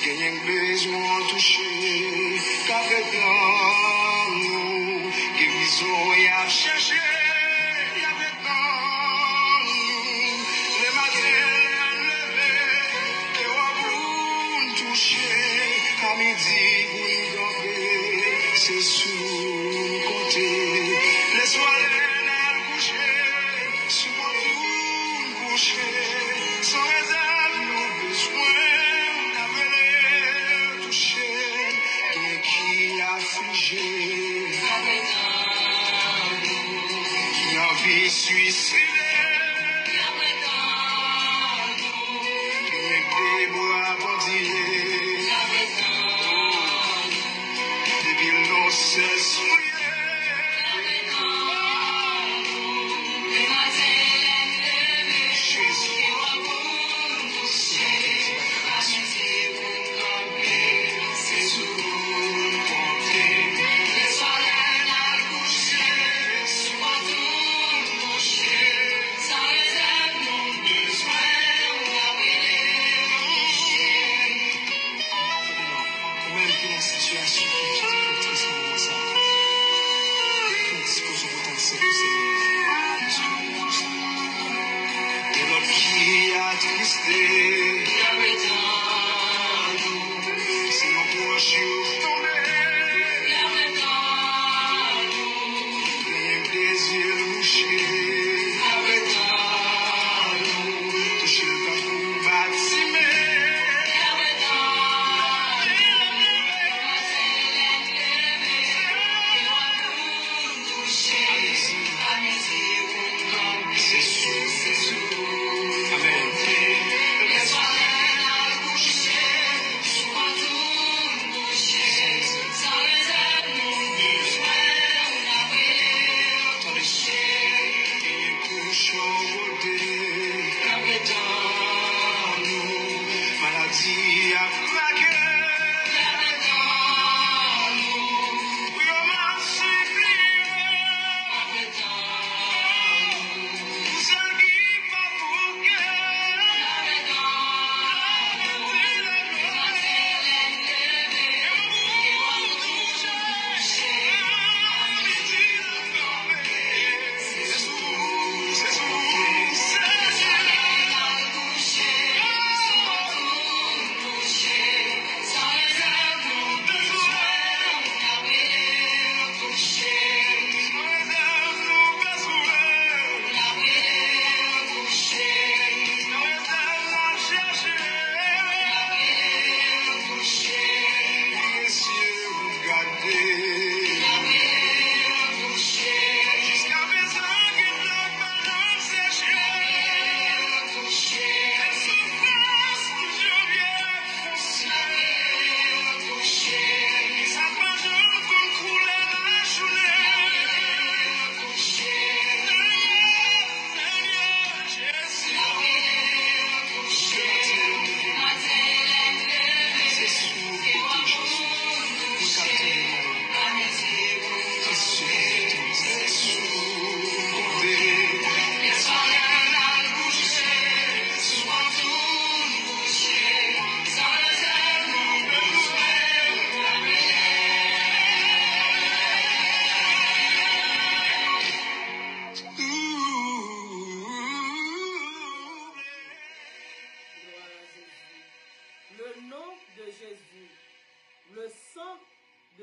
Gagnez besoin toucher, qu'après tant nous, guérison y a cherché, y avait tant nous, les matins levés, et on toucher, à midi vous nous gardez, c'est sous côté, les soirées n'a couché, sous tout couché, sans réserve nos besoins. Qui en vie suicidée, qui des bois bandillés, des villes non s'essouillées.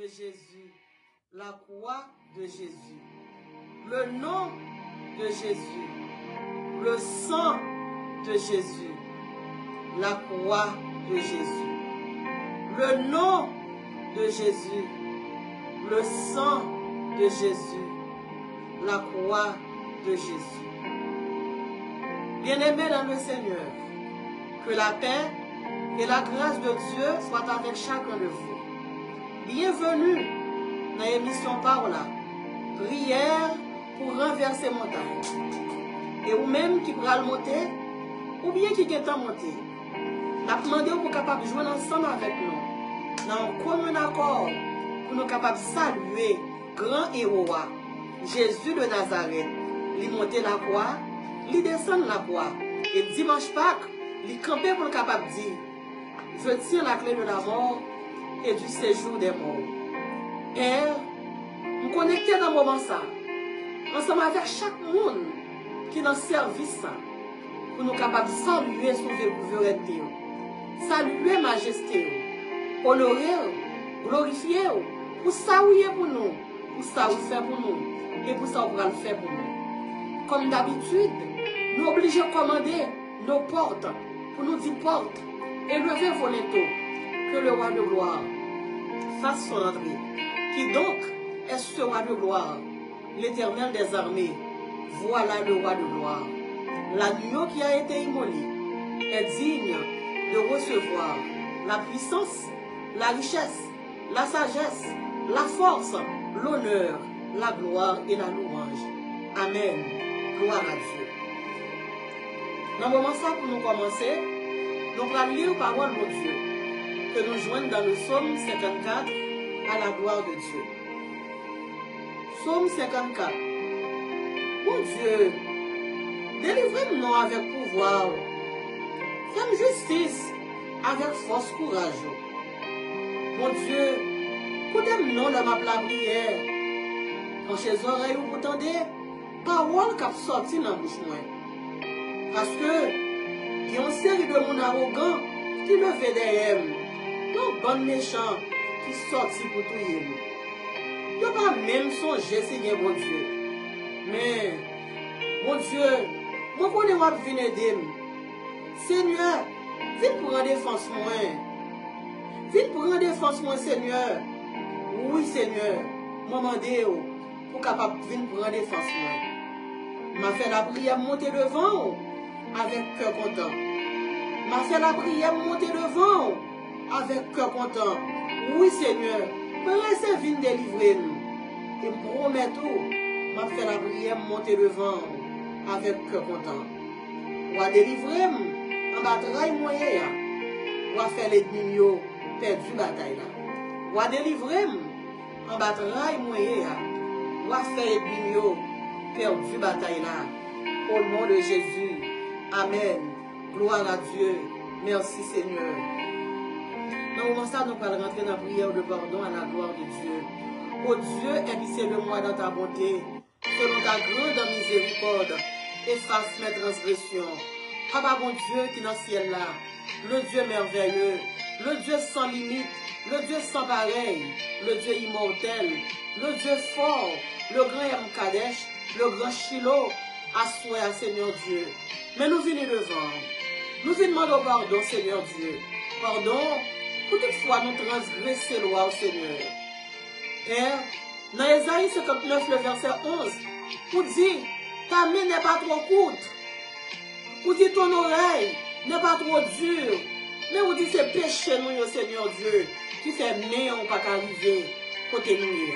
Jésus, la croix de Jésus, le nom de Jésus, le sang de Jésus, la croix de Jésus, le nom de Jésus, le sang de Jésus, la croix de Jésus. Bien-aimés dans le Seigneur, que la paix et la grâce de Dieu soient avec chacun de vous. Bienvenue dans l'émission Parola, prière pour renverser montagne. Et ou même qui pourra le monter, ou bien qui est en monter, la demander pour capable de jouer ensemble avec nous, dans un commun accord, pour nous capables de saluer grand héros, Jésus de Nazareth. Il monter la croix, il descend la croix. Et dimanche Pâques, il camper pour nous capable de dire, je tiens la clé de la mort et du séjour des morts. Père, nous connecter dans le moment ça, ensemble avec chaque monde qui est dans le service, pour nous capables de saluer souveraineté, saluer majesté, honorer, glorifier, pour ça où il est pour nous, pour ça où il fait pour nous, et pour ça où il va le faire pour nous. Comme d'habitude, nous obligons de commander nos portes, pour nous dire porte, et lever vos létaux, que le roi de gloire fasse son entrée. Qui donc est ce roi de gloire, l'Éternel des armées? Voilà le roi de gloire. L'agneau qui a été immolé est digne de recevoir la puissance, la richesse, la sagesse, la force, l'honneur, la gloire et la louange. Amen. Gloire à Dieu. Dans le moment ça, pour nous commencer, nous allons lire la parole de Dieu que nous joignons dans le psaume 54 à la gloire de Dieu. Psaume 54. Mon Dieu, délivrez-nous avec pouvoir. Fais justice avec force courage. Mon Dieu, écoutez-nous dans ma prière. Quand les oreilles vous entendez, parole qui a sorti dans la bouche. Parce que il y a une série de monde arrogants qui le fait derrière. Non, bon méchant qui sorti pour tout y est. Il n'y a pas même songé, Seigneur mon Dieu. Mais, mon Dieu, moi connais moi venir aider. Seigneur, viens pour en défense moi. Viens pour en défense moi, Seigneur. Oui, Seigneur. Moi demandé pour capable venir pour en défense moi. M'a fait la prière monter devant avec cœur content. M'a fait la prière monter devant avec cœur content. Oui, Seigneur. Laissez venir délivrer nous. Et me promets tout. M'a fait la prière monter devant avec cœur content. Ou à délivrer en bataille moyen. Ou à faire l'ennemi perdu bataille là. Ou à délivrer en bataille moyen. Ou à faire l'ennemi perdu bataille là. Au nom de Jésus. Amen. Gloire à Dieu. Merci Seigneur. Dans le moment ça, nous allons rentrer dans la prière de pardon à la gloire de Dieu. Oh Dieu, épicez-le-moi dans ta bonté, selon ta grande miséricorde, efface mes transgressions. Papa bon Dieu qui est dans le ciel là, le Dieu merveilleux, le Dieu sans limite, le Dieu sans pareil, le Dieu immortel, le Dieu fort, le grand M. Kadesh, le grand Shiloh, assois Seigneur Dieu. Mais nous venons devant, nous venons demander pardon Seigneur Dieu. Pardon, pour toutefois nous transgresser loi au Seigneur. Père, dans Ésaïe 59, le verset 11, pour dire, ta main n'est pas trop courte, pour dire ton oreille n'est pas trop dure, mais vous dites c'est péché nous, Seigneur Dieu, qui fait mais on pas arriver côté nous.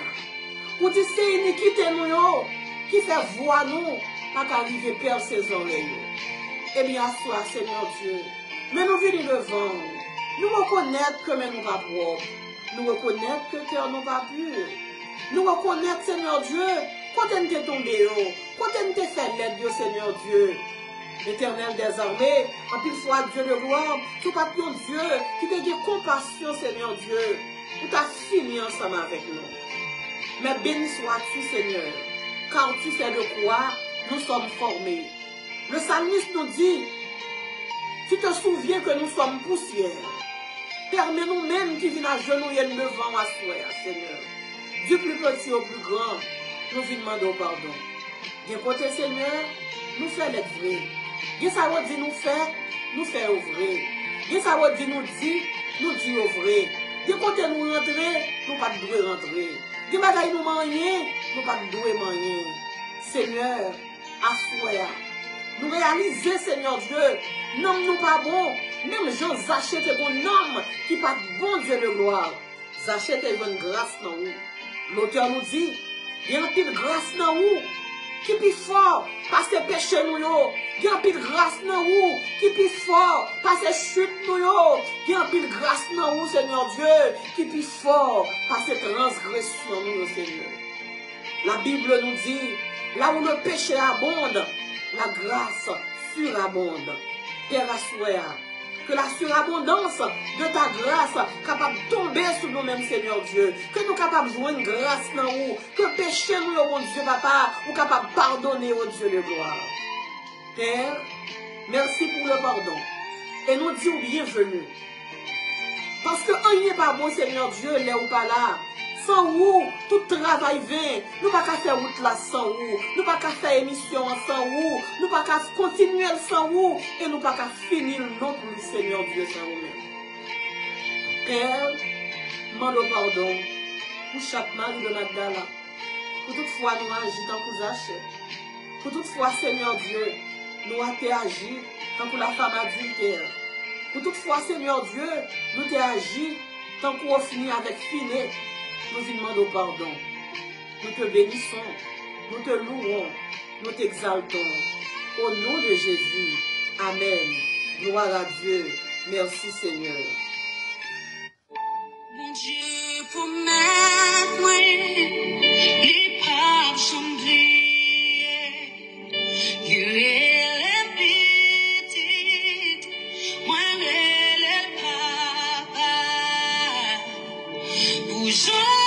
Vous dites c'est iniquité nous, qui fait voir nous, pas arriver perdre ses oreilles. Eh bien, assois, Seigneur Dieu, mais nous venons devant, nous reconnaître que nous pas propres. Nous reconnaître que le cœur n'est pas pur. Nous reconnaître, Seigneur Dieu, quand on est tombé, quand on est fait l'aide, Seigneur Dieu. L'Éternel des armées, en plus fois Dieu de gloire, tout pas ton Dieu, qui te dit compassion, Seigneur Dieu, pour ta fini ensemble avec nous. Mais béni sois-tu, Seigneur, car tu sais de quoi nous sommes formés. Le psalmiste nous dit, tu te souviens que nous sommes poussière. Permets-nous même qui viennent à genouiller devant à soi, Seigneur. Du plus petit au plus grand, nous venons demander pardon. D'un côté, Seigneur, nous faisons les vrais. D'un ça veut dire nous faire au vrai. D'un ça veut dire nous dit au vrai. D'un côté, nous rentrer, nous pas de rentrer. D'un bagaille nous manier, nous pas de manier. Seigneur, à soi, nous réaliser, Seigneur Dieu, non nous pas bon. Même Jean Zachet est bon homme qui pas bon Dieu de gloire. Zachet est une grâce dans vous. L'auteur nous dit, il y a une pile grâce dans vous qui est plus fort parce que péché nous yo. Il y a une pile grâce dans vous qui est plus fort parce que chute nous yo. Il y a une pile grâce dans vous, Seigneur Dieu, qui est plus fort parce que transgression nous, Seigneur. La Bible nous dit, là où le péché abonde, la grâce surabonde. Père, assois, Que la surabondance de ta grâce capable de tomber sur nous-mêmes, Seigneur Dieu. Que nous capables de jouer une grâce dans nous. Que péché nous, oh mon Dieu, papa, ou capable de pardonner, oh Dieu de gloire. Père, merci pour le pardon. Et nous disons bienvenue. Parce que rien n'est pas bon, Seigneur Dieu, là ou pas là. Sans vous, tout travail vain. Nous pas qu'à faire route là sans vous. Nous pas qu'à faire émission sans vous. Nous pas qu'à continuer sans vous. Et nous pas qu'à finir non plus, Seigneur Dieu, sans vous-même. Père, demande pardon pour chaque mari de Magdala. Pour toutefois nous agir tant que Zachée. Pour toutefois, Seigneur Dieu, nous avons agi tant que la femme adultère. Pour toutefois, Seigneur Dieu, nous avons agi tant qu'on finit avec filet. Nous te demandons pardon. Nous te bénissons. Nous te louons. Nous t'exaltons. Au nom de Jésus. Amen. Gloire à Dieu. Merci Seigneur. Mon Dieu, pour moi, les papes j'oublie. Les petites, moi les papas. Bougeons.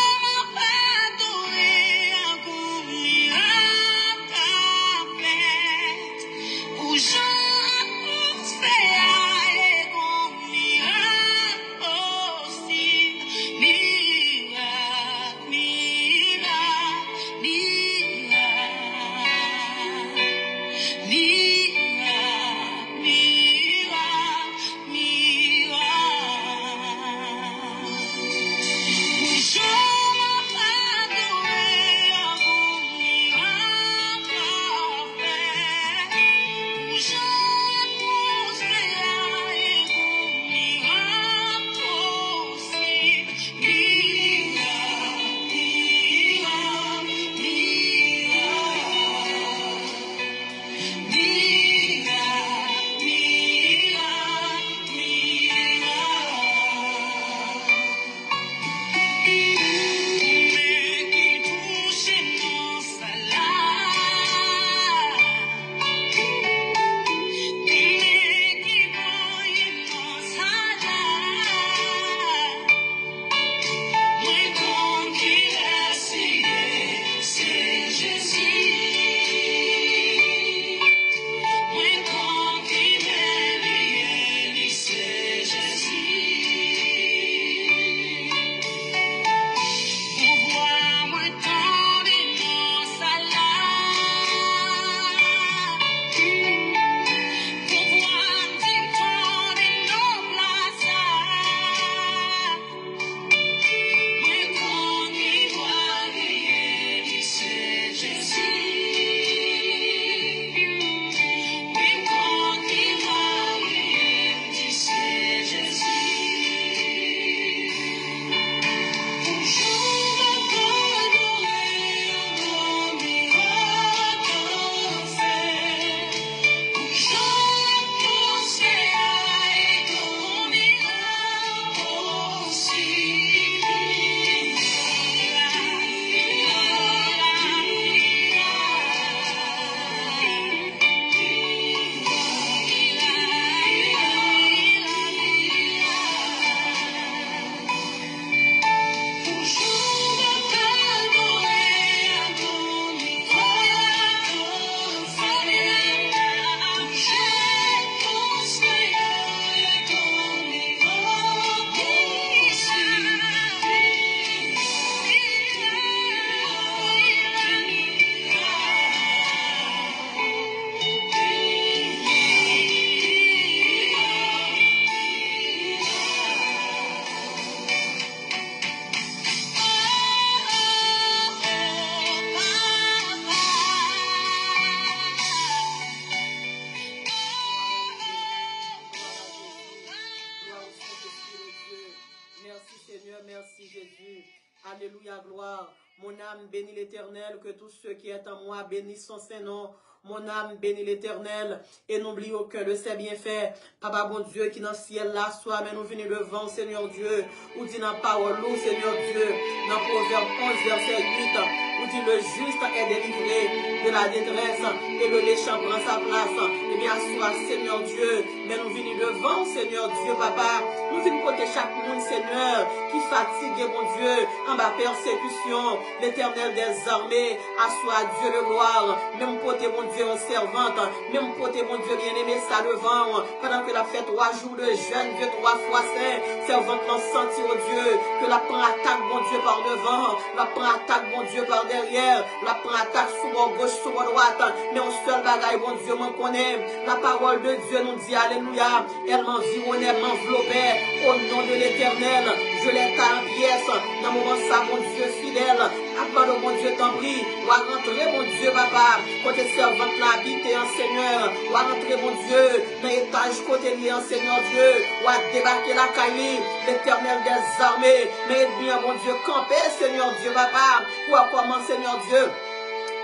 Alléluia, gloire. Mon âme bénit l'Éternel, que tous ceux qui est en moi bénissent son Saint-Nom. Mon âme bénit l'Éternel et n'oublie aucun de ses bienfaits. Papa bon Dieu qui dans le ciel là soit, mais nous venons devant Seigneur Dieu, ou dit dans la parole, Seigneur Dieu, dans Proverbe 11, verset 8, où dit le juste est délivré de la détresse et le méchant prend sa place. Eh bien, soit Seigneur Dieu, mais nous venons devant Seigneur Dieu, Papa, nous venons porter chaque monde, Seigneur, qui fatigue, mon Dieu, en bas persécution, l'Éternel des armées, assoit Dieu de gloire, même porter, mon Dieu, en servante, même porter, mon Dieu, bien-aimé, ça devant, pendant que la fait 3 jours de jeûne, Dieu 3 fois saint, servante l'en sentir, oh Dieu, que la prend attaque, mon Dieu, par devant, la prend attaque, mon Dieu, par derrière, la prend attaque sous mon gauche, sous mon droite, mais un seul bagaille, mon Dieu, m'en connaît, la parole de Dieu nous dit, alléluia, elle m'environnait, m'enveloppait, au nom de l'Éternel, je l'ai en pièces, dans mon moment ça, mon Dieu fidèle, appelle mon Dieu t'en prie, ou à rentrer, mon Dieu, papa, côté servante la habiter en Seigneur, ou à rentrer, mon Dieu, dans l'étage côté lié en Seigneur Dieu, ou à débarquer la caille, l'Éternel des armées, mais bien, mon Dieu, camper, Seigneur Dieu, papa, ou à comment, Seigneur Dieu,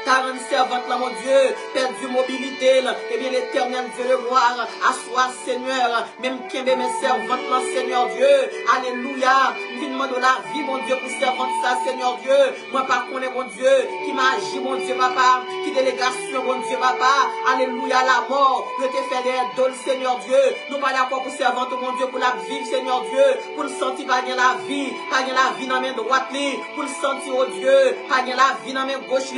40 servantes là, mon Dieu, perdu mobilité, et bien l'Éternel Dieu de gloire, assois Seigneur, même qui mes servantes là, Seigneur Dieu, alléluia, vinement de la vie, mon Dieu, pour servante ça, Seigneur Dieu, moi par contre, mon Dieu, qui m'a agi, mon Dieu, papa, qui délégation, mon Dieu, papa, alléluia, la mort, je t'ai fait des dôles, Seigneur Dieu, nous pas d'accord pour servante, mon Dieu, pour la vivre, Seigneur Dieu, pour le sentir, pas bien la vie dans la main droite, pour le sentir, oh Dieu, pas bien la vie dans la main gauche,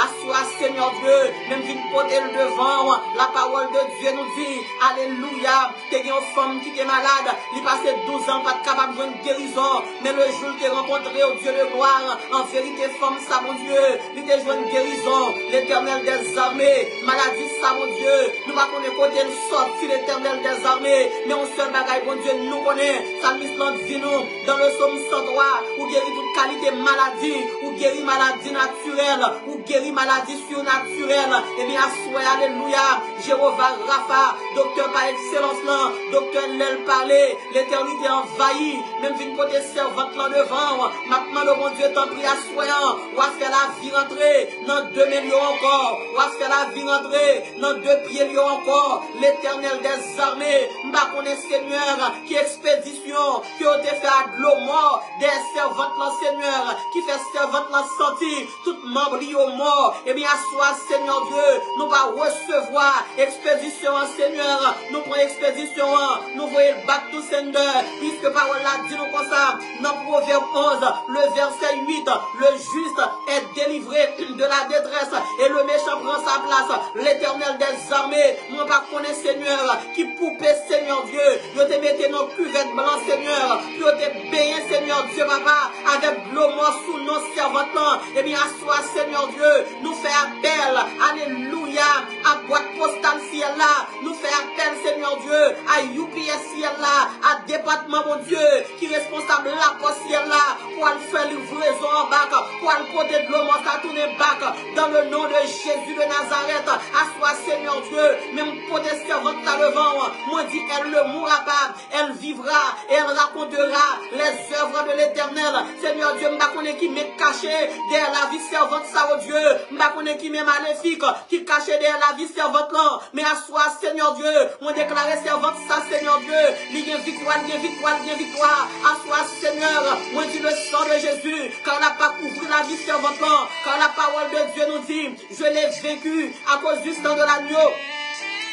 assois Seigneur Dieu, même qui porter le devant, la parole de Dieu nous dit, alléluia, t'es une femme qui est malade, il passé 12 ans, pas capable de une guérison, mais le jour t'es rencontré au Dieu de gloire, en vérité, femme, ça mon Dieu, il t'a joué une guérison, l'Éternel des armées, maladie, ça mon Dieu, nous va connaître côté le sorti, l'Éternel des armées, mais on seul bagaille, mon Dieu, nous connaît, ça nous dit nous, dans le psaume 103, ou guérit toute qualité maladie, ou guérit maladie naturelle, ou guérit maladie surnaturelle, et bien, assois, alléluia, Jéhovah Rapha, docteur par excellence là, docteur l'aile parler, l'éternité envahie, même d'une côté servante là devant, maintenant le bon Dieu t'en prie, assoyant, ou à faire la vie rentrer, dans 2 millions encore, ou à faire la vie rentrer, dans 2 pieds lions encore, l'Éternel des armées, m'a connaît Seigneur, qui expédition, qui a été fait à de l'eau mort, des servantes là Seigneur, qui fait servante là sentir, tout membre lié au mort, et bien, assois, Seigneur Dieu, nous va recevoir expédition, Seigneur, nous prenons expédition, nous voyons le bac tout Seigneur, puisque parole là dit nous comme ça, dans Proverbe 11, le verset 8, le juste est délivré de la détresse, et le méchant prend sa place, l'Éternel des armées, nous va connaître Seigneur, qui poupée Seigneur Dieu, je te mette nos cuvettes blancs Seigneur, je te baigner Seigneur Dieu, papa, avec l'eau mort sous nos servants, et bien, assois, Seigneur Dieu, nous fait appel, alléluia, à boîte postale ciel là, nous fait appel Seigneur Dieu, à UPS ciel là, à département mon Dieu, qui est responsable la poste ciel là, pour aller faire livraison en bac, pour aller porter de l'eau, à tourner bac, dans le nom de Jésus de Nazareth, assois Seigneur Dieu, même pour des servantes là devant, moi dit elle ne mourra pas, elle vivra, et elle racontera les œuvres de l'Éternel, Seigneur Dieu, m'a connaît qui m'est caché derrière la vie servante ça, oh Dieu, m'a connaît qui m'est maléfique, qui caché derrière la vie servante là, mais assois Seigneur Dieu, on déclare servante ça Seigneur Dieu, il y a victoire, il y a victoire, il y a victoire, assois Seigneur, on dit le sang de Jésus, car on n'a pas couvert la vie servante là, car la parole de Dieu nous dit, je l'ai vécu à cause du sang de l'agneau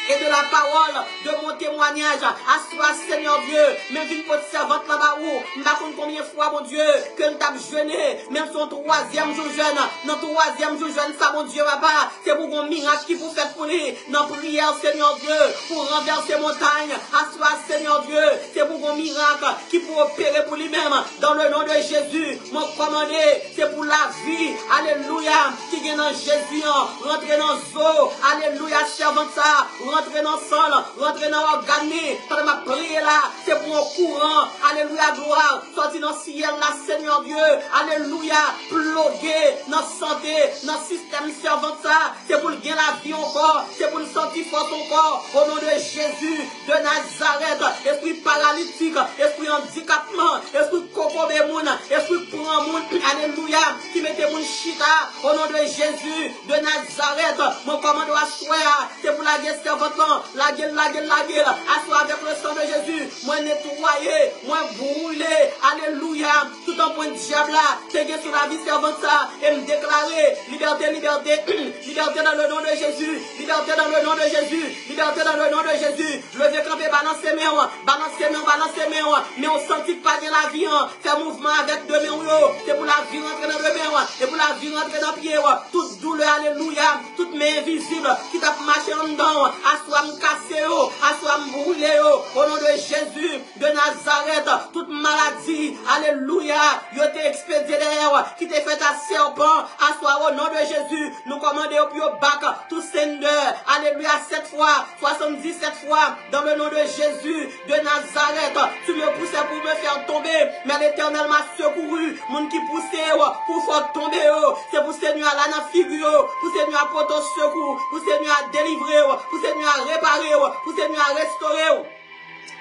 et de la parole de mon témoignage. Assois Seigneur Dieu, même une petite servante là-bas où, je ne sais pas combien de fois, mon Dieu, que nous t'avons jeûné, même son 3e jour jeûne, dans 3e jour jeûne, ça, mon Dieu, papa, c'est pour un miracle qui vous fait pour lui, dans prière, Seigneur Dieu, pour renverser montagne. Assois Seigneur Dieu, c'est pour un miracle qui peut opérer pour lui-même, dans le nom de Jésus, mon commandé, c'est pour la vie, alléluia, qui vient dans Jésus, rentrer dans Zo, alléluia, servante ça, rentrer dans le sol, rentrer dans l'organe, pendant ma prière là, c'est pour un courant, alléluia, gloire, sortir dans le ciel là, Seigneur Dieu, alléluia, ploguer dans la santé, dans le système servant ça, c'est pour le gagner la vie encore, c'est pour le sentir force encore, au nom de Jésus de Nazareth, esprit paralytique, esprit handicapement, esprit phobe moun, esprit prend moun, alléluia, qui mette moun chita, au nom de Jésus, de Nazareth, mon commande à soi, c'est pour la guerre servante, la gueule, assoir avec le sang de Jésus, moi nettoyer, moi brûler, alléluia, tout en point de diable là, t'es sur la vie servante ça, et me déclarer, liberté, liberté dans le nom de Jésus, liberté dans le nom de Jésus, liberté dans le nom de Jésus, levez camper, balancer mes mains, mais on sentit pas de la vie, faire mouvement avec deux mains, c'est pour la vie rentrer dans deux mains, c'est pour la vie rentrer dans pied, toute douleur, alléluia, toute main invisible, qui t'a marché en dedans, assoir me casser, assoir me brûler, au nom de Jésus, de Nazareth, toute maladie, alléluia, yo t'es expédié derrière, qui t'est fait à serpent, assoir au nom de Jésus, nous commandons au plus au bac, tout seigneur, alléluia, 7 fois, 77 fois, dans le nom de Jésus, de Nazareth, tu me poussais pour me faire tomber, mais l'Éternel m'a secouru, moun qui poussait, pour faire tomber, c'est pour Seigneur à la figure, pour Seigneur à porter secours, pour Seigneur à délivrer, pour Seigneur à réparer, pour Seigneur à restaurer.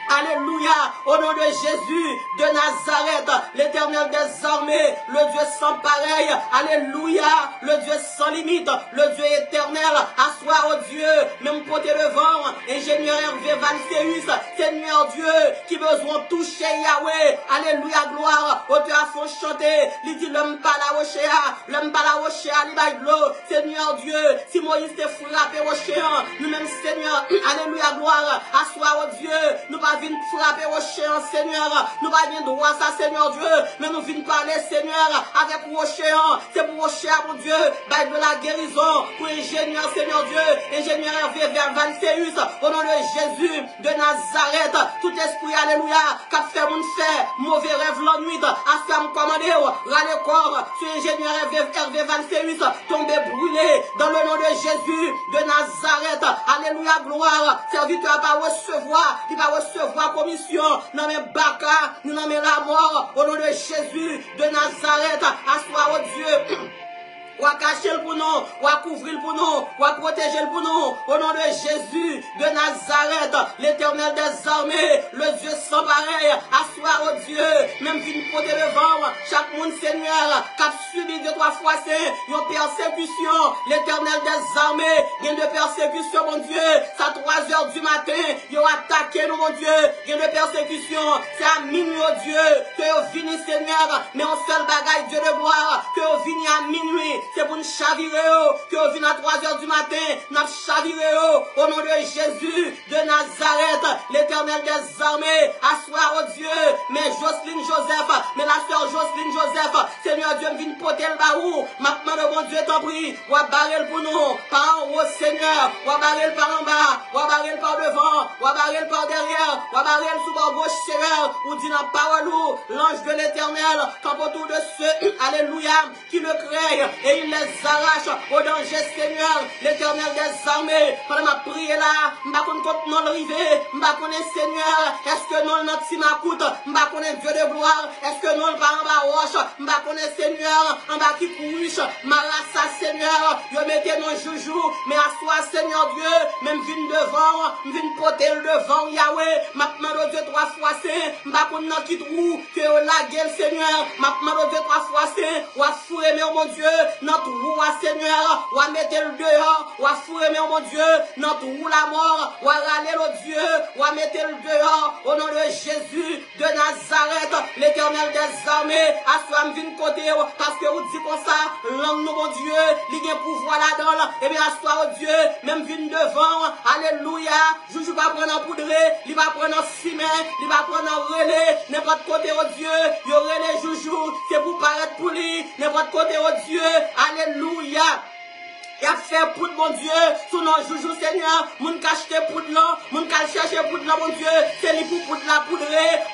Alléluia, au nom de Jésus de Nazareth, l'Éternel des armées, le Dieu sans pareil, alléluia, le Dieu sans limite, le Dieu éternel, assoir au Dieu, même côté le vent, ingénieur Hervé Valséus, Seigneur Dieu, qui besoin toucher Yahweh, alléluia, gloire, au Dieu à fond chanter, il dit l'homme pas la rochea, il baille de l'eau, Seigneur Dieu, si Moïse t'est frappé rochea, nous-mêmes Seigneur, alléluia, gloire, assoir au Dieu, nous pas venir frapper rocher, Seigneur. Nous pas venir droit ça, Seigneur Dieu. Mais nous venons parler, Seigneur, avec rocher. C'est pour rocher, mon Dieu. Bail de la guérison. Pour ingénieur, Seigneur Dieu. Ingénieur Hervé Valséus. Au nom de Jésus de Nazareth. Tout esprit, alléluia. Qu'a fait mon fait. Mauvais rêve la nuit. À faire me commander. Râler corps. Sur ingénieur Hervé Valséus. Tombé brûlé. Dans le nom de Jésus de Nazareth. Alléluia, gloire. Serviteur va recevoir. Il va recevoir commission, non mais baka, non mais la mort, au nom de Jésus de Nazareth, assoir au Dieu. Ou à cacher le pour nous, ou à couvrir le pour nous, ou à protéger le pour nous, au nom de Jésus de Nazareth, l'Éternel des armées, le Dieu sans pareil, assoir au Dieu, même vine porter le vent, chaque monde Seigneur, qui a subi 2-3 fois c'est une persécution, l'Éternel des armées, il y a de persécution, mon Dieu, c'est à 3h du matin, ils ont attaqué nous, mon Dieu, il y a de persécution, c'est à minuit, oh Dieu, que vous venez Seigneur, mais on seul bagaille, Dieu de gloire, que vous venez à minuit, c'est pour nous chavirer, que vous venez à 3h du matin, nous chavirer, au nom de Jésus de Nazareth, l'Éternel des armées, assoir au Dieu, mais Jocelyne Joseph, mais la sœur Jocelyne Joseph, Seigneur Dieu, vient porter le baou, maintenant le bon Dieu t'en prie, ou à barrer pour nous, par en haut Seigneur, ou à barrer par en bas, ou à barrer par devant, ou à barrer par derrière, ou à barrer sous bord gauche Seigneur, ou dit dans parole, l'ange de l'Éternel, camp autour de ceux, alléluia, qui le craignent, et il les arrache au danger, Seigneur, l'Éternel des armées. Pendant ma prière là, m'ba connaît non rivé, m'ba connaît Seigneur, est-ce que non notre si ma coûte, m'ba connaît Dieu de gloire, est-ce que non le pas en bas roche, m'ba connaît Seigneur, en bas qui couche, ma race Seigneur, yo mettez nos joujoux, mais à soi Seigneur Dieu, même vine devant, vine porter le devant Yahweh, m'a demandé Dieu 3 fois c'est, m'ba connaît non qui trou, que la gueule Seigneur, m'a demandé Dieu 3 fois c'est, ou à fouer mais mon Dieu, notre roue à Seigneur, ou à mettre le dehors, ou à fouer mais mon Dieu, notre roue la mort, ou à râler le Dieu, ou à mettre le dehors, au nom de Jésus de Nazareth, l'Éternel des armées, à soi vine côté, parce que vous dites comme ça, langue mon Dieu, il y a pouvoir là-dedans, et bien à soi au Dieu, même vine devant, alléluia, je va prendre en poudré, il va prendre en ciment, il va prendre en relais, n'importe côté au Dieu, il y aurait les joujoux, c'est pour paraître pour lui, n'importe côté au Dieu, alléluia. Il a fait poudre, mon Dieu, sous nos joujoux, Seigneur. Moun cacheté poudre là, moun chercher poudre là, mon Dieu. C'est lui pour poudre la poudre.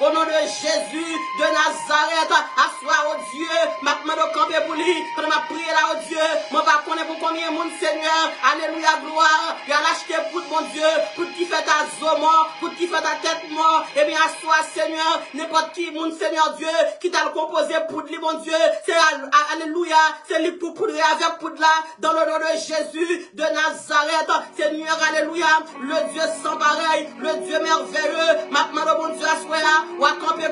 Au nom de Jésus de Nazareth, assoir au Dieu, m'a demandé de camper pour lui, quand m'a prié là, oh Dieu, moi pas connaître pour combien de monde, Seigneur, alléluia, gloire, il a l'acheté pour mon Dieu, pour qui fait ta zo mort, pour qui fait ta tête mort, et bien, à soi, Seigneur, n'importe qui, mon Seigneur Dieu, qui t'a le composé pour lui, mon Dieu, c'est alléluia, c'est lui pour poudrer avec poudre là, dans le nom de Jésus de Nazareth, Seigneur, alléluia, le Dieu sans pareil, le Dieu merveilleux, maintenant, mon Dieu, à soi là, ou à camper,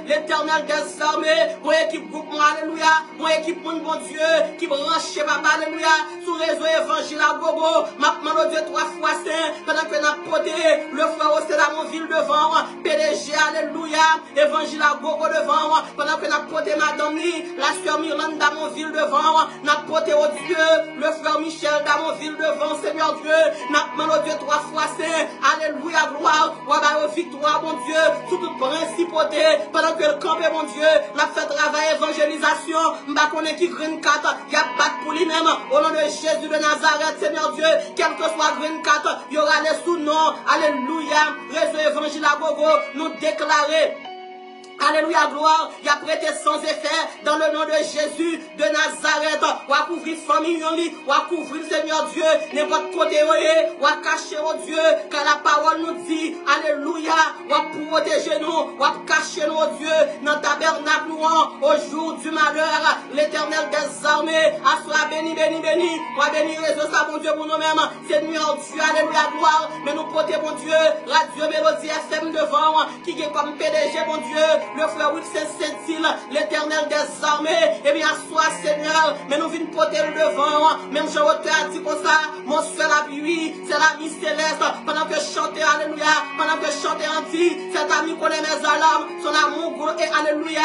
l'éternel des armées, mon équipe groupe, alléluia, mon équipe, mon bon Dieu, qui branche, papa, alléluia, sous réseau évangile à gogo, maintenant, Dieu, 3 fois saint, pendant que n'a poté, le frère, c'est dans mon ville devant, PDG, alléluia, évangile à gogo devant, pendant que n'a poté madame, la soeur Mirlande dans mon ville devant, n'a poté au Dieu, le frère Michel dans mon ville devant, Seigneur Dieu, n'a demandé Dieu 3 fois saint, alléluia, gloire, ou à victoire, mon Dieu, sous toute principauté, pendant que le camp est mon Dieu, la fait travail évangélisation, m'a connaît qui green 4, il y a pas pour lui-même, au nom de Jésus de Nazareth, Seigneur Dieu, quel que soit green 4, il y aura les sous-noms, alléluia, réseau évangile à gogo, nous déclarer. Alléluia, gloire, il a prêté sans effet dans le nom de Jésus de Nazareth. Ou à couvrir famille, ou à couvrir Seigneur Dieu, n'importe côté, ou à cacher au Dieu, car la parole nous dit, alléluia, ou à protéger nous, ou à cacher nos Dieu, dans le tabernacle au jour du malheur, l'éternel des armées, à soi béni, ou à bénir les autres, ça, mon Dieu, pour nous-mêmes, Seigneur Dieu, alléluia, gloire, mais nous porter, mon Dieu, Radio Mélodie FM devant, qui est comme PDG, mon Dieu, le frère Wilson Saint-Île, l'éternel des armées, et bien, soit Seigneur, mais nous venons porter le devant, même je te dit comme ça, mon seul appui, c'est l'ami céleste, pendant que je chante, alléluia, pendant que je chante anti, cet ami connaît mes alarmes, son amour, et alléluia.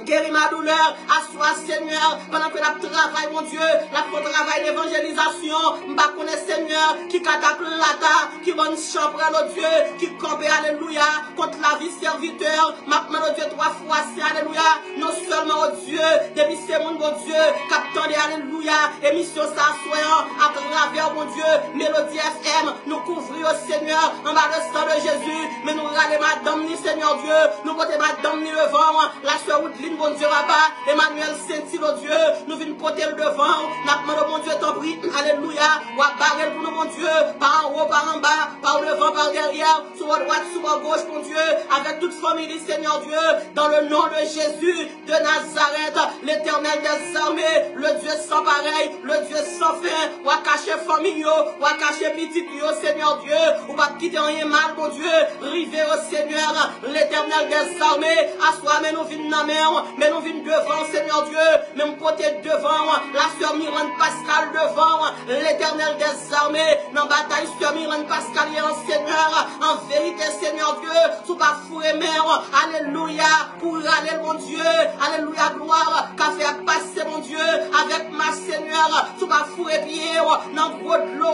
Guéris ma douleur, assois Seigneur, pendant que la travail, mon Dieu, la travail d'évangélisation, m'a connaît Seigneur, qui cataplata, qui bonne chambre à notre Dieu, qui campe, alléluia, contre la vie serviteur, m'a demandé Dieu 3 fois, c'est alléluia, non seulement au Dieu, depuis c'est mon bon Dieu, captandé, alléluia, émission s'assoyant, à travers mon Dieu, Mélodie FM, nous couvrir au Seigneur, en bas le sang de Jésus, mais nous râler madame ni Seigneur Dieu, nous porter madame ni le vent, la soeur Woodline, bon Dieu, papa, Emmanuel Saint-Île, oh Dieu, nous venons porter le devant, nous mon Dieu, t'en prie, alléluia, ou à barrer pour nous, mon Dieu, par en haut, par en bas, par devant, par derrière, sur la droite, sur la gauche, mon Dieu, avec toute famille, Seigneur Dieu, dans le nom de Jésus de Nazareth, l'éternel des armées, le Dieu sans pareil, le Dieu sans fin, ou à cacher famille, ou à cacher petit, Seigneur Dieu, ou pas quitter rien mal, mon Dieu, river au Seigneur, l'éternel des armées, à soi, mais nous venons dans mer, mais nous venons devant, Seigneur Dieu, même côté devant, la sœur Mirande Pascal devant, l'éternel des armées, dans la bataille, sœur Mirande Pascal est en Seigneur, en vérité, Seigneur Dieu, sous pas fouet mère, alléluia, pour aller, mon Dieu, alléluia, gloire, qu'a fait passer, mon Dieu, avec ma Seigneur, sous pas fouet pied, dans le gros de l'eau,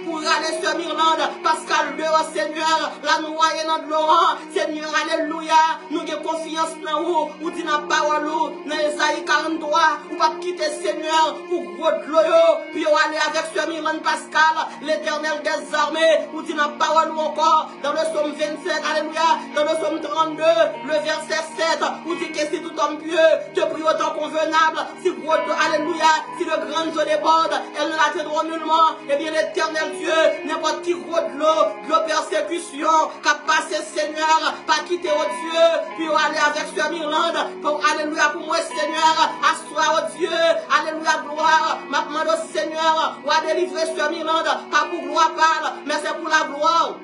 pour aller, sœur Mirande Pascal dehors, Seigneur, la noyer dans de l'eau, Seigneur, alléluia, nous avons confiance dans vous, ou dit dans parole, dans Esaïe 43, ou pas quitter Seigneur, pour gros de l'eau, puis aller avec ce Mirande Pascal, l'éternel des armées, ou dit dans parole encore, dans le psaume 27, alléluia, dans le psaume 32, le verset 7, où dit que si tout homme pieux te prie autant convenable, si gros de, alléluia, si le grand eau déborde, elle ne l'atteindra nullement, et bien l'éternel Dieu, n'importe qui gros de l'eau persécution, qu'a passé Seigneur, pas quitter au Dieu, puis aller avec ce Mirande, pour alléluia pour moi Seigneur, assois au Dieu, alléluia gloire, ma demande au Seigneur, ou à délivrer ce Mirande, pas pour gloire parle, mais c'est pour la gloire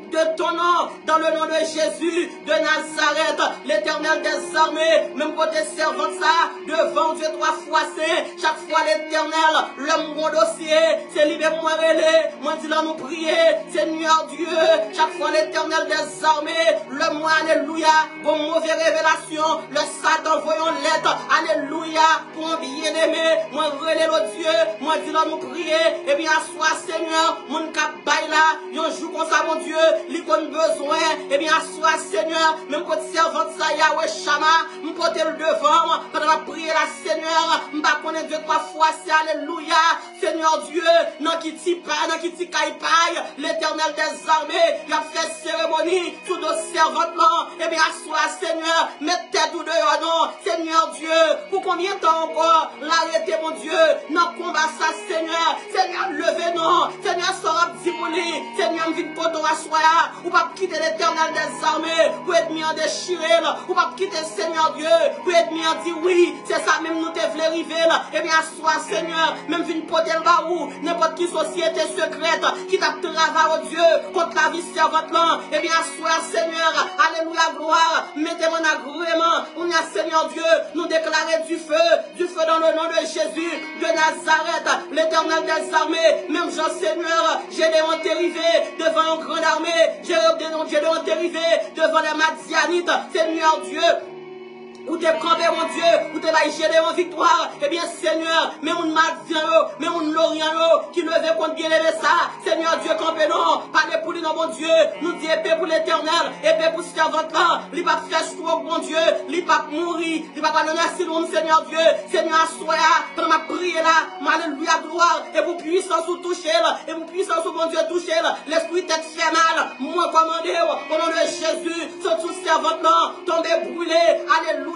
de ton nom, dans le nom de Jésus de Nazareth, l'éternel des armées, même côté servant ça, devant Dieu 3 fois saint, chaque fois l'éternel, le mon dossier, c'est libéré, moi relais, moi dis là nous prier, Seigneur Dieu, chaque fois l'éternel des armées, le moi, alléluia, pour mauvaise révélation, le Satan voyons lettre, alléluia, pour un bien-aimé, moi relais le Dieu, moi dis là nous prier, et bien assois Seigneur, mon cap bail là, yon joue comme ça mon Dieu, l'icône besoin, et bien assois Seigneur, même quand servante ça Yahweh Shama, me porter le devant, pendant ma prière la Seigneur, m'pa connaître Dieu trois fois, c'est alléluia, Seigneur Dieu, non qui t'y paille, non qui t'y caille paille, l'Éternel des armées, il a fait cérémonie, sous nos servantes, et bien, assois, Seigneur, mets tête ou dehors, non, Seigneur Dieu, pour combien de temps encore, l'arrêter, mon Dieu, non, combat ça, Seigneur, Seigneur, levez, non, Seigneur, sort petit pour lui, Seigneur, vite pour toi, assois, ou pas quitter l'Éternel des armées, pour être mis en déchiré, ou pas quitter Seigneur Dieu, pour être mis en dire oui, c'est ça même nous te voulons arriver, et bien, assois, Seigneur, même vine pour tel baou, n'importe qui société secrète, qui t'a travaillé au Dieu, contre la vie servante là, et bien, assois, Seigneur, alléluia, gloire, mettez-moi en agrément, on a Seigneur Dieu, nous déclarer du feu dans le nom de Jésus, de Nazareth, l'Éternel des armées, même Jean Seigneur, j'ai les entérivé devant une grande armée, j'ai les entérivé devant les Madianites, Seigneur Dieu, où t'es campé, mon Dieu, où t'es là, géré en victoire, eh bien, Seigneur, même on Madian, même on Lorient, qui levait contre bien aimé ça, Seigneur Dieu, campé, non, parlez pour lui, non, mon Dieu, nous dit épée pour l'éternel, épée pour servante là, il va faire trop, mon Dieu, il va mourir, il va pas donner si loin, Seigneur Dieu, Seigneur, sois là, pendant ma prière là, alléluia, gloire, et vous puissance vous toucher là, et vous puissance mon Dieu toucher là, l'esprit tête fait mal, moi commandé, au nom de Jésus, sur tout servante là, tombez brûlé, alléluia.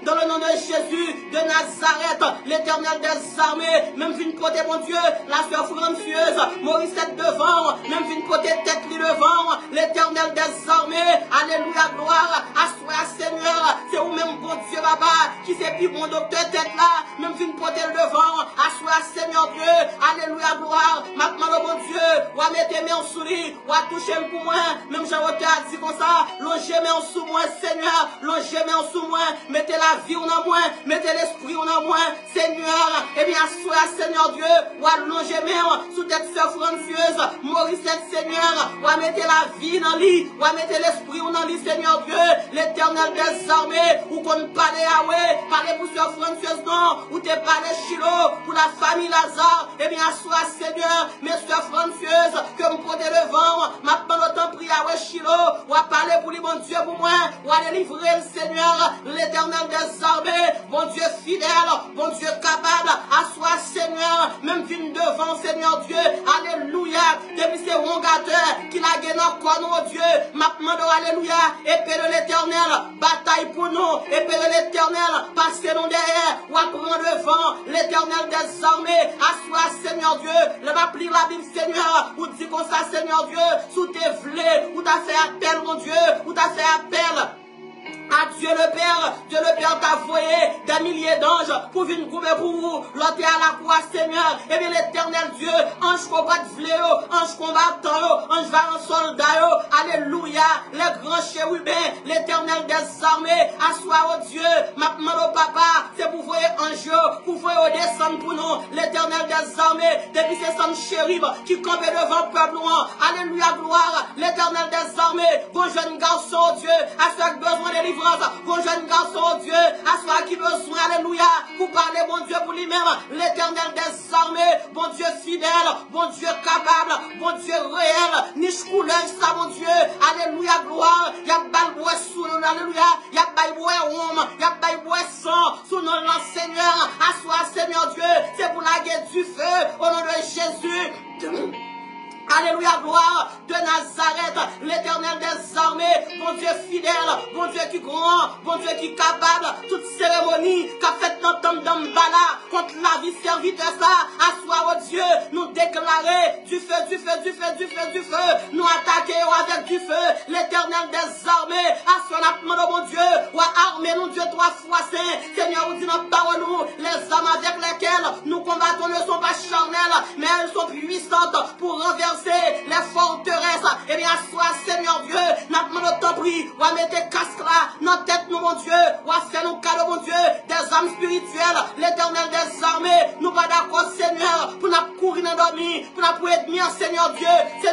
Dans le nom de Jésus de Nazareth, l'Éternel des armées, même vine côté mon Dieu, la soeur Francieuse, Maurice devant, même vine côté tête li devant, l'Éternel des armées, alléluia, gloire, assois Seigneur, c'est vous même bon Dieu, papa, qui c'est plus bon docteur tête là, même vine côté le devant, assois Seigneur Dieu, alléluia, gloire, maintenant le bon Dieu, ou à mettre mes mains sous lui, ou à toucher le pour moi, même Jean-Roté a dit comme ça, longez mes mains sous moi, Seigneur, longez mes mains sous moi, mettez la vie en moi, mettez l'esprit en moi, Seigneur, et bien, sois Seigneur Dieu, ou allonger mes sous tête sœur Francieuse, Maurice Seigneur, ou à mettre la vie dans lui, ou à mettre l'esprit en lui, Seigneur Dieu, l'Éternel des armées, ou qu'on parle à ouais, parlez pour sœur Francieuse, non, ou t'es parlé Chilo, pour la famille Lazare, et bien, sois Seigneur, mes sœurs Francieuse, que me portez devant, maintenant le temps prie à ouais Chilo, ou à parler pour lui, mon Dieu, pour moi, ou à délivrer le Seigneur, l'Éternel des armées, bon Dieu fidèle, bon Dieu capable, assois Seigneur, même vine devant Seigneur Dieu, alléluia, depuis c'est rongateur, qui l'a gagné encore nous, Dieu, maintenant alléluia, épée de l'Éternel, bataille pour nous, épée de l'Éternel, passez-nous derrière, ou à prendre devant, l'Éternel des armées, assois Seigneur Dieu, le va plier la Bible Seigneur, ou dit comme ça Seigneur Dieu, sous tes vlés, ou t'as fait appel mon Dieu, ou t'as fait appel à Dieu le Père t'a voyé des milliers d'anges pour venir couper pour vous. L'autre est à la croix, Seigneur. Et bien l'éternel Dieu, ange combat de vléo, ange combattant, ange vaillant soldat, alléluia. Les grands chérubins, l'éternel des armées, assois au Dieu, maintenant au papa, c'est pour voir ange, pour voir descendre pour nous, l'éternel des armées, depuis ces sommes chérubes qui campent devant le peuple, alléluia, gloire, l'éternel des armées, bon jeune garçon, Dieu, à ceux qui ont besoin de livrer. Bon jeune garçon, Dieu, à soi qui besoin, alléluia, pour parler, bon Dieu, pour lui-même, l'éternel des armées, bon Dieu fidèle, bon Dieu capable, bon Dieu réel, niche couleur, ça, mon Dieu, alléluia, gloire, y a balbois sous nous, alléluia, y a balbois homme, y a balbois sang, sous nos lances, Seigneur, à soi, Seigneur Dieu, c'est pour la guerre du feu, au nom de Jésus. Alléluia, gloire de Nazareth, l'éternel des armées, bon Dieu fidèle, bon Dieu qui grand, bon Dieu qui capable, toute cérémonie qu'a fait notre homme d'Ambala contre la vie serviteur ça, asseoir au Dieu, nous déclarer du feu, du feu, du feu, du feu, du feu, nous attaquer avec du feu, l'éternel des armées, asseoir notre bon Dieu, ou armer nous Dieu trois fois saint, Seigneur, vous dit notre parole, nous, les armes avec lesquelles nous combattons ne sont pas charnelles, mais elles sont puissantes pour renverser les forteresses, et bien, soit Seigneur Dieu, notre temps pris, ou à mettre casque là, notre tête, nous, mon Dieu, ou à faire nos cadeaux, mon Dieu, des âmes spirituelles, l'éternel des armées, nous pas d'accord, Seigneur, pour nous courir dans dormir, pour nous être mis en Seigneur Dieu, c'est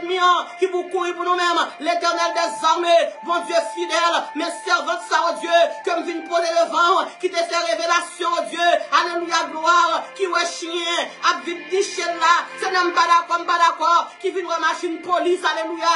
ennemi qui vous courir pour nous-mêmes, l'éternel des armées, bon Dieu fidèle, mes servantes, ça, oh Dieu, comme vient poser le vent, qui te fait révélation, oh Dieu, alléluia, gloire, qui ouais chien, à vite diché là, c'est même pas d'accord, qui vient une machine police, alléluia.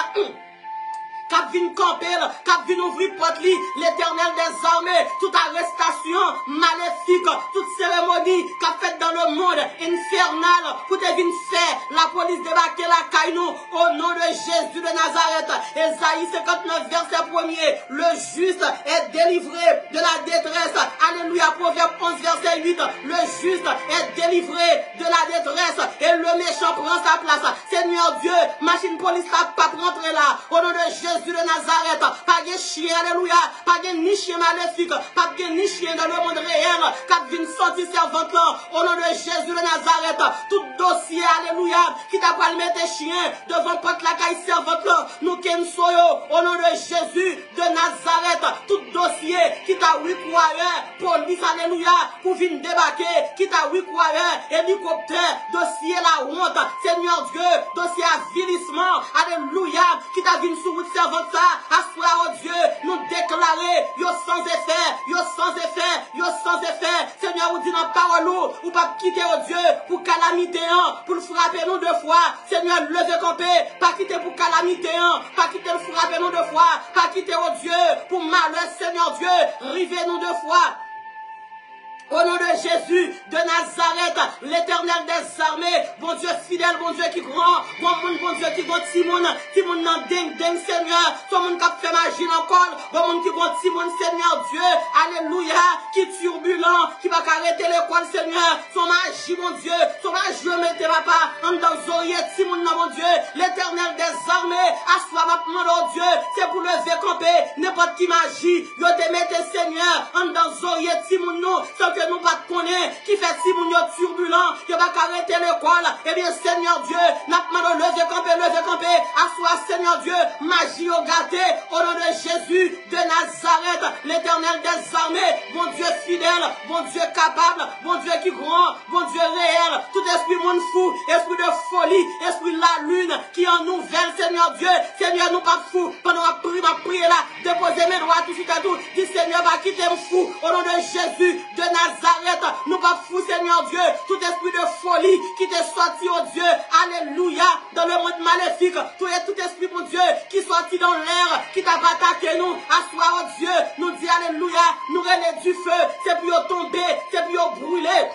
Cap vin camper, cap vin ouvrir porte li, l'éternel des armées, tout arrestation maléfique, toute cérémonie qu'a faite dans le monde infernal, pour te venir faire la police débarquer la caillou au nom de Jésus de Nazareth. Ésaïe 59, verset 1er, le juste est délivré de la détresse. Alléluia, Proverbe 11, verset 8, le juste est délivré de la détresse et le méchant prend sa place. Seigneur Dieu, machine police n'a pas rentrer là, au nom de Jésus de Nazareth, pas de chien, alléluia, pas de ni chien maléfique, pas de ni chien dans le monde réel, qui vient sortir servante là, au nom de Jésus de Nazareth, tout dossier, alléluia, qui t'a pas mettre chien devant porte la caille servante là, nous ken soyo, au nom de Jésus de Nazareth, tout dossier qui t'a oui police, alléluia, pour venir débarquer, qui t'a oui hélicoptère, dossier la honte, Seigneur Dieu, dossier avilissement, alléluia, qui t'a vu sur votre servante ça, assoir au Dieu, nous déclarer, yo sans effet, yo sans effet, yo sans effet, Seigneur, vous dit dans parole, ou pas quitter au Dieu, pour calamité, pour le frapper nous deux fois, Seigneur, levez camper, pas quitter pour calamité, pas quitter le frapper nous deux fois, pas quitter au Dieu, pour malheur, Seigneur Dieu, rivez nous deux fois. Au nom de Jésus de Nazareth, l'Éternel des armées, bon Dieu fidèle, bon Dieu qui grand, bon Dieu qui grand Timon nan ding, Seigneur, son monde qui fait magie encore, bon monde qui grand Timon, Seigneur Dieu, alléluia, qui turbulent, qui va arrêter l'école, Seigneur, son magie, mon Dieu, son magie, mettez papa, en dans oreilles, Timon, mon Dieu, l'Éternel des armées, assois ma demande, oh Dieu, c'est pour lever camper, n'importe qui magie, yo te mette, Seigneur, en dans oreilles, Timon, sans que nous pas connaître, qui fait si mon turbulent, qui va arrêter l'école, eh bien, Seigneur Dieu, n'a pas lever camper, assois, Seigneur Dieu, magie au gâté, au nom de Jésus de Nazareth, l'Éternel des armées, bon Dieu fidèle, bon Dieu capable, bon Dieu qui grand, bon Dieu réel, tout esprit monde fou, esprit de folie, esprit de la lune, qui en nouvelle, Seigneur Dieu, Seigneur, nous pas fou, pendant ma prière là, déposer mes droits tout de suite à tout, dit Seigneur, va quitter me fou, au nom de Jésus de Nazareth, nous pas fou, Seigneur Dieu, tout esprit de folie qui t'est sorti, oh Dieu, alléluia, dans le monde maléfique, tout esprit, mon Dieu, qui sorti dans l'air, qui t'a attaqué nous, assoir, oh Dieu, nous dit alléluia, nous relève du feu, c'est pour tomber, c'est pour brûler.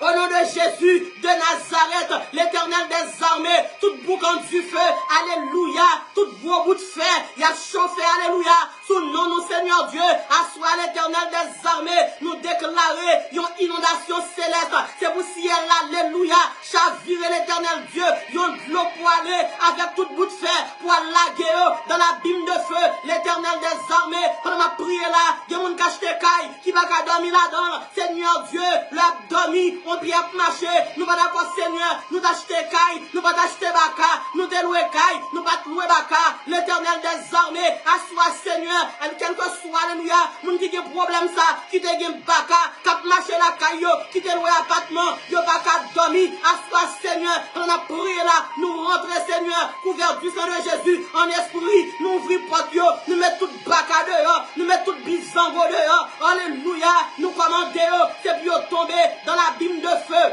Au nom de Jésus de Nazareth, l'Éternel des armées, toute boucan du feu, alléluia, tout beau bout de fer, il a chauffé, alléluia, sous le nom de Seigneur Dieu, assois l'Éternel des armées, nous déclarer une inondation céleste, c'est pour ciel, alléluia, chavirer l'Éternel Dieu, une de l'eau pour aller avec tout bout de fer, pour laguer dans la bime de feu, l'Éternel des armées, pendant ma prière là, il y a mon cache caille qui va dormir là-dedans, Seigneur Dieu, l'abdomen, on peut marcher, nous pas d'accord Seigneur, nous t'acheter caille, nous pas t'acheter baka, nous te louer caille, nous pas te louer baka, l'Éternel des armées, assois Seigneur, et quel que soit, alléluia, moun qui a problème ça, qui te gagne baka, qui marcher la caille, qui te louer appartement, yo baka dormir, assois Seigneur, on a prié là, nous rentrer Seigneur, couvert du sang de Jésus, en esprit, nous ouvrir porte yo, nous mettre tout baka dehors, nous mettre tout bisango dehors, alléluia, nous commander c'est pour tomber dans la bime de feu.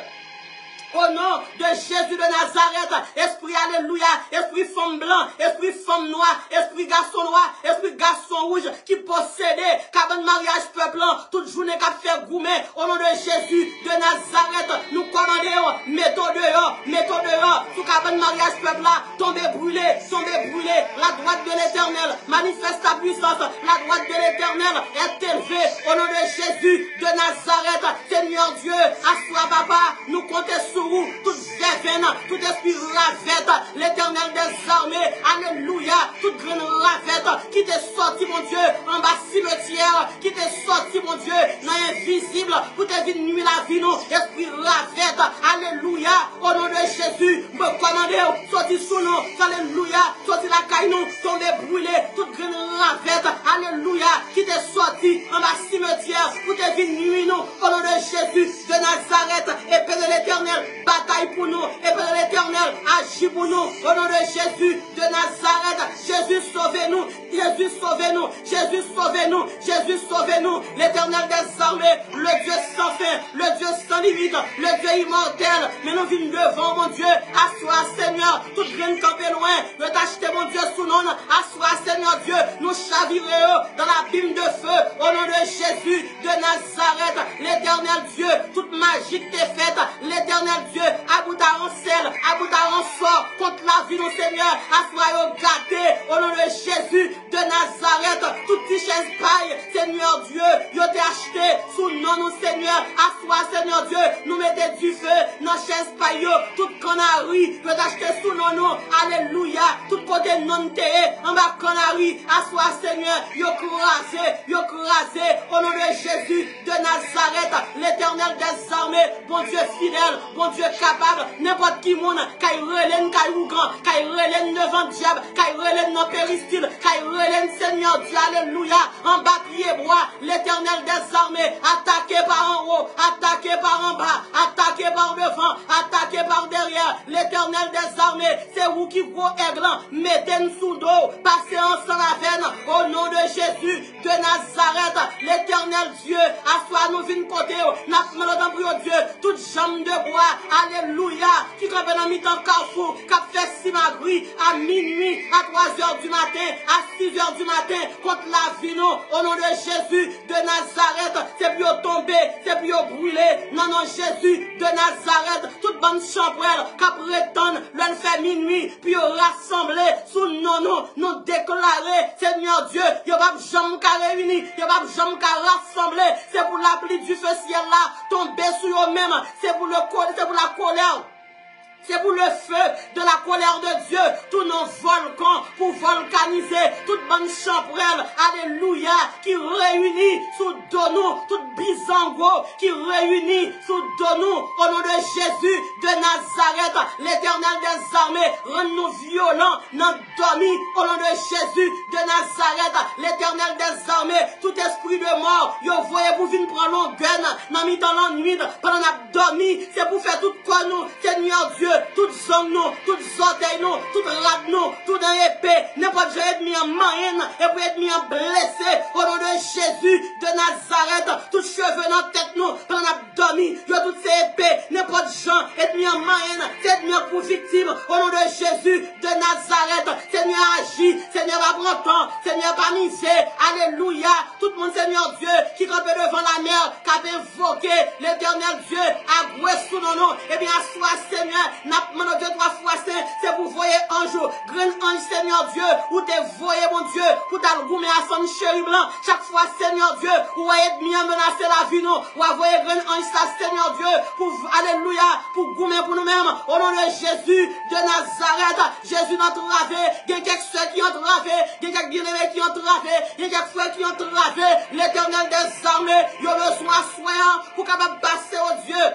Au nom de Jésus de Nazareth, esprit alléluia, esprit femme blanc, esprit femme noire, esprit garçon rouge, qui possédait, cabane mariage peuple, toute journée qu'a fait goumer, au nom de Jésus de Nazareth, nous commandons, mettons dehors, sous cabane mariage peuple là, tombez brûlé, la droite de l'Éternel, manifeste ta puissance, la droite de l'Éternel est élevée, au nom de Jésus de Nazareth, Seigneur Dieu, assois papa, nous comptons sur toute verveine, tout esprit ravette, l'Éternel des armées, alléluia, toute graine ravette, qui t'est sorti, mon Dieu, en bas cimetière, qui t'est sorti, mon Dieu, dans l'invisible, pour te venir nuit la vie, nous, esprit ravette, alléluia, au nom de Jésus, me commandez, sorti sous nous, alléluia, sorti la caille, nous, tombez brûlé, toute graine ravette, alléluia, qui t'est sorti, en bas cimetière, pour te venir nuit, nous, au nom de Jésus de Nazareth, épée de l'Éternel, bataille pour nous, et pour l'Éternel, agis pour nous, au nom de Jésus de Nazareth, Jésus sauvez-nous, Jésus sauvez-nous, Jésus sauvez-nous, Jésus sauvez-nous, l'Éternel des armées, le Dieu sans fin, le Dieu sans limite, le Dieu immortel, mais nous venons devant mon Dieu, assois Seigneur, toute graine campée loin, ne t'acheter mon Dieu sous nom, assois Seigneur Dieu, nous chavirons dans la bime de feu, au nom de Jésus Seigneur Dieu, yo t'ai acheté sous nom nous, Seigneur. Assois, Seigneur Dieu, nous mettez du feu dans chaise paille, toute canari, yo t'ai acheté sous nom nous. Alléluia. Tout côté non terre, en bas canari. Assois, Seigneur, yo crasé, au nom de Jésus de Nazareth, l'Éternel des armées, bon Dieu fidèle, bon Dieu capable, n'importe qui monde, qui relève, qui ougan, qui relève devant diable, qui relève dans péristyle, qui relève Seigneur Dieu, alléluia, en bas pied bois, l'Éternel des armées, attaqué par en haut, attaqué par en bas, attaqué par devant, attaqué par derrière, l'Éternel des armées, c'est vous qui gros aiglan, mettez-nous sous dos, passez ensemble la veine, au nom de Jésus de Nazareth, l'Éternel Dieu, assois nous vine côté, n'a pas pour Dieu, toute jambe de bois, alléluia, qui campe dans mi-temps carrefour, qui a fait simagri à minuit, à 3h du matin, à 6h du matin, contre la vie, nous, au nom de Jésus de Nazareth, c'est pour tomber, c'est pour brûler, non, non, Jésus de Nazareth, toute bonne chambrelle, qui prétend, l'on fait minuit, puis rassembler, sous nous déclarer, Seigneur Dieu, il va jamais réunir, il va jamais rassembler, c'est pour la pluie du feu ciel là, tomber sur eux-mêmes, c'est pour la colère. C'est pour le feu de la colère de Dieu, tous nos volcans pour volcaniser, toute bonne chambrelle, alléluia, qui réunit sous nous, toute bisango, qui réunit sous nous, au nom de Jésus de Nazareth, l'Éternel des armées, rend-nous violents, non dormi, au nom de Jésus de Nazareth, l'Éternel des armées, tout esprit de mort, yo voyez pour venir prendre l'onguenne, dans mi-temps la nuit, pendant qu'on a dormi, c'est pour faire tout quoi nous, Seigneur Dieu, toute zone nous, toute orteil nous, toute rade nous, toute épée, n'importe quoi être mis en moyenne, et pour être mis en blessé, au nom de Jésus de Nazareth, tout cheveux dans la tête nous, pendant qu'on a dormi, yo toutes ces épées, n'importe gens, être mis en moyenne, c'est mis pour victime, au nom de Jésus de Nazareth, Seigneur agit, Seigneur va prendre temps, Seigneur va miser, alléluia, tout le monde Seigneur Dieu, qui campe devant la mer, qui a invoqué l'éternel Dieu, à gouer sous nos noms, et bien assois Seigneur, n'a pas Dieu 3 fois saint, c'est pour voyer ange, grand ange Seigneur Dieu, ou te voyer mon Dieu, pour t'al goumer à son chéri blanc, chaque fois Seigneur Dieu, ou être bien menacer la vie nous, ou voyer grand ange ça Seigneur Dieu, pour alléluia, pour goumer pour nous-mêmes, au nom de Jésus de Nazareth, Jésus notre ravé, il y a quelques soeurs qui ont travé, il y a quelques bien-aimés qui ont travé, il y a quelques frères qui ont travé, l'éternel des armées, il y a besoin de soins pour capable passer au Dieu.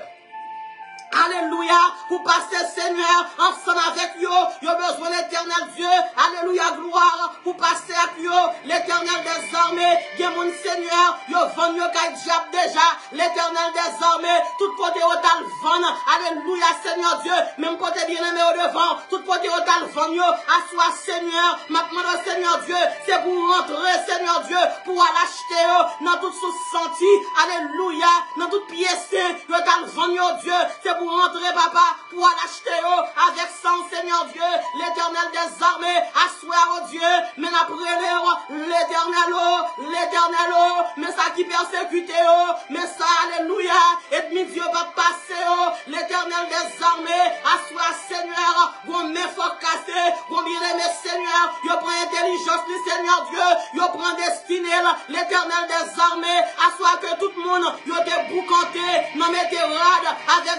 Alléluia, pour passer Seigneur, ensemble avec yo, yo besoin l'éternel Dieu, alléluia, gloire, pour passer avec yo, l'éternel des armées, bien mon Seigneur, yo vend yo kay diable déjà, l'éternel des armées, tout côté au tal vend, alléluia Seigneur Dieu, même côté bien aimé au devant, tout côté au tal vend yo, assois Seigneur, maintenant Seigneur Dieu, c'est pour rentrer Seigneur Dieu, pour aller acheter yo, dans tout sous senti, alléluia, dans toute pièce, yo tal vend yo Dieu, c'est pour rentrer, papa, pour aller acheter avec sang, Seigneur Dieu, l'éternel des armées, asseoir au Dieu, mais après l'éternel, mais ça qui persécute, mais ça, alléluia, et mi Dieu va passer, l'éternel des armées, asseoir, Seigneur, bon, mais faut casser, bon, bien aimé, Seigneur, yo prend intelligence, le Seigneur Dieu, yo prend destinée, l'éternel des armées, asseoir que tout le monde, yo te boucanté, non, mettez rade, avec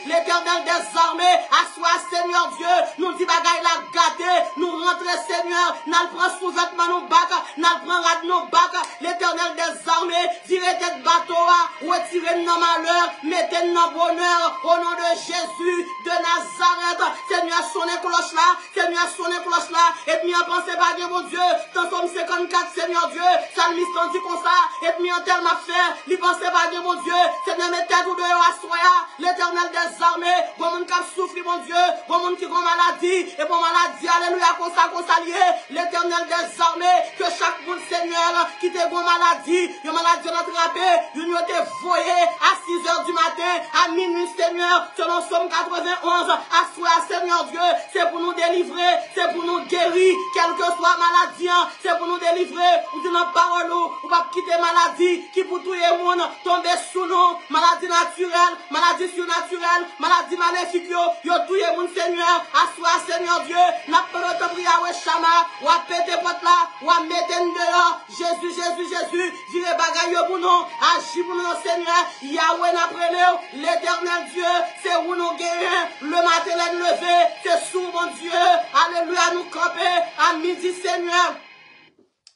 l'éternel des armées, assois Seigneur Dieu, nous dit bagaille la gâté, nous rentrons Seigneur, nous prenons sous-vêtements nos bacs, nous prenons rad nos bacs, l'éternel des armées, tirez tête bateau, retirez nos malheurs, mettez nos bonheur, au nom de Jésus de Nazareth, Seigneur sonnez cloche là, Seigneur sonnez cloche là, et bien pensez pas bien mon Dieu, dans Somme 54 Seigneur Dieu, Salmis dit comme ça, et bien tellement fait, lui pensez pas bien mon Dieu, Seigneur mettez tout de assoya, l'éternel des armées, bon monde qui a souffert, mon Dieu, bon monde qui a maladie, et bon maladie, alléluia, comme ça lié, l'éternel des armées, que chaque monde Seigneur, qui te bon maladie, une maladie attrapée, une te voyé à 6h du matin, à minuit Seigneur, selon Somme 91, à soi Seigneur Dieu, c'est pour nous délivrer, c'est pour nous guérir, quelle que soit maladie, c'est pour nous délivrer, ou dit dans parole, ou pas quitter maladie, maladie qui pour tout le monde tomber sous nous, maladie naturelle, maladie surnaturelle, maladie maléfique, yo tout le monde Seigneur, assois Seigneur Dieu, n'a pas de prière ouais chama, ou à péter votre là, ou à mettre dehors, Jésus, dire bagaille pour nous, agis pour nous Seigneur, Yahweh n'a pris l'éternel Dieu, c'est où nous guérir, le matin levé, c'est sous mon Dieu, alléluia nous camper, à midi Seigneur.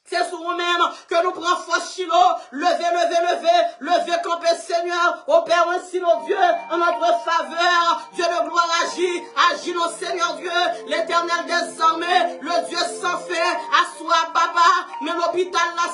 C'est sur nous-mêmes que nous prenons force, Chilo. Levez, camper, Seigneur. Opère ainsi nos dieux en notre faveur. Dieu de gloire agit nos Seigneur Dieu. L'Éternel des armées, le Dieu sans fin. Assois, papa. Même l'hôpital là,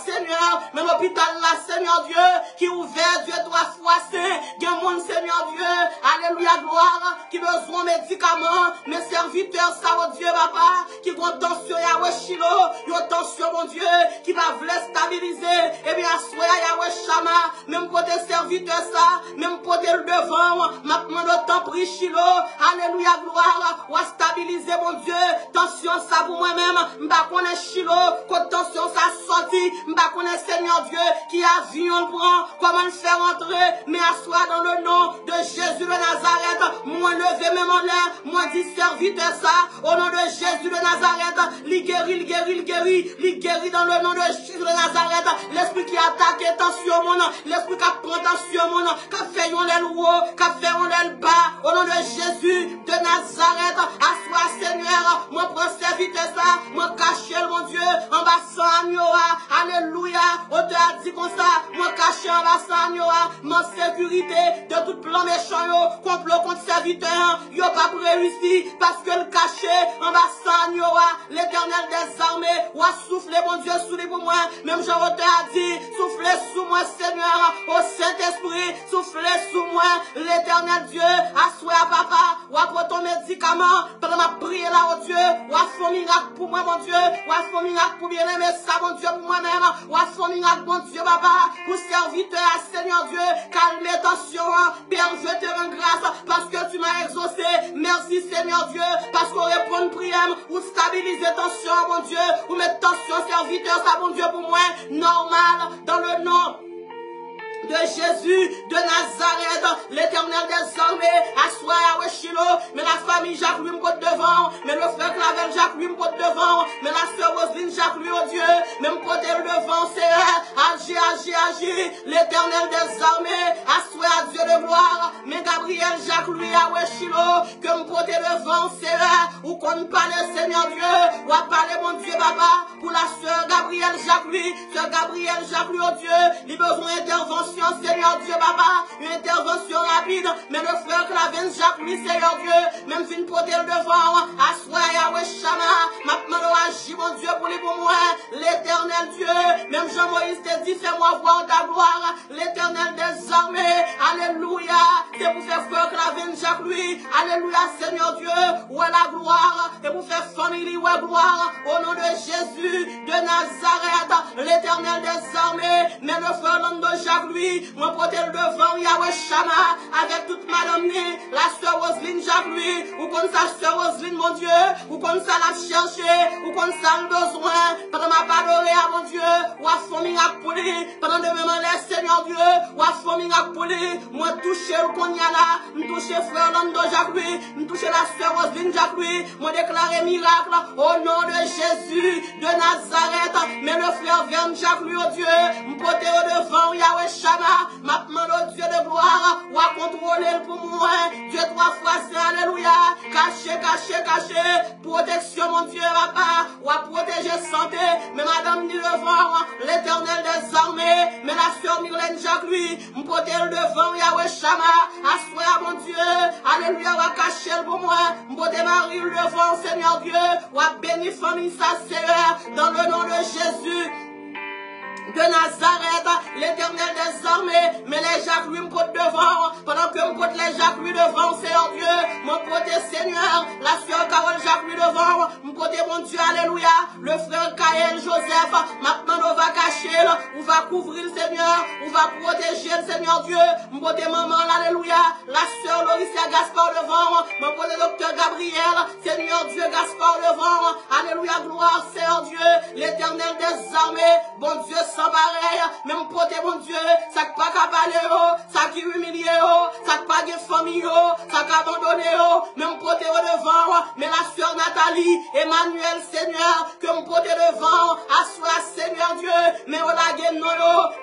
Seigneur Dieu, qui ouvert, Dieu doit froisser. Gen monde, Seigneur Dieu. Alléluia, gloire. Qui besoin de médicaments. Mes serviteurs, ça, oh Dieu, papa. Qui ont tension, Yahweh, Chilo. Qui ont tension, mon Dieu. Qui va vouloir stabiliser, et bien, assoya Yahweh Shama, même pour tes serviteurs ça, même pour tes le devant, maintenant le temps pris Chilo, alléluia, gloire, ou à stabiliser mon Dieu, tension ça pour moi-même, m'ba connaît Chilo, quand tension ça sorti, m'ba connaît Seigneur Dieu, qui a vu on prend, comment le faire entrer, mais assoya dans le nom de Jésus de Nazareth, moi levé même en l'air, moi dit serviteur ça, au nom de Jésus de Nazareth, li guérit dans le nom de Jésus de Nazareth, l'esprit qui attaque tension mon, l'esprit qui prend tension mon, qui fait on l'aile haut, qui fait on l'aile bas, au nom de Jésus de Nazareth, assois Seigneur, moi prends serviteur ça, moi cache mon Dieu, en bas sans agnoa, alléluia, on te a dit comme ça, moi cache en bas sans agnoa, mon sécurité de tout plan méchant yo, complot contre serviteur, yo pas réussi, parce que le caché en bas sans agnoa, l'Éternel des armées, ou a soufflé mon Dieu sous les pour moi, même Jean te a dit, soufflez sous moi Seigneur, au Saint-Esprit, soufflez sous moi, l'Éternel Dieu, assois papa, ou à ton médicament, pendant ma prière là au Dieu, ou à faire miracle pour moi mon Dieu, ou à faire miracle pour bien aimer ça mon Dieu pour moi-même, ou à faire miracle mon Dieu papa, pour serviteur Seigneur Dieu, calme tension, Père je te rends grâce, parce que tu m'as exaucé, merci Seigneur Dieu, parce qu'on répond une prière, ou stabiliser tension mon Dieu, ou mettre tension serviteur, ça mon Dieu pour moi, normal, dans le nom de Jésus de Nazareth, l'Éternel des armées, assois Yahweh Chilo, mais la famille Jacques lui me porte devant, mais le frère Clavel Jacques lui me porte devant, mais la sœur Roselyne Jacques lui oh Dieu, même porte devant, c'est agis, l'Éternel des armées, assois Dieu de gloire, mais Gabriel Jacques lui Yahweh Chilo, que me porte devant, c'est ou qu'on parle Seigneur Dieu, ou à parler mon Dieu papa, pour la sœur Gabriel Jacques lui, sœur Gabriel Jacques lui oh Dieu, il besoin d'intervention Seigneur Dieu, papa, une intervention rapide, mais le frère Claven Jacques, lui, Seigneur Dieu, même si une potelle devant, assois Yahweh Shama, maintenant agis mon Dieu pour lui pour moi, l'éternel Dieu, même Jean-Moïse te dit, fais-moi voir ta gloire, l'éternel des armées, alléluia, c'est pour faire frère Claven Jacques, lui, alléluia, Seigneur Dieu, où est la gloire, et pour faire famille, où est gloire, au nom de Jésus de Nazareth, l'éternel des armées, mais le frère Lando Jacques, lui, moi porter le devant Yahweh Shama avec toute madame la sœur Roselyne Jacques lui ou comme ça sœur Roselyne mon Dieu ou comme ça la chercher ou comme ça le besoin pendant ma parole à mon Dieu ou à fond miracle pour lui pendant de même les Seigneur Dieu ou à fond miracle pour lui moi toucher le qu'on y a là me toucher frère Lando Jacques lui me toucher la sœur Roselyne Jacques lui moi déclarer miracle au nom de Jésus de Nazareth mais le frère Verne Jacques lui oh Dieu me porter au devant Yahweh Shama ma demande Dieu de gloire, ou à contrôler pour moi, Dieu trois fois c'est alléluia, caché, protection mon Dieu papa, ou à protéger santé, mais madame dit devant, l'éternel des armées, mais la sœur Mylène Jacques lui, me porter le devant Yahweh Shama, assois mon Dieu, alléluia, ou à cacher pour moi, me porter Marie le devant Seigneur Dieu, ou à bénir famille sa sœur, dans le nom de Jésus de Nazareth, l'éternel des armées, mais les Jacques lui me portent devant, pendant que me porte les Jacques lui devant, Seigneur Dieu, mon côté Seigneur, la sœur Carole Jacques lui devant, mon côté mon Dieu, alléluia, le frère Kaël Joseph, maintenant on va cacher, on va couvrir le Seigneur, on va protéger le Seigneur Dieu, mon côté maman, alléluia, la sœur Lauricia Gaspard devant, mon côté docteur Gabriel, Seigneur Dieu Gaspard devant, alléluia, gloire, Seigneur Dieu, l'éternel des armées, bon Dieu, sans pareil, même poté mon Dieu, ça qui pas parler, ça qui humilié, ça qui pas de famille, ça qui abandonné, même poté devant, mais la sœur Nathalie, Emmanuel Seigneur, que mon poté devant, assois Seigneur Dieu, mais on a gagné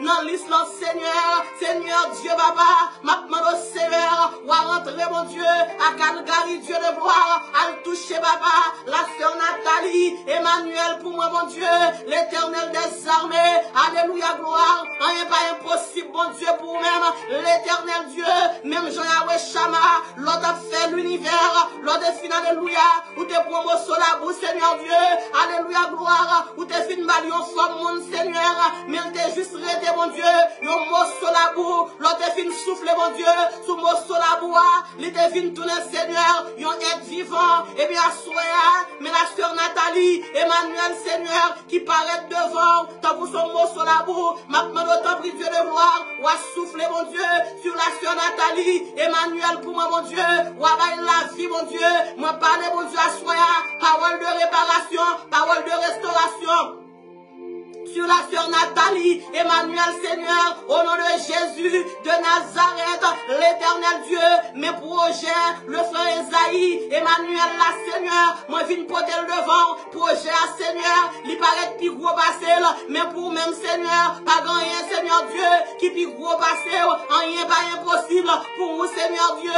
non l'islam Seigneur, Seigneur Dieu Papa, maintenant Seigneur, ou à rentrer mon Dieu, à Calgary Dieu de gloire, à le toucher Papa, la sœur Nathalie, Emmanuel pour moi mon Dieu, l'éternel des armées, alléluia gloire, rien pas impossible mon Dieu pour même, l'éternel Dieu, même Jean-Yahweh Shama, l'autre a fait l'univers, l'autre est fin alléluia, ou te promotion la bouche Seigneur Dieu, alléluia gloire, ou te fin balion forme mon Seigneur, mais t'es juste rété mon Dieu, yon mot sur la boue, l'autre est fin souffle mon Dieu, sous mot sur la boue, il te fin tourner Seigneur, yon être vivant, et bien soya, mais la sœur Nathalie, Emmanuel Seigneur, qui paraît devant, tant pour son mot sur la boue, maintenant autant pris Dieu de gloire, ou à souffler mon Dieu, sur la sœur Nathalie, Emmanuel pour moi mon Dieu, ou à bailler la vie mon Dieu, moi parler mon Dieu à soya, parole de réparation, parole de restauration. Sur la sœur Nathalie, Emmanuel Seigneur, au nom de Jésus de Nazareth, l'éternel Dieu, mes projets, le frère Esaïe, Emmanuel la Seigneur, moi viens porter le devant, projet à Seigneur, il paraît plus gros passé, mais pour même Seigneur, pas grand rien Seigneur Dieu, qui plus gros passé, rien pas impossible pour vous Seigneur Dieu,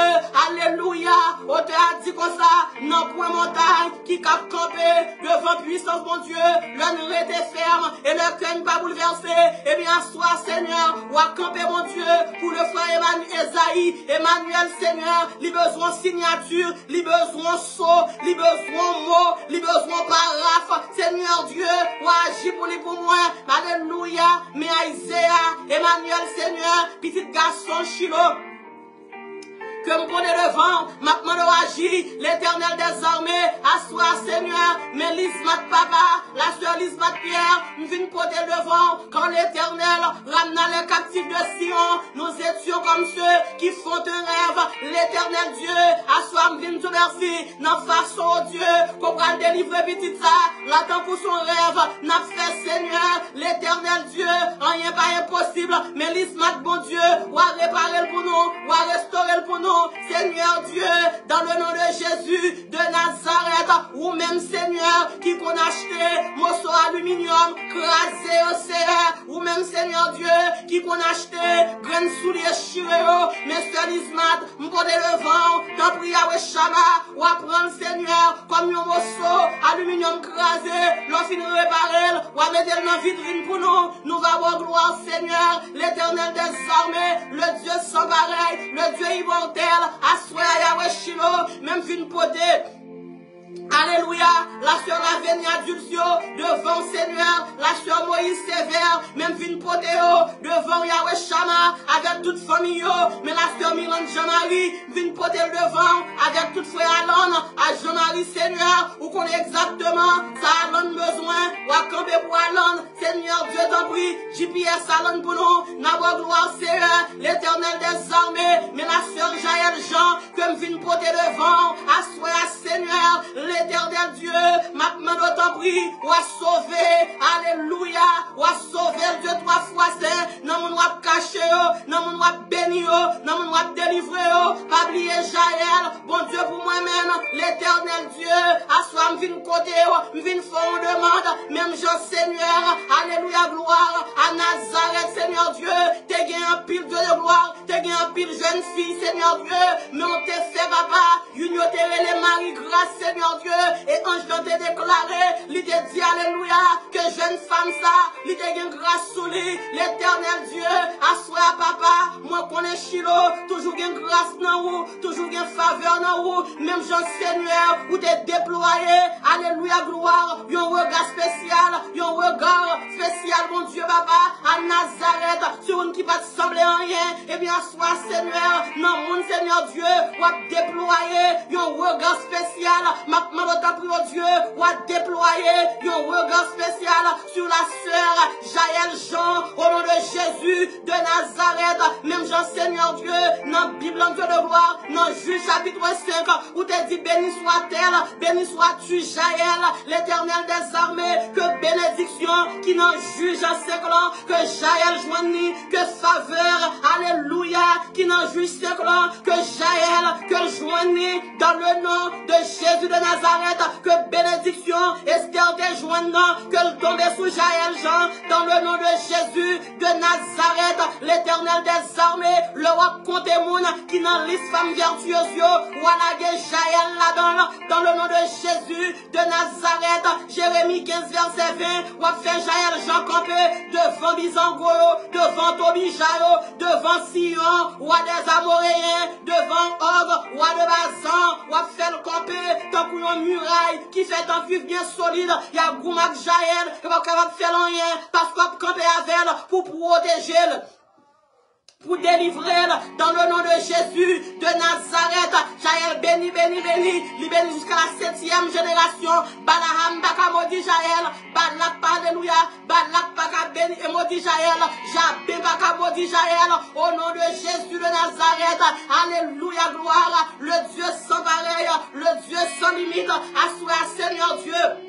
alléluia, on te a dit comme ça, non point montagne, qui cap camper, devant puissance mon Dieu, l'honneur était ferme, et le cœur pas bouleversé, et bien soir Seigneur, ou à camper mon Dieu, pour le frère Emmanuel Esaïe, Emmanuel Seigneur, les besoins signature, les besoins saut, les besoins mots, les besoins paraphes, Seigneur Dieu, ou agis pour les pour moi, alléluia, mais Isaiah, Emmanuel Seigneur, petit garçon Chilo, que me prenez devant, maintenant de agir, l'éternel des armées, assoir Seigneur, mais Lismat Papa, la sœur Lismat Pierre, nous venons porter devant, quand l'éternel ramena les captifs de Sion, nous étions comme ceux qui font un rêve, l'éternel Dieu, assoir, nous venons te merci, dans façon Dieu, qu'on va délivrer petit ça, l'attend pour son rêve, n'a fait Seigneur, l'éternel Dieu, rien pas impossible, mais Lismat bon Dieu, ou à réparer pour nous, ou à restaurer pour nous, Seigneur Dieu, dans le nom de Jésus de Nazareth, ou même Seigneur, qui qu'on a acheté, morceau aluminium, crasé au CR, ou même Seigneur Dieu, qui qu'on a acheté, graines souliers chiré, mais Lismat, m'porte devant, t'en prie à Shama, ou à prendre Seigneur, comme un morceau aluminium crasé, l'on finit réparer, ou à mettre dans la vitrine pour nous, nous va avoir gloire Seigneur, l'éternel des armées, le Dieu sans pareil, le Dieu immortel, assoya Yahweh Shilo, même fin poté. Alléluia, la sœur Lavenia Dulcio, devant Seigneur, la sœur Moïse Sévère, même Vin Potéo, devant Yahweh Shama, avec toute famille, mais la sœur Milan Jean-Marie, Vin Potéo devant, avec toute frère Alon, à Jean-Marie Seigneur, où qu'on est exactement, ça Alon besoin, ou à camper pour Alon, Seigneur Dieu t'en prie, GPS Alon pour nous, n'avoir gloire Seigneur, l'éternel des armées, mais la sœur Jaël Jean, comme Vin Potéo devant, assoya Seigneur, l'éternel Dieu, maintenant t'en prie, ou à sauver, alléluia, ou à sauver Dieu trois fois saint, non mon wap caché, non mon wap béni, non mon wap délivré, pas oublier Jaël, bon Dieu pour moi-même, l'éternel Dieu, à soi m'vin côté, m'vin font demande, même Jean Seigneur, alléluia, gloire, à Nazareth, Seigneur Dieu, t'es gagné un pile de gloire, t'es gagné un pile jeune fille, Seigneur Dieu, mais on te fait papa, union les maris grâce, Seigneur Dieu, et ange t'a déclaré, il t'a dit alléluia, que jeune femme ça, il t'a gagné grâce sous lui, l'éternel Dieu, assoya papa, moi connais Chilo, toujours gagne grâce dans vous, toujours gagne faveur dans vous, même Jean Seigneur, où t'es déployé, alléluia, gloire, yon regard spécial, mon Dieu papa, à Nazareth, sur une qui pas sembler en rien, eh bien, soit Seigneur, non, mon Seigneur Dieu, ou à déployer un regard spécial, ma demande pour Dieu, ou à déployer un regard spécial sur la sœur Jaël Jean, au nom de Jésus de Nazareth, même Jean Seigneur Dieu, dans la Bible en Dieu de gloire, dans Juge chapitre 5, où te dit béni soit-elle, béni sois-tu Jaël, l'Éternel des armées, que bénédiction qui n'en juge en 5 ans, que Jaël joignit, que faveur, alléluia, qui n'en juge 5 ans, que Jaël, que joignit dans le nom de Jésus de Nazareth, que bénédiction, Esther te joignant, que le tombe sous Jaël Jean, dans le nom de Jésus de Nazareth, l'Éternel des armées, le roi Comté Moun, qui n'en liste femme vertueuse, ou à la guerre Jaël là-dedans, dans le nom de Jésus de Nazareth, Jérémie 15 verset 20, ou à faire Jaël Jean campé, devant Bizango, devant Tobijayo, devant Sion, ou à des Amoréens, devant Og, ou à de Bazan, ou à faire le campé, tant pour une muraille, qui fait un vivre bien solide, il y a Goumak Jaël, qui va capable faire rien, parce qu'on peut camper avec elle, pour protéger elle, pour délivrer dans le nom de Jésus de Nazareth. Jaël béni, béni, béni, li béni jusqu'à la 7e génération. Balaham baka maudit Jaël, balak pa alléluia, balak baka béni et maudit Jaël, Jabé baka maudit Jaël, au nom de Jésus de Nazareth. Alléluia, gloire, le Dieu sans pareil, le Dieu sans limite, assois Seigneur Dieu.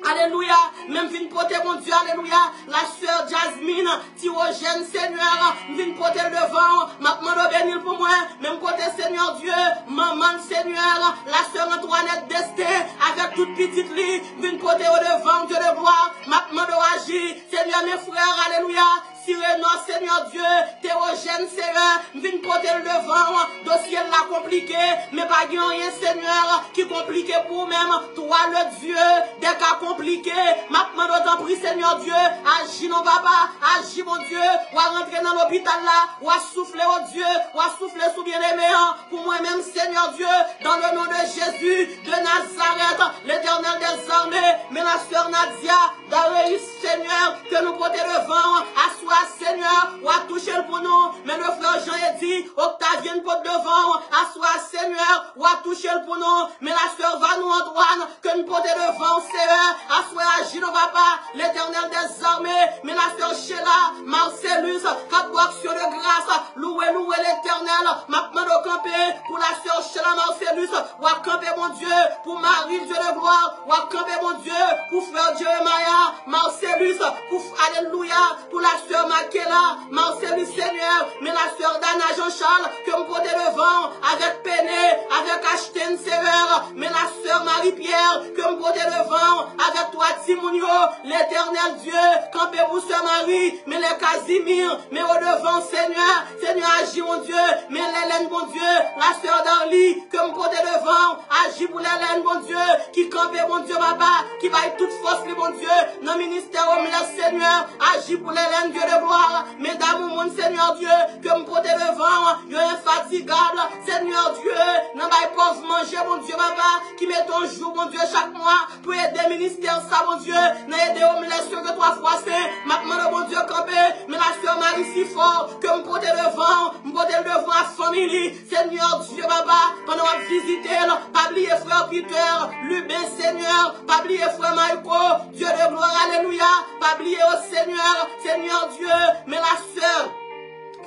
Alléluia, même vine porter mon Dieu, alléluia, la sœur Jasmine, Tyrogène, Seigneur, vine porter le devant, ma demande bénir pour moi, même porter Seigneur Dieu, maman Seigneur, la sœur Antoinette Destin, avec toute petite lit, vine porter au devant, Dieu de gloire, ma demande agir, Seigneur mes frères, alléluia, Cyrano, Seigneur Dieu, Théogène, Seigneur, viens porter le devant, dossier là compliqué, mais pas rien, Seigneur, qui compliqué pour même, toi le Dieu, des cas compliqués, maintenant d'autant prie, Seigneur Dieu, agis non papa, agis mon Dieu, ou à rentrer dans l'hôpital là, ou à souffler au Dieu, ou à souffler sous bien-aimé, pour moi-même, Seigneur Dieu, dans le nom de Jésus, de Nazareth, l'Éternel des armées, mais la sœur Nadia, d'ailleurs, Seigneur, que nous porter devant, assois Seigneur, ou à toucher pour nous, mais le frère Jean a dit, Octavien pour devant, assois Seigneur, ou à toucher pour nous, mais la sœur Vanou Antoine, que nous porter devant, Seigneur, assois agir nos papa, l'Éternel des armées, mais la sœur Sheila, Marcellus, quatre actions de grâce, louez l'Éternel, maintenant au camper, pour la sœur Sheila Marcellus, ou à camper mon Dieu, pour Marie, Dieu de gloire, ou à camper mon Dieu, pour frère Jeremiah, Marcellus, pour alléluia, pour la sœur Makela, Marcellus Seigneur, mais la sœur Dana Jean-Charles, que me porter devant, avec Péné, avec Ashten Seigneur, mais la sœur Marie-Pierre, que me porter devant, avec toi Timonio, l'Éternel Dieu, campez vous sœur Marie, mais les Casimir, mais au devant Seigneur agis mon Dieu, mais l'Hélène mon Dieu, la sœur Darly, que me porter devant, agis pour l'Hélène mon Dieu, qui campait mon Dieu papa, qui va toute force mon Dieu, dans le ministère au Seigneur, agis pour l'Hélène Dieu de gloire, mesdames, mon Seigneur Dieu, que me porter devant, yo infatigable, Seigneur Dieu, non pas pauvre manger, mon Dieu, papa, qui met ton jour, mon Dieu, chaque mois, pour aider le ministère, ça, mon Dieu, n'a aidé au ministère que 3 fois saint, maintenant, mon Dieu, campé, mais la sœur Marie si fort, que me porter devant, à famille, Seigneur Dieu, papa, pendant on visiter, pas oublier frère Peter, Lubin, Seigneur, pas oublier frère Michael, Dieu de gloire, alléluia, pas oublier au Seigneur Dieu, mais la sœur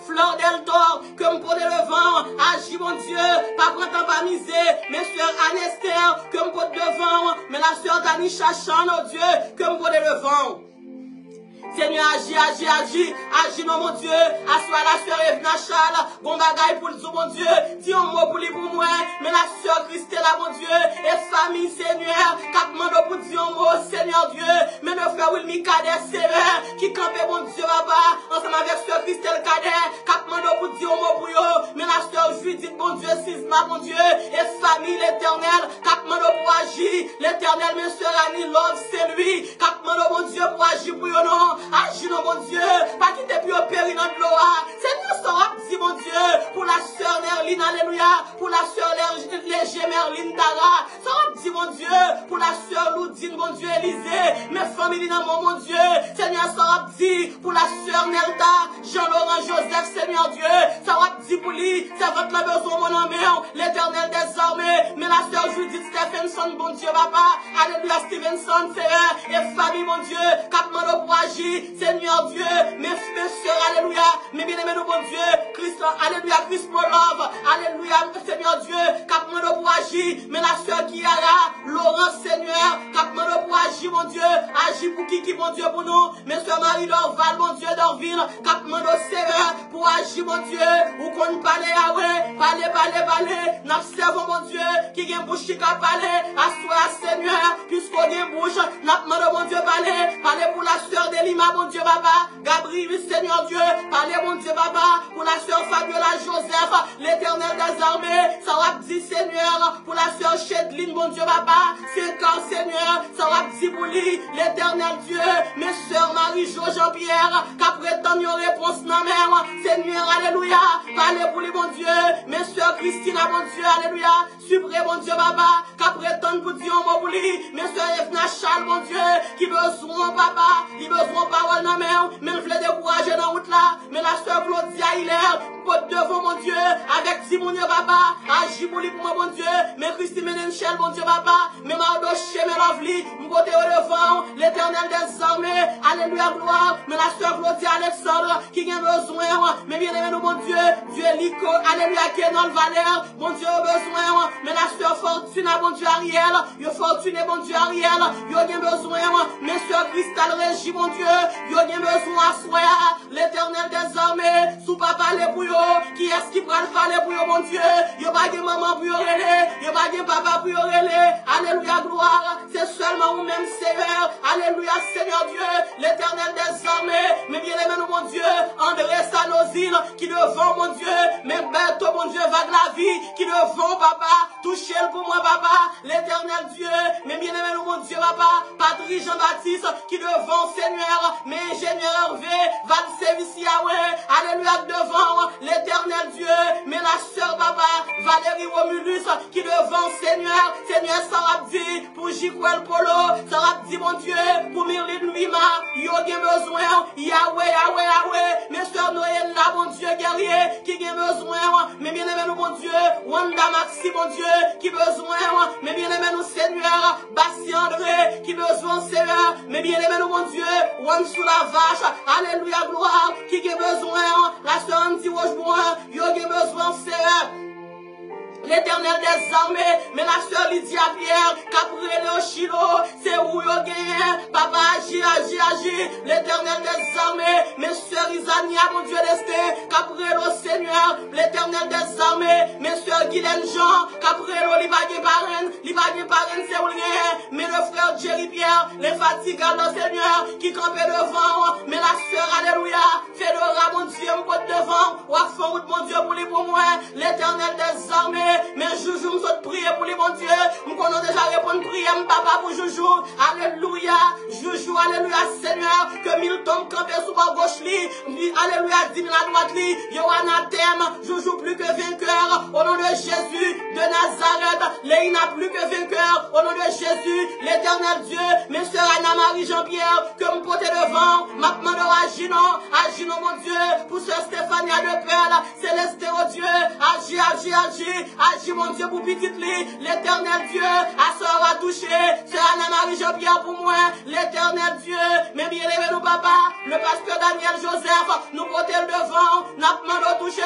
Fleur Deltor, que me porter devant, agis mon Dieu, pas prendre pas miser, mes sœurs Anester, que me porter devant, mais la sœur Dani Chachan, oh Dieu, que me porter devant. Seigneur, agis, non, mon Dieu, assois la sœur Evna Charles, bon bagaille pour le mon Dieu, dis un mot pour lui pour moi, mais la sœur Christella, mon Dieu, et famille, Seigneur, quatre mandos pour dire un mot, Seigneur Dieu, mais le frère Wilmy Kader, Seigneur, qui campait, mon Dieu, papa, ensemble avec sœur Christelle Kader, quatre mandos pour dire un mot pour eux, mais la sœur Judith, mon Dieu, Sisma, mon Dieu, et famille, l'éternel, quatre mandos pour agir, l'éternel, mes sœurs Annie, Love, c'est lui, quatre mandos, mon Dieu, pour agir pour eux, non. Agis, non, mon Dieu, pas quitter plus au péri dans de l'eau. Seigneur, ça dit, mon Dieu, pour la sœur Nerline, alléluia, pour la sœur Léger Merline Dara, ça dit, mon Dieu, pour la sœur Loudine, mon Dieu, Élysée, mes familles dans mon Dieu, Seigneur, ça dit, pour la sœur Melta, Jean-Laurent Joseph, Seigneur Dieu, ça va dire pour lui, ça va te la besoin, mon ami, l'Éternel des armées, mais la sœur Judith Stephenson, bon Dieu, papa, alléluia, Stevenson, Seigneur, et famille, mon Dieu, capement pour agir, Seigneur Dieu, mes soeurs, alléluia, mes bien-aimés, mon Dieu, Christ, alléluia, Christ, mon love, alléluia, Seigneur Dieu, capement pour agir, mais la sœur qui est là, Laurent, Seigneur, capement pour agir, mon Dieu, agir pour qui, mon Dieu, pour nous, mes soeurs Marie d'Orval, mon Dieu, d'Orville, capement Seigneur, pour agir, mon Dieu, ou qu'on parle, ah ouais, parler, n'observons, mon Dieu, qui a une bouche qui a parlé, à soi, Seigneur, puisqu'on a une bouche, n'a mon Dieu, parler pour la sœur de Lima, mon Dieu, papa, Gabriel, Seigneur Dieu, parler, mon Dieu, papa, pour la sœur Fabiola Joseph, l'Éternel des armées, ça va dire, Seigneur, pour la sœur Chedline, mon Dieu, papa, c'est quand, Seigneur, ça va dire pour lui, l'Éternel Dieu, mes sœurs Marie-Jo, Jean-Pierre, qu'après tant une réponse, non, mais, Seigneur, alléluia, parlez pour lui, mon Dieu, mes sœurs Christina, mon Dieu, alléluia, suprême, mon Dieu, papa, qu'après tant pour dire un mot pour lui, mes sœurs Evna Charles, mon Dieu, qui besoin, papa, qui besoin parole, non, mais je voulais décourager dans la route là, mais la sœur Claudia Hilaire, porte devant, mon Dieu, avec Simon, papa, agis pour lui, pour moi, mon Dieu, mais Christine Menenchel, mon Dieu, papa, mais Mardoché, mais Lovely, mon côté au devant, l'Éternel des armées, alléluia, gloire, mais la sœur Claudia Alexandre, qui a besoin, mais bien aimé, nous, mon Dieu, Dieu Lico, alléluia, Kenon Valère, mon Dieu, au besoin, mais la sœur Fortune, mon Dieu, Ariel, yo Fortune, mon Dieu, Ariel, yo bien besoin, mes sœurs Cristal Régie, mon Dieu, yo bien besoin, à soi, l'Éternel des armées, sous papa, les bouillons, qui est-ce qui prend le parler pour yo, mon Dieu, yo pas de maman pour yo relais, yo pas de papa pour yo relais, alléluia, gloire, c'est seulement vous-même, Seigneur, alléluia, Seigneur Dieu, l'Éternel des armées, mais bien aimé, mon Dieu, André Sanosile, qui devant, mon Dieu, mais Bertho, mon Dieu, va de la vie, qui devant, papa, touchez-le pour moi, papa, l'Éternel Dieu, mais bien aimé, mon Dieu, papa, Patrick Jean-Baptiste, qui devant, Seigneur, mais ingénieur Hervé, va de service Yahweh, alléluia, devant, l'Éternel Dieu, mais la sœur, papa, Valérie Romulus, qui devant, Seigneur, ça va dire, pour Jiquel Polo, ça va dire, mon Dieu, pour Myrline Lima, yo gen besoin, Yahweh, mes sœurs Noël là, mon Dieu, guerrier, qui gen besoin, mais bien aimé nous, mon Dieu, Wanda Maxi, mon Dieu, qui besoin, mais bien aimé nous, Seigneur, Bastien André, qui besoin, Seigneur, mais bien aimé nous, mon Dieu, One sous la vache, alléluia, gloire, qui gen besoin, la sœur Andy Rochebois, yo gen besoin, Seigneur, l'Éternel des armées, mais la sœur Lydia Pierre, Caprele au Chilo, c'est où yo gagne, papa agit, l'Éternel des armées, mes sœurs Isania, mon Dieu d'Esté, Caprele au Seigneur, l'Éternel des armées, mes sœurs Guylaine Jean, Caprele, l'Ibagé Parraine, c'est où rien, mais le frère Jerry Pierre, les fatigables, Seigneur, qui campait devant, mais la sœur, alléluia, Fédora, mon Dieu, me porte devant, ou à fond route, mon Dieu, pour lui, pour moi, l'Éternel des armées, mais Joujou, nous sommes priés pour lui, mon Dieu. Nous connaissons déjà répondre prière, papa, pour Joujou. Alléluia. Joujou, alléluia, Seigneur. Que Milton campé sous ma gauche, alléluia, 10 000 à droite, Yohanna thème. Joujou plus que vainqueur. Au nom de Jésus de Nazareth. Léina plus que vainqueur. Au nom de Jésus, l'éternel Dieu. Mes soeurs Anna-Marie Jean-Pierre, que me portez devant. Maintenant, agis, mon Dieu. Pour ce Stéphania de Perle. Céleste, oh Dieu. Agis, mon Dieu, pour petit l'éternel Dieu, à ce va toucher, c'est Anna-Marie Jean-Pierre pour moi, l'éternel Dieu, mais bien aimé nous papa, le pasteur Daniel Joseph, nous porter le devant, n'a demandé toucher,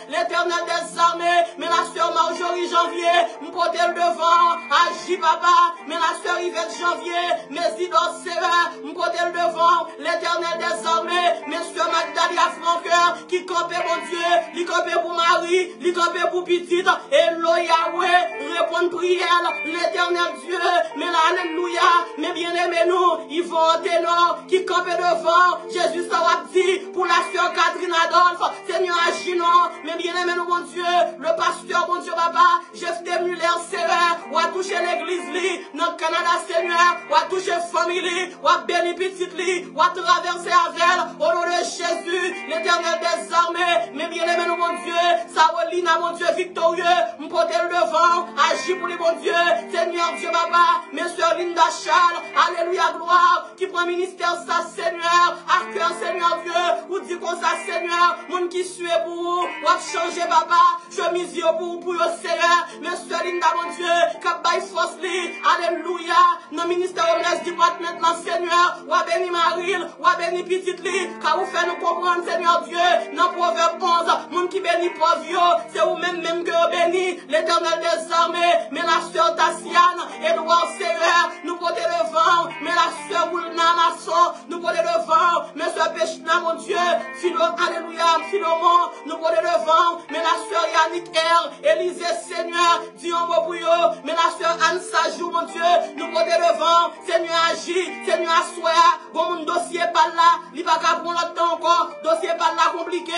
l'éternel des armées, mais la sœur Marjorie Janvier, nous porter le devant, agis papa, mais la sœur Yvette Janvier, mes idoles sévères, nous porter le devant, l'éternel des armées, mes sœurs Magdalia Francoeur, qui campait mon Dieu, qui campait pour Marie, qui campait pour petite, et le Yahweh, répondre prière, l'éternel Dieu, mais l'alléluia, mais bien aimé nous, ils vont en ténor, qui campait devant, Jésus ça va dire, pour la sœur Catherine Adolphe, Seigneur agis non, mais bien aimé nous, mon Dieu, le pasteur, mon Dieu, papa, Jephté Muller, Seigneur, ou a touché l'église, dans le Canada, Seigneur, ou a touché famille, ou a béni petite, ou a traversé avec, au nom de Jésus, l'éternel des armées, mais bien aimé nous, mon mon Dieu, Sarolina, mon Dieu, victorieux, me porter le devant, agir pour les mon Dieu, Seigneur Dieu, papa, mes soeurs Linda Charles, alléluia, gloire, qui prend ministère ça, Seigneur, à cœur, Seigneur Dieu, ou dit comme ça, Seigneur, mon qui suit pour vous, ou a changé, papa, je mise pour vous, Seigneur, mes soeurs Linda, mon Dieu, qui force li, alléluia, dans le ministère homeless département, Seigneur, ou a béni Maril, ou a béni petite li, car vous faites nous comprendre, Seigneur Dieu, dans Proverbe 11, mon qui bénit pauvre, c'est vous-même même que vous bénit, l'Éternel des armées, mais la sœur Tassiane, Edouard Seigneur, nous porter le vent, mais la sœur Boulna Masson, nous porter le vent, mais sœur Pechna, mon Dieu, Philo, alléluia, Philomon, nous porter le vent, mais la sœur Yannick R, Élisée, Seigneur, Dion Bobouyo, mais la sœur Anne Sajou, mon Dieu, nous porter le vent, Seigneur agit, Seigneur assoya, bon mon dossier pas là, il va pas prendre le temps encore, dossier pas là compliqué.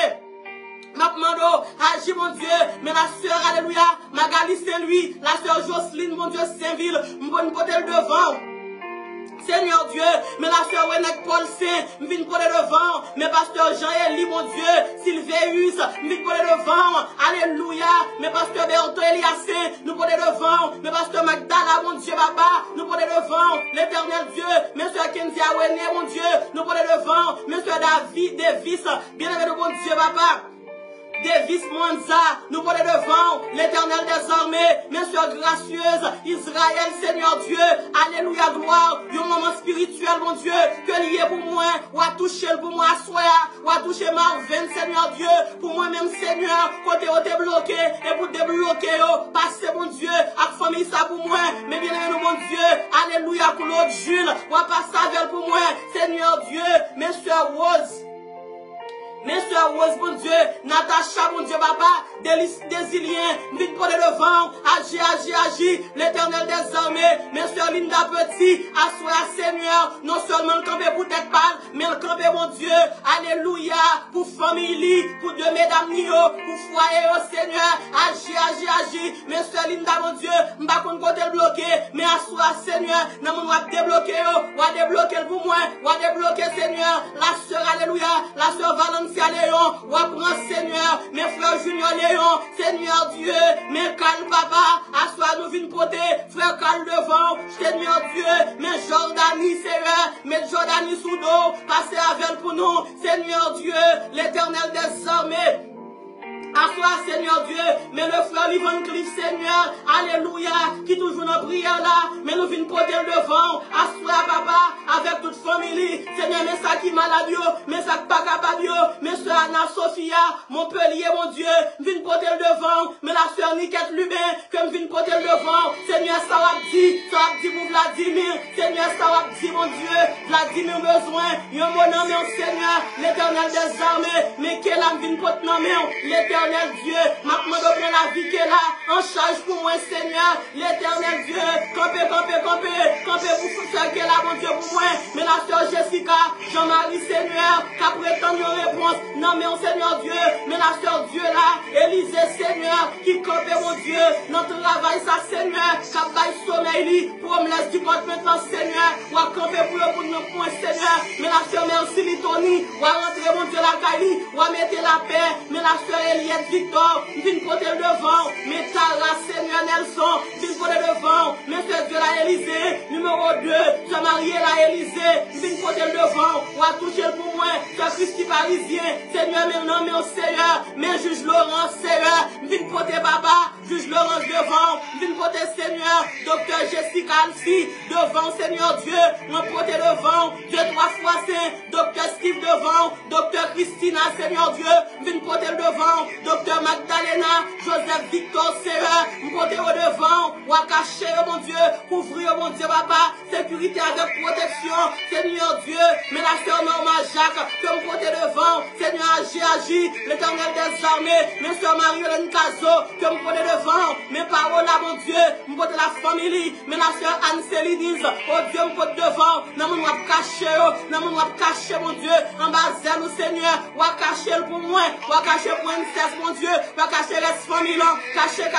Mapmando, agis mon Dieu, mais la sœur, alléluia, Magali c'est lui, la sœur Jocelyne, mon Dieu, Saint-Ville, m'bonne porter le devant. Seigneur Dieu, mais la sœur Renek Paul Saint, m'vine pour le devant, mais pasteur Jean-Élie, mon Dieu, Sylvéus, m'vine pour le devant, alléluia, mais pasteur Bertho Eliassé, nous pour le devant, mais pasteur Magdala, mon Dieu, papa, nous pour le devant, l'éternel Dieu, mais sœur Kenzie Awené, mon Dieu, nous pour le devant, mais sœur David, Davis, bien aimé, mon Dieu, papa. Davis Mwanza, nous pour le devant, l'éternel des armées, mes soeurs gracieuses, Israël, Seigneur Dieu, alléluia, gloire, un moment spirituel, mon Dieu, que lié pour moi, ou à toucher pour moi, soya, ou à toucher Marvin, Seigneur Dieu, pour moi-même, Seigneur, côté où t'es bloqué, et pour débloquer, passer, mon Dieu, à famille ça pour moi, mais bien aimé, mon Dieu, alléluia, pour l'autre Jules, ou à passer avec pour moi, Seigneur Dieu, mes soeurs Rose. Mes soeurs Rose, mon Dieu, Natacha, mon Dieu, papa, Désilien, vite pour le devant, agis, l'éternel des armées, mes soeurs Linda Petit, assois Seigneur, non seulement le camper pour tête pâle, mais le camper, mon Dieu, alléluia, pour famille, pour deux mesdames, pour foyer, Seigneur, agis, mes soeurs Linda, mon Dieu, m'ba qu'on côté bloqué, mais assois Seigneur, non, mon va débloquer, ou à débloquer pour moi, ou à débloquer, Seigneur, la sœur, alléluia, la sœur Valence, Léon, ou apprends Seigneur, mes frères Junior Léon, Seigneur Dieu, mes calmes papa, assois nous vine poter, frère calme devant, Seigneur Dieu, mes Jordanie Seigneur, mes Jordanie sous dos, passez avec pour nous, Seigneur Dieu, l'éternel des armées. Assois, Seigneur Dieu, mais le frère Livon Cliff, Seigneur, alléluia, qui toujours dans prière là, mais nous venons porter le devant, assois, papa, avec toute famille, Seigneur, mais ça qui malade, mais ça qui pas capable, mais soeur Anna Sophia, Montpellier, mon Dieu, viens porter le devant, mais la soeur Niquette Lubin, que viens porter le devant, Seigneur, ça va dit pour Vladimir, Seigneur, ça va dit, mon Dieu, Vladimir besoin, yon mon nom, Seigneur, l'éternel des armées, mais quel âme vient porter non, l'éternel Dieu, maintenant de prendre la vie qu'elle a en charge pour moi, Seigneur, l'éternel Dieu, campez pour faire qu'elle a, mon Dieu, pour moi, mais la soeur Jessica, Jean-Marie, Seigneur, qui prétend une réponse, non, mais Seigneur Dieu, mais la soeur Dieu là, Élisée, Seigneur, qui campait, mon Dieu, notre travail, ça, Seigneur, qui baille sommeil, pour me laisser du compte maintenant, Seigneur, ou à camper pour nous point, Seigneur, mais la soeur Merci Litoni, ou à rentrer, mon Dieu, la Kali, ou à mettre la paix, mais la soeur Eliette Victor, viens porter le devant, mais Tara, Seigneur Nelson, viens porter le devant, mais soeur Dieu la Élysée, numéro 2, soeur Marie la Élysée, viens porter le devant, ou à toucher pour moi, soeur Christy Parisien, Seigneur, mais non, mais au Seigneur, mais juge Laurent, Seigneur, viens porter Baba, juge Laurent devant, viens porter Seigneur, docteur Jessica Alfi, devant Seigneur Dieu, m'en porter devant, Dieu 3 fois saint, docteur Steve devant, docteur Christina, Seigneur Dieu, viens porter le devant, docteur Magdalena, Joseph Victor Seigneur, m'porter au devant, ou à cacher, mon Dieu, couvrir, mon Dieu, papa, sécurité avec protection, Seigneur Dieu, mais la sœur Norma Jacques, que m'porter devant, Seigneur, agis, l'éternel des armées, mais sœur Marie-Hélène Caso, que m'porter devant, mes paroles là, mon Dieu, m'porter la famille, mais la sœur Anne-Céline, oh Dieu, m'porter devant, non, mon va cacher, non, mon va cacher, mon Dieu, en bas de nous, Seigneur, ou à cacher pour moi, ou à cacher pour une cesse, mon Dieu, ou à cacher les familles, cacher,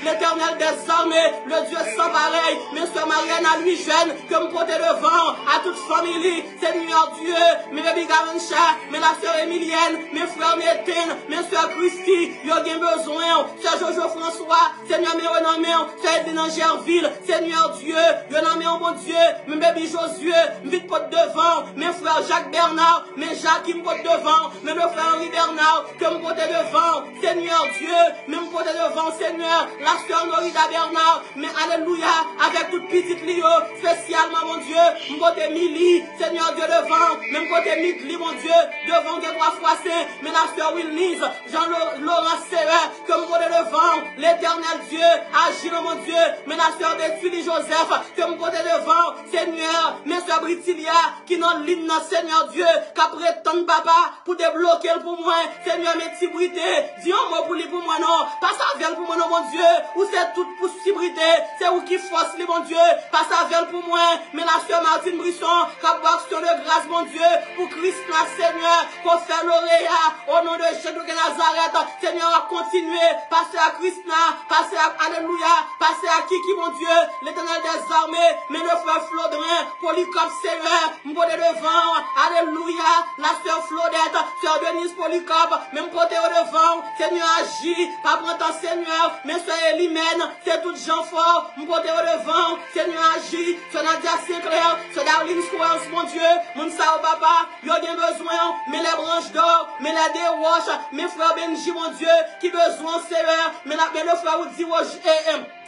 l'éternel des armées, le Dieu sans pareil, mais sœur Marianne à lui jeune, que m'porter devant, à toute famille, Seigneur Dieu, mes bébés Gavancha, mais la sœur Emilienne, mes frères m'éteignent, mes soeurs Christy, yo gen besoin, Sœur Jojo François, Seigneur, mes renommés, Sœur Edwin Gerville, Seigneur Dieu, yo nommé mon Dieu, mes bébés Josué, vite porte devant, mes frères Jacques Bernard, mes Jacques qui me portent devant, mes deux frères Henri Bernard, que me portent devant, Seigneur Dieu, me portent devant, Seigneur, la sœur Norida Bernard, mais alléluia, avec toute petite Lio, spécialement mon Dieu, me porte Milly, Seigneur Dieu devant, même côté Midli, mon Dieu, devant Dieu 3 fois saint, mais la sœur Wilnise, Jean-Laurent Serret, que me porte devant, l'éternel Dieu, agit dans mon Dieu, mais la sœur Bethulie Joseph, que me porte devant, Seigneur, mes sœurs Britilia, qui n'ont l'hymne, Seigneur Dieu, qu'à prétendre papa, pour débloquer pour moi, Seigneur, mes tibrités, dis un mot pour lui, pour moi, non, pas ça vient pour moi, non, mon Dieu, ou c'est toute possibilité, c'est où qui force lui, mon Dieu, pas ça vient pour moi, mais la sœur Martine Brisson, qu'à boire sur de grâce, mon Dieu, pour Christ, la Seigneur, qu'on fait l'oreille, au nom de Jésus de Nazareth, Seigneur, à continuer, passer à Christina, passer à Alléluia, passer à Kiki, mon Dieu, l'éternel des armées, mais le frère Flodrin, Polycarpe Seigneur, m'poter devant, Alléluia, la sœur Flodette, sœur Denise Polycarpe, même côté au devant, Seigneur, agis, pas prendre ton Seigneur, mais sœur Elimène, c'est tout gens fort, m'poter au devant, Seigneur, agis, sœur Nadia Sinclair, sœur Darlene Squares, mon Dieu, mon sao papa, yo gen besoin, mais les branches d'or, mais les déroches, mes frères Benji, mon Dieu, qui besoin, Seigneur, mais le frère Oudi,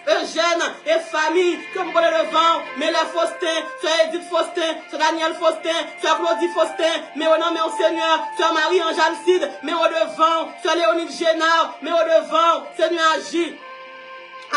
Eugène et famille, comme pour le devant, mais les Faustin, Sœur Edith Faustin, Sœur Daniel Faustin, Sœur Claudie Faustin, mais au nom de Seigneur, Sœur Marie-Ange Alcide, mais au devant, Sœur Léonide Génard, mais au devant, Seigneur agit.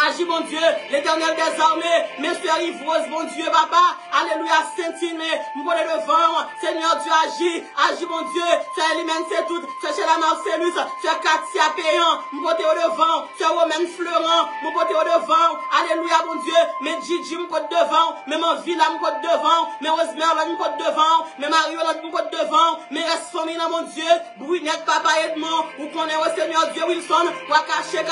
Agis, mon Dieu, l'éternel des armées, mes soeurs Yvrose, mon Dieu, papa, alléluia, Saint-Tine, mon devant, Seigneur Dieu, agis, mon Dieu, Sœur Elimène, c'est tout, Sœur Sheila Marcellus, Sœur Katia Payan, mon côté au devant, Sœur Romaine Fleurant, mon côté au devant, alléluia, mon Dieu, mes Gigi, mon côté devant, mes Manvilla, mon côté devant, mes Rosemère, mon côté devant, mes Marie-Olande, mon côté devant, mes restes familles, mon Dieu, Brunette, papa Edmond, ou qu'on est au Seigneur Dieu Wilson, ou à cacher,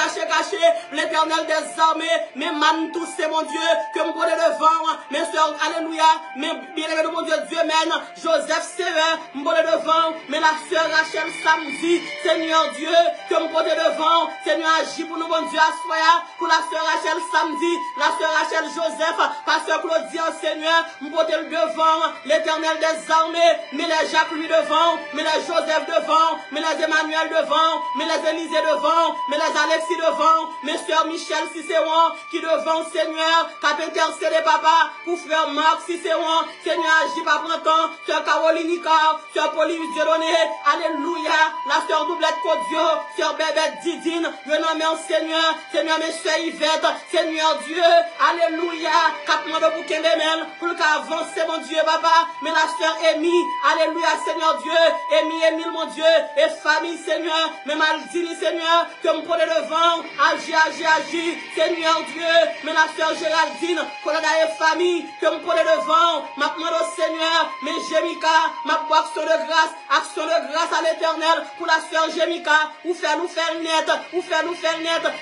l'éternel des armées, mes man tous, c'est mon Dieu, que me connaît devant, mes soeurs, alléluia, mes bien-aimés de mon Dieu, Dieu mène, Joseph Sévère, me connaît devant, mais la sœur Rachel samedi, Seigneur Dieu, que me connaît devant, Seigneur agit pour nous, mon Dieu, assoya, pour la sœur Rachel samedi, la sœur Rachel Joseph, pasteur Claudie, Seigneur, me connaît le devant, l'éternel des armées, mais les Jacques lui devant, mais les Joseph devant, mais les Emmanuel devant, mais les Élisée devant, mais les Alexis devant, mes soeurs Michel Cicéron, qui devant Seigneur, qui a intercédé papa, pour frère Marc Cicéron, Seigneur agit pas printemps, sœur Caroline Nicard, sœur Pauline Dieudonné, alléluia, la sœur Doublette Codio, sœur Bébête Didine, le nom est Seigneur, Seigneur mes soeurs Yvette, Seigneur Dieu, alléluia, capement de bouquin bémel, pour qu'avancer mon Dieu papa, mais la sœur Amy, alléluia Seigneur Dieu, Émile mon Dieu, et famille Seigneur, mais Maldini Seigneur, que me prenez devant, agis, Seigneur Dieu, mais la sœur Géraldine, Colada et famille, que me prenez devant, ma demande au Seigneur, mais Jémica, ma action de grâce à l'éternel, pour la sœur Jémica, ou faire nous faire net,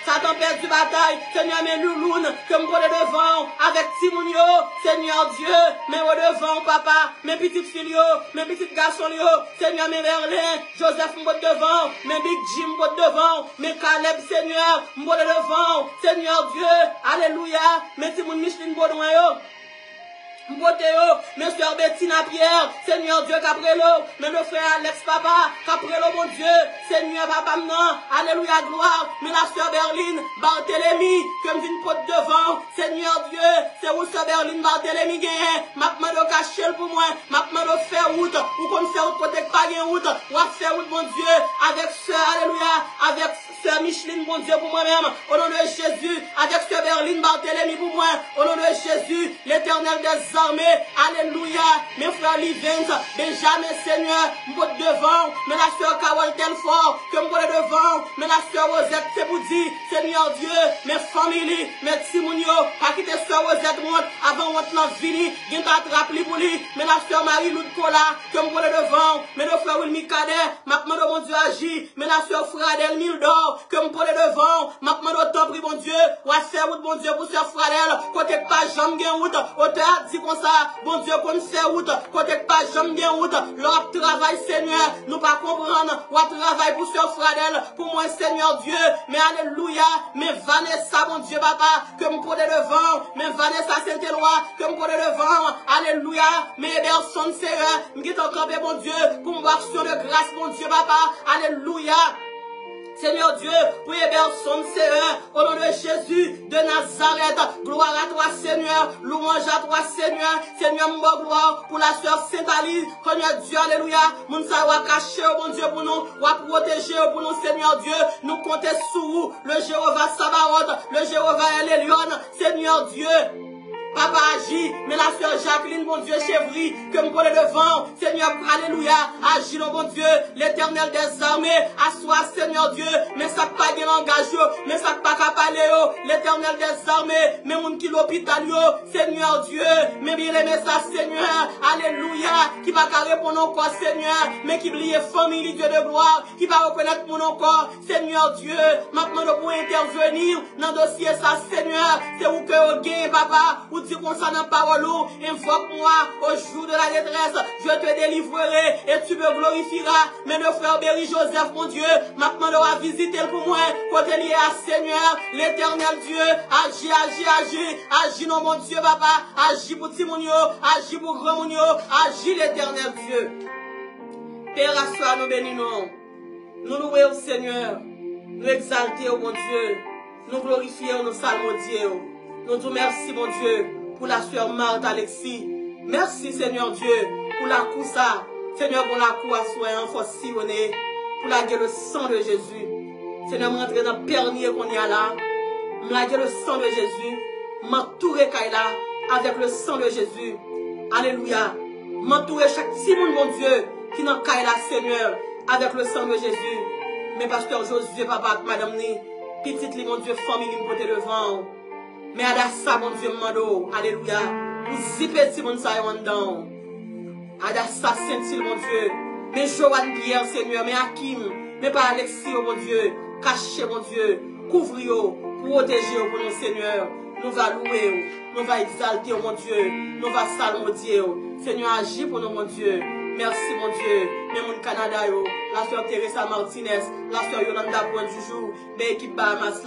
Satan perd du bataille, Seigneur, mes loulounes, que me prenez devant, avec Timounio, Seigneur Dieu, mais au devant, papa, mes petites filles, mes petits garçons, Seigneur, mes Merlin, Joseph, me devant, mes Big Jim, me devant, mes Caleb, Seigneur, me devant, Seigneur Dieu, alléluia, mes Timoun Micheline Baudouin, mes soeurs Bettina Pierre, Seigneur Dieu, Caprelo, mes deux frères Alex Papa, Caprelo mon Dieu, Seigneur Papa non, alléluia gloire, mais la soeur Berline, Barthélemy, que me vienne porte devant, Seigneur Dieu, c'est où soeur Berline, Barthélemy gagne, m'a demandé de cacher pour moi, m'a demandé de faire route, ou comme faire route, peut-être pas gagne route, ou à faire route mon Dieu, avec soeur, alléluia, avec soeur Micheline, mon Dieu, pour moi-même, au nom de Jésus, avec soeur Berline, Barthélemy pour moi, au nom de Jésus, l'éternel des armées, alléluia, mes frères Livens, Benjamin Seigneur, m'pot devant, mais la sœur Carole Telfort, que m'pot devant, mais la sœur Rosette Seboudi, Seigneur Dieu, mes familles, mes Timounio, pas quitter sœur Rosette monte, avant monte la vini, qui t'attrape li pour lui, mais la sœur Marie-Lou de Cola, que m'pot devant, mais le frère Wilmy Cadet, m'a demandé mon Dieu agit, mais la sœur Fradel Mildor, que m'pot devant, m'a demandé au temps pris mon Dieu, ou ou faire route, bon Dieu, pour sœur Fradel, côté pas jambe gen route, auteur dit comme ça, bon Dieu, qu'on fait route, côté pas jambe gen route, leur travail, Seigneur, nous pas comprendre, ou travail pour sœur Fradel, pour moi, Seigneur Dieu, mais alléluia, mais Vanessa, mon Dieu, papa, que me prenez devant, mais Vanessa Saint-Éloi, que me prenez devant, alléluia, mais personne sera, me quitte encore, mon Dieu, pour me action de grâce, mon Dieu, papa, alléluia. Seigneur Dieu, pour les personnes, Seigneur, au nom de Jésus de Nazareth, gloire à toi, Seigneur, louange à toi, Seigneur, Seigneur, mon gloire, pour la sœur Sainte-Alice, Seigneur Dieu, alléluia, mon savoir caché, mon Dieu, pour nous, ou protéger pour nous, Seigneur Dieu, nous comptons sur vous, le Jéhovah Sabaoth, le Jéhovah Elion, Seigneur Dieu. Papa agit, mais la sœur Jacqueline, mon Dieu, Chevry, que me prenez devant, Seigneur, alléluia, agis, mon Dieu, l'éternel des armées, assois, Seigneur Dieu, mais ça pas de langage, mais ça pas qu'à parler, l'éternel des armées, mais mon qui l'hôpital, Seigneur Dieu, mais bien aimé ça, Seigneur, alléluia, qui va répondre encore, Seigneur, mais qui oublie famille, Dieu de gloire, qui va reconnaître mon encore, Seigneur Dieu, maintenant pour intervenir dans le dossier, ça, Seigneur, c'est où que vous gagnez, papa, dit concernant parole, invoque-moi au jour de la détresse, je te délivrerai et tu me glorifieras. Mais le frère Berry Joseph, mon Dieu, maintenant va visiter pour moi, côté lié à Seigneur, l'éternel Dieu, agis, non mon Dieu, papa, agis pour Timonio, agis pour Grand Mounio, agis l'éternel Dieu. Père, assois, nous bénissons, nous louons au Seigneur, nous exaltons, mon Dieu, nous glorifions, nous salmodions. Nous disons merci, mon Dieu, pour la sœur Marthe Alexis. Merci, Seigneur Dieu, pour la coussa. Seigneur, pour la cour à soin, faut sillonner. Pour la gueule le sang de Jésus. Seigneur, m'entrer dans le pernier qu'on y a là. La gueule le sang de Jésus. M'entourer Kaila avec le sang de Jésus. Alléluia. M'entourer chaque petit monde, mon Dieu, qui n'a Kaila, Seigneur, avec le sang de Jésus. Mais pasteur Josué, papa, madame Ni, petite, mon Dieu, famille, côté devant. Mais à ça, mon Dieu, mando, alléluia, vous zipez si mon sa yon down. À ça, Saint-Il, mon Dieu. Mais Joanne Pierre, Seigneur, mais Hakim, mais pas Alexis, mon Dieu. Cachez, mon Dieu. Couvrez, protégez, pour nous, Seigneur. Nous va louer, nous va exalter, mon Dieu. Nous va salmodier. Seigneur, agis pour nous, mon Dieu. Merci, mon Dieu. Mais mon Canada, la sœur Teresa Martinez, la sœur Yolanda Point du jour, mais équipe Bahamas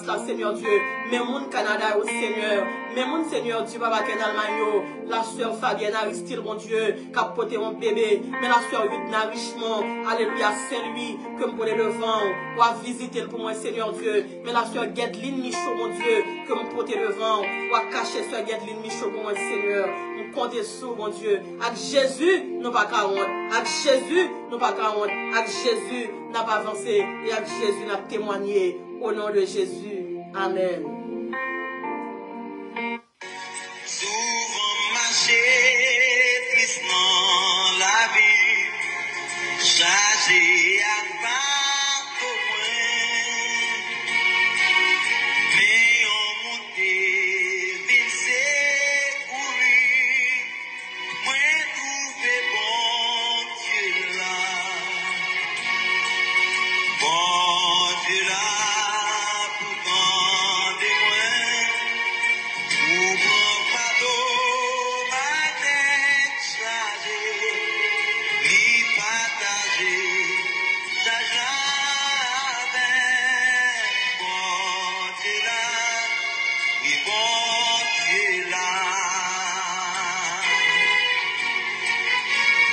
là, Seigneur Dieu. Mais mon Canada, Seigneur. Mais mon Seigneur Dieu, Papa Ken Allemagne, la sœur Fabienne Aristide, mon Dieu, qui a porté mon bébé. Mais la sœur Yudna Richemont, alléluia, Saint-Louis, que me prenez le vent, ou à visiter pour moi, Seigneur Dieu. Mais la sœur Gedline Michaud, mon Dieu, que me porter le vent, ou à cacher sœur Gedline Michaud pour moi, Seigneur. Nous comptons sur, mon Dieu. Avec Jésus, nous pas qu'à honte. Avec Jésus, nous pas qu'à honte. Avec Jésus, n'a pas avancé. Et avec Jésus, n'a témoigné. Au nom de Jésus. Amen. Souvent marché, triste dans la vie, chargé à part au point, mais on monté, vite c'est couru, moi trouvé bon Dieu là, pourtant des moins. Ouvre pardon, ma tête chargée, lui partager, ça jamais, bon Dieu là, oui bon Dieu là.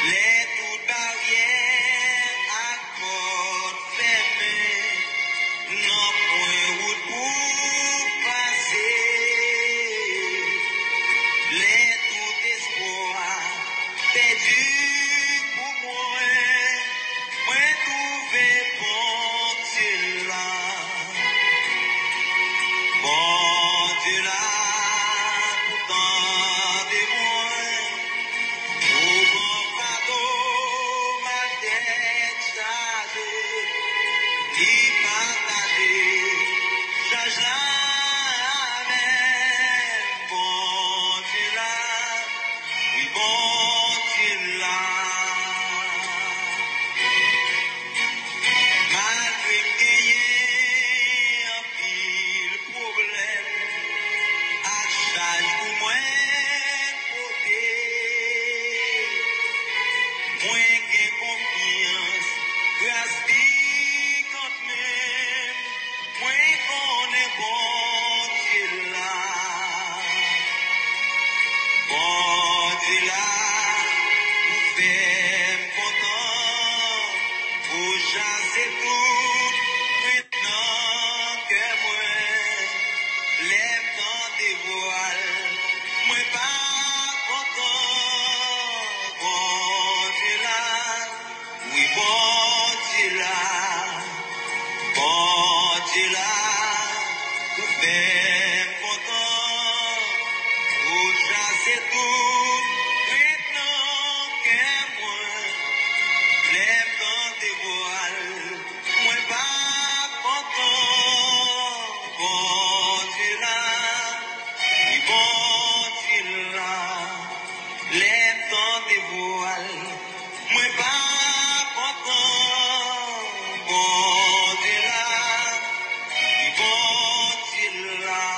Les toutes barrières à côte fermée, non point route pour passer. Les tout espoir perdu pour moi trouvé bon Dieu là, pourtant des moins, ouvre pardon, ma tête chargée, lui partager, ça jamais, bon Dieu là, oui bon Dieu là. Malgré gagner un pile c'est tout maintenant que moi lève dans des voiles. Moi pas content, bon Dieu là, oui bon Dieu là, bon Dieu là, tout fait content, tout ça c'est tout maintenant que moi lève dans des voiles, moi pas content, bon Dieu là, oui bon Dieu là, lève dans des voiles, moi pas content, bon Dieu là, oui bon Dieu là.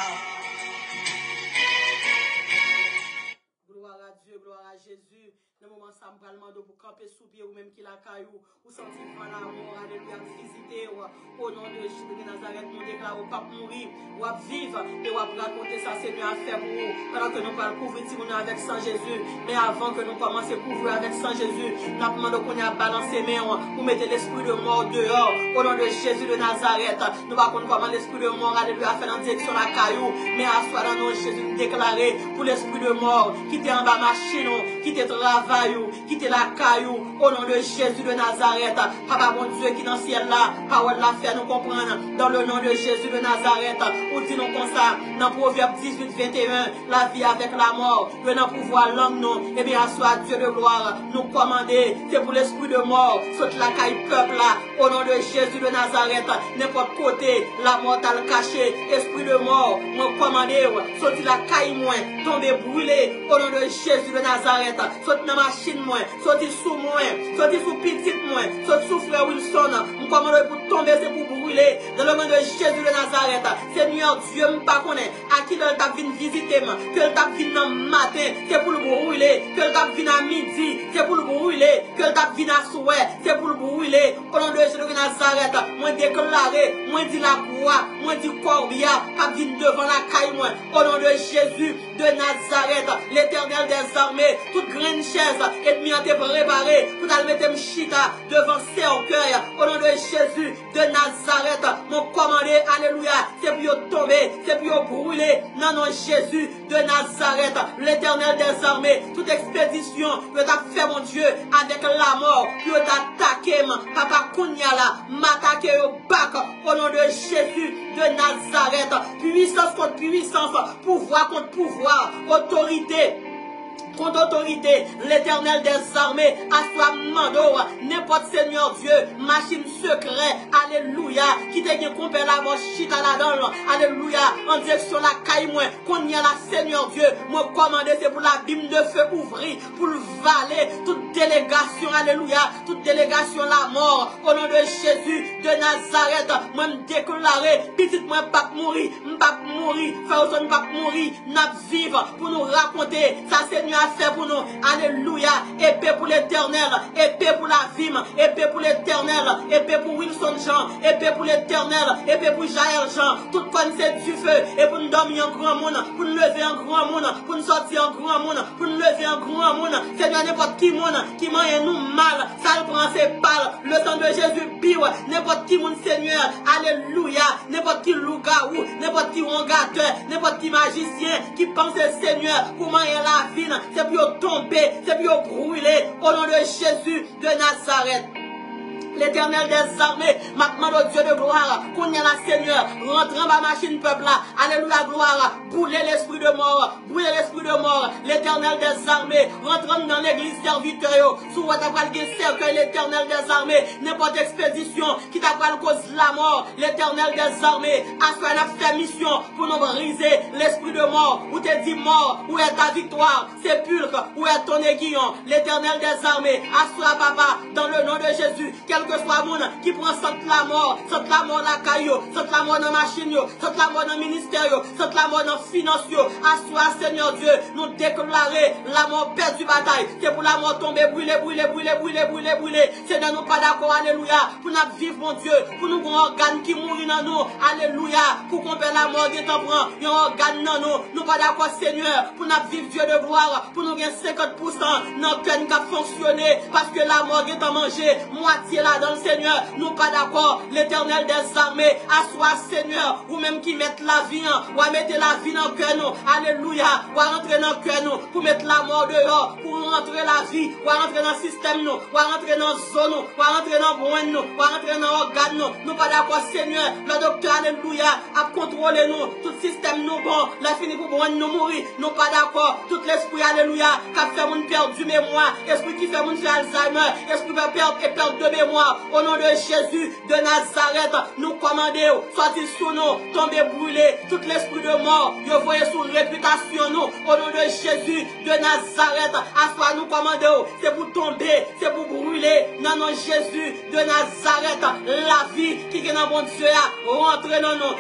Gloire à Dieu, gloire à Jésus. Dans le moment ça me parle pour camper sous pied ou même qui la caillou, ou sentir prendre l'amour, alléluia, visiter au nom de Jésus de Nazareth, nous déclarons pas mourir, ou à vivre, et ou à raconter ça, Seigneur, à faire pour nous, pendant que nous parlons couvrir avec Saint Jésus, mais avant que nous commencions à couvrir avec Saint Jésus, nous demandons qu'on ait à balancer mes mains, pour mettre l'esprit de mort dehors, au nom de Jésus de Nazareth, nous ne connaissons pas comment l'esprit de mort, alléluia, à faire dans direction la caillou, mais à soi dans nos Jésus, nous déclarer pour l'esprit de mort, qui était en bas machine, qui était travail, qui était la caillou, au nom de Jésus de Nazareth, Papa mon Dieu qui dans le ciel là, parole la fait nous comprendre, dans le nom de Jésus de Nazareth, ou dit nous comme ça, dans Proverbe 18, 21, la vie avec la mort, le dans pouvoir langue nous, et bien soit Dieu de gloire, nous commander, c'est pour l'esprit de mort, saute la caille peuple là, au nom de Jésus de Nazareth, n'importe côté, la mort t'a le caché, esprit de mort, moi commander, saute la caille moins, tomber brûlé, au nom de Jésus de Nazareth, saute dans ma machine moins, saute sous moins, saute sous petite moins, saute sous frère Wilson, nous commandons pour tomber, c'est pour brûler, dans le nom de Jésus de Nazareth, Seigneur Dieu, me pas connaît, à qui le t'a venu visiter, que le t'a venu dans le matin, c'est pour le brûler, que le t'a venu à midi, c'est pour le brûler, que le t'a venu à souhait, c'est pour le brûler, au nom de Jésus de Nazareth, moi déclaré, moi dit la croix, moi dit corbia, pas venu devant la caille, moi, au nom de Jésus de Nazareth, l'Éternel des armées, toute grande chaise, ennemi a été préparé, pour aller mettre chita devant cercueil, au nom de Jésus de Nazareth, mon commandé, alléluia, c'est pour tomber, c'est pour brûler, non, non, Jésus de Nazareth, l'Éternel des armées, toute expédition, que t'as fait, mon Dieu, avec la mort, que t'as attaqué, papa Kounyala, m'attaquer au bac, au nom de Jésus de Nazareth, puissance contre puissance, pouvoir contre pouvoir, autorité contre autorité, l'Éternel des armées, à soi mando, n'importe Seigneur Dieu, machine secret, alléluia, qui te dit qu'on perd la mort, chita la donne, alléluia, en direction la caille moins, qu'on y a la Seigneur Dieu, moi commandé, c'est pour la bime de feu ouvrir, pour le valer, toute délégation, alléluia, toute délégation la mort, au nom de Jésus de Nazareth, moi me déclarer, petit moi pas mourir, m'pas mourir, frère pas mourir, n'a vivre, pour nous raconter, ça Seigneur fait pour nous, alléluia, épée pour l'éternel, épée pour la vie, épée pour l'éternel, épée pour Wilson Jean, épée pour l'éternel, épée pour Jaël Jean, tout comme c'est du feu, et pour nous dormir en grand monde, pour nous lever en grand monde, pour nous sortir en grand monde, pour nous lever en grand monde, Seigneur n'importe qui monde, qui mange nous mal, ça le prend ses balles, le sang de Jésus pire, n'importe qui monde Seigneur, alléluia, n'importe qui loup-garou, n'importe qui rongateur, n'importe qui magicien, qui pense Seigneur, pour manger la vie, c'est pour tomber, c'est pour brûler, au nom de Jésus de Nazareth. L'Éternel des armées, maintenant au Dieu de gloire, qu'on y a la Seigneur, rentre dans ma machine peuple là, alléluia gloire, brûler l'esprit de mort, brûler l'esprit de mort, l'Éternel des armées, rentre dans l'église serviteur, sous votre cercueil, l'Éternel des armées, n'importe expédition qui t'a pas cause la mort, l'Éternel des armées, à ce qu'on a fait mission pour nous briser l'esprit de mort, où t'es dit mort, où est ta victoire, sépulcre, où est ton aiguillon, l'Éternel des armées, à ce papa, dans le nom de Jésus, que soit monde qui prend saute la mort la caillou, saute la mort dans machine, saute la mort dans ministère, saute la mort dans finance, à soi Seigneur Dieu, nous déclarer la mort perdue bataille, c'est pour la mort tomber, brûler, Seigneur nous pas d'accord, alléluia, pour nous vivre mon Dieu, pour nous un organe qui mourit dans nous, alléluia, pour qu'on perd la mort qui t'en prend, un organe dans nous pas d'accord Seigneur, pour nous vivre Dieu de gloire, pour nous gagner 50% dans notre cœur qui a fonctionné, parce que la mort qui t'en mangé, moitié la là-dedans, Seigneur. Nous pas d'accord. L'Éternel des armées, assois, Seigneur. Ou même qui mettent la vie, ou à mettre la vie dans le cœur, nous. Alléluia. Ou à rentrer dans le cœur, nous. Pour mettre la mort dehors. Pour rentrer la vie. Ou à rentrer dans le système, nous. Ou à rentrer dans la zone, nous. Ou à rentrer dans le boin, nous. Ou à rentrer dans l'organe, nous. Nous pas d'accord, Seigneur. Le docteur, alléluia, a contrôlé nous. Tout système, nous, bon. La fini pour bon, nous mourir. Nous pas d'accord. Tout l'esprit, alléluia, qui a fait mon perdre du mémoire. Esprit qui fait mon faire Alzheimer. Esprit qui fait perdre de mémoire. Au nom de Jésus de Nazareth, nous commandons, sortez sous nous, tombez brûlés. Tout l'esprit de mort, vous voyez sous réputation, nous. Au nom de Jésus de Nazareth, à soi nous commandons. C'est pour tomber, c'est pour brûler. Non, non, Jésus de Nazareth, la vie qui est dans mon Dieu, rentre dans nous.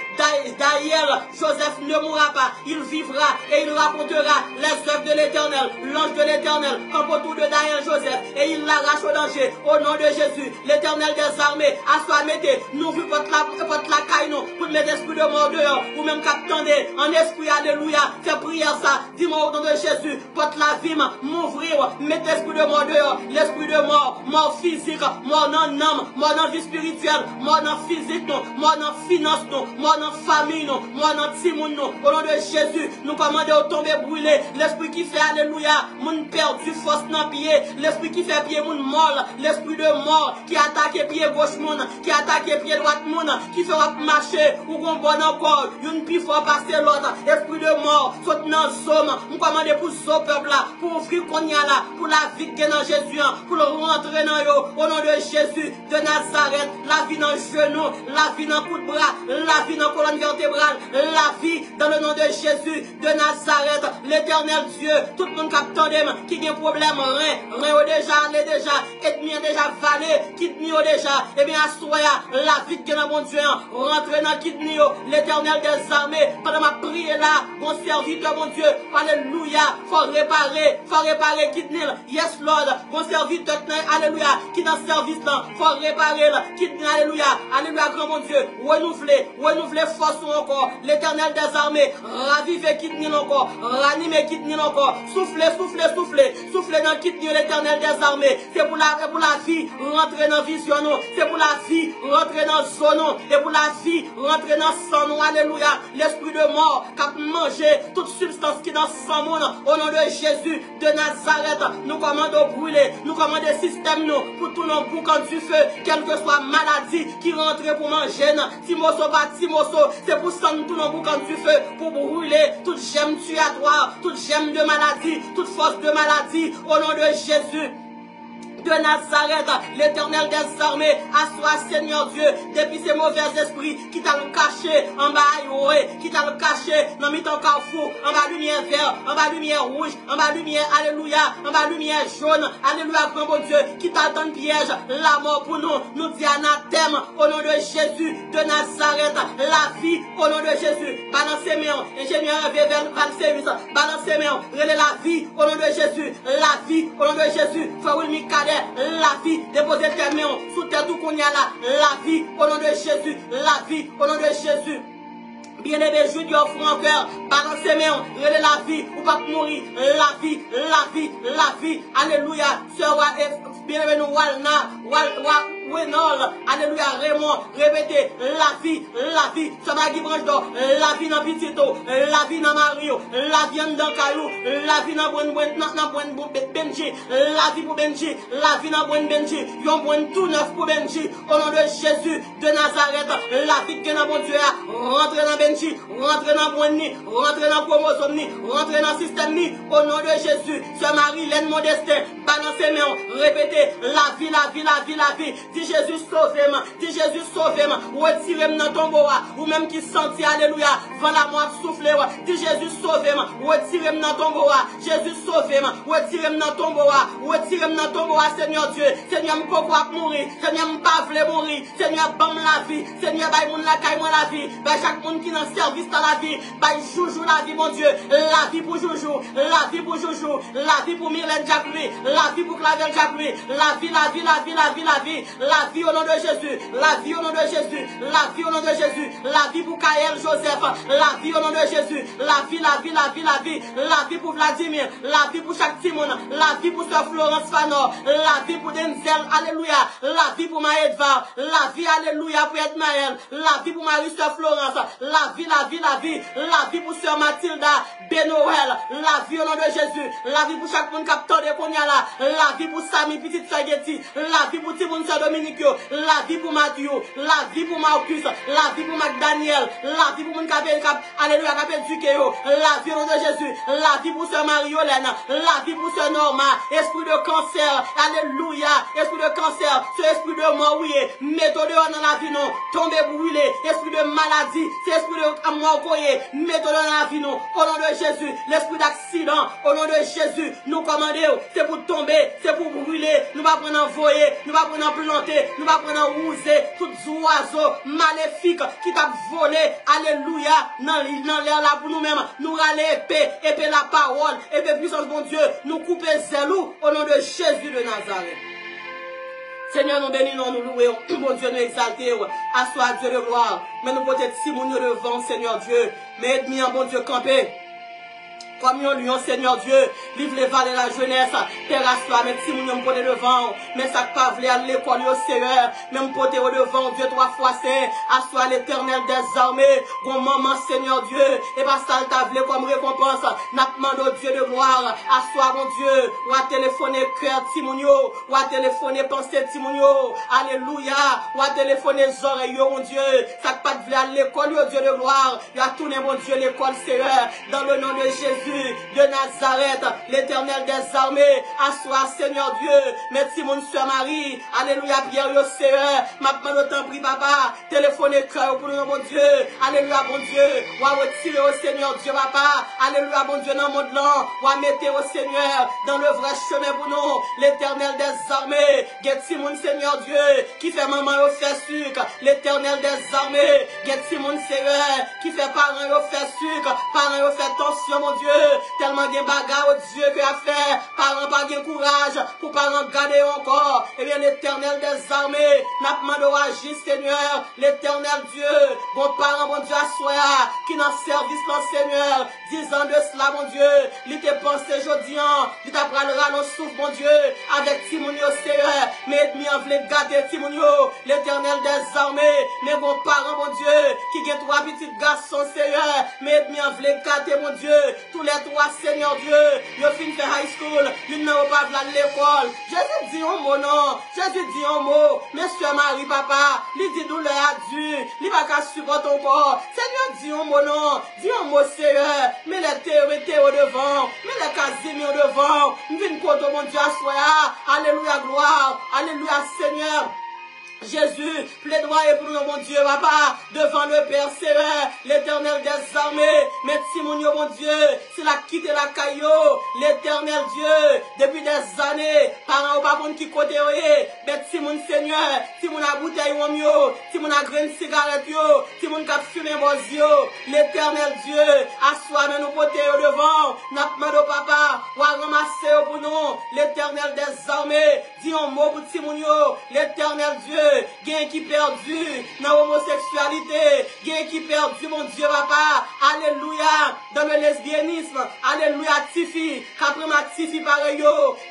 D'ailleurs, Joseph ne mourra pas. Il vivra et il racontera les œuvres de l'Éternel. L'ange de l'Éternel campe autour de Daniel Joseph et il l'arrache au danger. Au nom de Jésus, l'Éternel des armées, à soi mettez, nous vu votre la caille, nous, pour mettre l'esprit de mort dehors, ou même qu'attendez, en esprit, alléluia, fait prière ça, dis-moi au nom de Jésus, porte la vie, m'ouvrir, mettez l'esprit de mort dehors, l'esprit de mort, mort physique, mort dans l'âme, mort dans la vie spirituelle, mort dans physique, mort dans finance, mort dans famille, mort dans timoun, au nom de Jésus, nous commandons au tomber brûlé, l'esprit qui fait, alléluia, moun perdu, force dans pied, l'esprit qui fait pied moun mort, l'esprit de mort, qui attaque pied gauche moun, qui attaque pied droite moun, qui fait marcher, ou qu'on bon encore, une plus fort passer l'autre, esprit de mort, saute dans somme, on commande pour ce peuple là, pour offrir qu'on y a là, pour la vie qui est dans Jésus, pour le rentrer dans yo, au nom de Jésus de Nazareth, la vie dans le genou, la vie dans le coup de bras, la vie dans la colonne vertébrale, la vie dans le nom de Jésus de Nazareth, l'Éternel Dieu, tout le monde qui a un problème, rien déjà, ethnie déjà valé, kidney déjà, et bien assoya, la vie qui est dans mon Dieu, rentrer dans kidney, l'Éternel des armées, pendant ma prière là, mon serviteur mon Dieu, alléluia, faut réparer kidney, yes Lord, mon serviteur, alléluia, qui dans le service là, faut réparer kidney, alléluia, grand mon Dieu, renouveler force encore, l'Éternel des armées, raviver kidney encore, ranimer kidney encore, souffler dans kidney, l'Éternel des armées, c'est pour la vie, rentrer dans vision, c'est pour la vie, rentrer dans zone, et pour la vie, rentrer dans sang, alléluia, l'esprit de mort, qui a mangé toute substance qui est dans sang, au nom de Jésus de Nazareth, nous commandons brûler, nous commandons système, nous, pour tout nos boucan du feu, quelle que soit maladie qui rentre pour manger, Timoso, pas Timoso, c'est pour sang tout nos boucan du feu, pour brûler toute gemme tuatoire, toute gemme de maladie, toute force de maladie, au nom de Jésus de Nazareth, l'Éternel des armées, assois Seigneur Dieu, depuis ces mauvais esprits qui t'a caché en bas, qui t'a caché dans mi-temps carrefour, en bas lumière vert, en bas lumière rouge, en bas lumière, alléluia, en bas lumière jaune, alléluia, grand bon Dieu, qui t'attend piège, la mort pour nous dit anathème, au nom de Jésus de Nazareth, la vie, au nom de Jésus, balancez mes ingénieur vers le service, balancez mes relais la vie, au nom de Jésus, la vie, au nom de Jésus, Faoul Mikadé, la vie, déposez tes mains sous terre tout qu'on y a là, la vie, au nom de Jésus, la vie, au nom de Jésus. Bien-aimé, je dis au front cœur, balancez mains, relais la vie, ou pas mourir, la vie, alléluia, sœur, bien-aimé, nous, Wenol, alléluia, Raymond, répétez, la vie, ça va qui branche d'or, la vie dans Petito, la vie dans Mario, la vie dans Caillou, la vie dans Benji, la vie pour Benji, la vie dans Benji, yon bon tout neuf pour Benji, au nom de Jésus de Nazareth, la vie que dans mon Dieu, rentrez dans Benji, rentrez dans Bonni, rentrez dans Chromosome, rentrez dans système, au nom de Jésus, ce Marie-Laine Modestin, balancez mains, répétez, la vie, dis Jésus sauvez-moi, retirez-moi dans ton bois, ou même qui sentit, alléluia, vent la mort souffler, dis Jésus sauvez-moi, retirez-moi dans ton bois, Jésus sauvez-moi, retirez-moi dans ton bois, Seigneur Dieu, Seigneur m'pokwa mourir, Seigneur m'pavle mourir, Seigneur bam la vie, Seigneur bay moun la kay moi la vie, bay chaque monde qui dans service dans la vie, bay joujou la vie mon Dieu, la vie pour joujou, la vie pour joujou, la vie pour Mylène Jacques, la vie pour Clavel Jacques, la vie, au nom de Jésus, la la vie au nom de Jésus, la vie au nom de Jésus, la vie pour Kaël Joseph, la vie au nom de Jésus, la vie, la vie, la vie, la vie, la vie pour Vladimir, la vie pour chaque Timon, la vie pour Sœur Florence Fanor, la vie pour Denzel, alléluia, la vie pour Maëdva, la vie, alléluia, pour Edmaël, la vie pour Marie-Sœur Florence, la vie, la vie, la vie, la vie pour Sœur Mathilda, Benoël, la vie au nom de Jésus, la vie pour chaque monde capteur de Konyala, la vie pour Samy, petite Sœur Getty, la vie pour Timon, Sœur Dominique, la vie pour Mathieu, la vie pour Marcus, la vie pour McDaniel, la vie pour mon alléluia, la vie au nom de Jésus, la vie pour Sœur Marie-Hélène, la vie pour Sœur Norma, esprit de cancer, alléluia, esprit de cancer, ce esprit de mort, oui, mettez dehors dans la vie, non, tombez brûlé, esprit de maladie, c'est esprit de mort, mettez dehors dans la vie, non, au nom de Jésus, l'esprit d'accident, au nom de Jésus, nous commandons, c'est pour tomber, c'est pour brûler, nous va prendre envoyer, nous va prendre planter, nous va prendre rouser, tous oiseaux maléfiques qui t'a volé, alléluia, dans l'air là pour nous-mêmes, nous râler épée la parole, épée puissance bon Dieu, nous couper zélou au nom de Jésus de Nazareth. Seigneur, nous bénissons, nous louons, bon Dieu, nous exaltons, assois Dieu de gloire, mais nous peut-être si nous devant, Seigneur Dieu, mais aide-moi, bon Dieu, camper. Comme nous lions, Seigneur Dieu, livre les vallées de la jeunesse, terrasse là, mais si nous nous portons devant, mais ça pas voulu à l'école au Seigneur, même porter au devant, Dieu 3 fois c'est, assois l'Éternel des armées, bon moment, Seigneur Dieu, et pas ça t'a voulu comme récompense, n'a demandé au Dieu de gloire, assois mon Dieu, ou à téléphoner cœur Timonio, ou à téléphoner pensée Timonio, alléluia, ou à téléphoner oreilles, mon Dieu, ça pas voulu à l'école, au Dieu de gloire, il a tourné mon Dieu l'école Seigneur, dans le nom de Jésus de Nazareth, l'Éternel des armées, assois Seigneur Dieu, merci mon soeur Marie, alléluia, Pierre au Seigneur, maintenant autant prie papa, téléphonez cœur pour nous mon Dieu, alléluia bon Dieu, ou à retirer au Seigneur Dieu papa, alléluia bon Dieu dans le monde là, ou à mettre au Seigneur dans le vrai chemin pour nous, l'Éternel des armées, get mon Seigneur Dieu, qui fait maman au fait sucre, l'Éternel des armées, get mon Seigneur, qui fait parents au fait sucre, parents au fait tension mon Dieu, tellement de bagarre au Dieu que a fait, parents pas de courage, pour parents garder encore, et bien l'Éternel des armées, n'a demandé à agir Seigneur, l'Éternel Dieu, bon parent, bon Dieu, assoya, qui dans service dans Seigneur, 10 ans de cela, mon Dieu, il te pensé aujourd'hui, il t'apprendra nos souffles, mon Dieu, avec Timonio Seigneur, mais ennemi en voulait garder Timonio, l'Éternel des armées, mais bon parent, mon Dieu, qui a 3 petits garçons Seigneur, mais ennemi en voulait garder, mon Dieu, tous les 3 Seigneur Dieu, ils fin fait high school, ils n'ont pas à l'école. Jésus dit un mot non, Jésus dit un mot, Monsieur Marie papa, il dit douleur à Dieu, il va pas supporter ton corps. Seigneur dit un mot non, dit un mot Seigneur, mais les théorités au devant, mais les casiers au devant, nous venons contre mon Dieu à soi, alléluia gloire, alléluia Seigneur. Jésus, plaidoyer pour nous, mon Dieu, papa, devant le Père Seigneur, l'Éternel des armées, mais Timonio, mon Dieu, s'il a quitté la caillou, l'Éternel Dieu, depuis des années, parents ou pas qui côté, mais Timon Seigneur, Timon a bouteille ou mieux, Timon a graine cigarette, Timon a fumé bozio, l'Éternel Dieu, assois nous poter au devant, n'a demandé au papa, ou à ramasser pour nous, l'Éternel des armées, dis un mot pour Timonio, l'Éternel Dieu, gain qui perdu dans l'homosexualité, gain qui perdu, mon Dieu, papa, alléluia, dans le lesbianisme, alléluia, Tifi, qu'après ma Tifi pareil,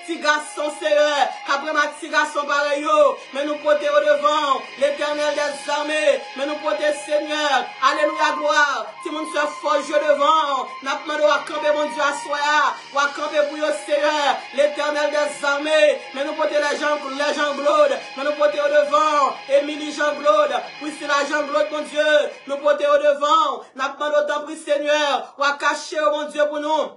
ti garçon Seigneur, qu'après ma ti garçon pareil, mais nous porter au devant, l'Éternel des armées, mais nous porter Seigneur, alléluia, gloire, si mon soeur forge devant, n'a pas à camper, mon Dieu, à soi, ou à camper pour le Seigneur, l'Éternel des armées, mais nous porter les gens Claude, mais nous porter au devant, Émilie Jean-Claude, Priscilla Jean-Claude, mon Dieu, nous porter au devant, n'a pas autant pris Seigneur, ou à cacher, mon Dieu, pour nous.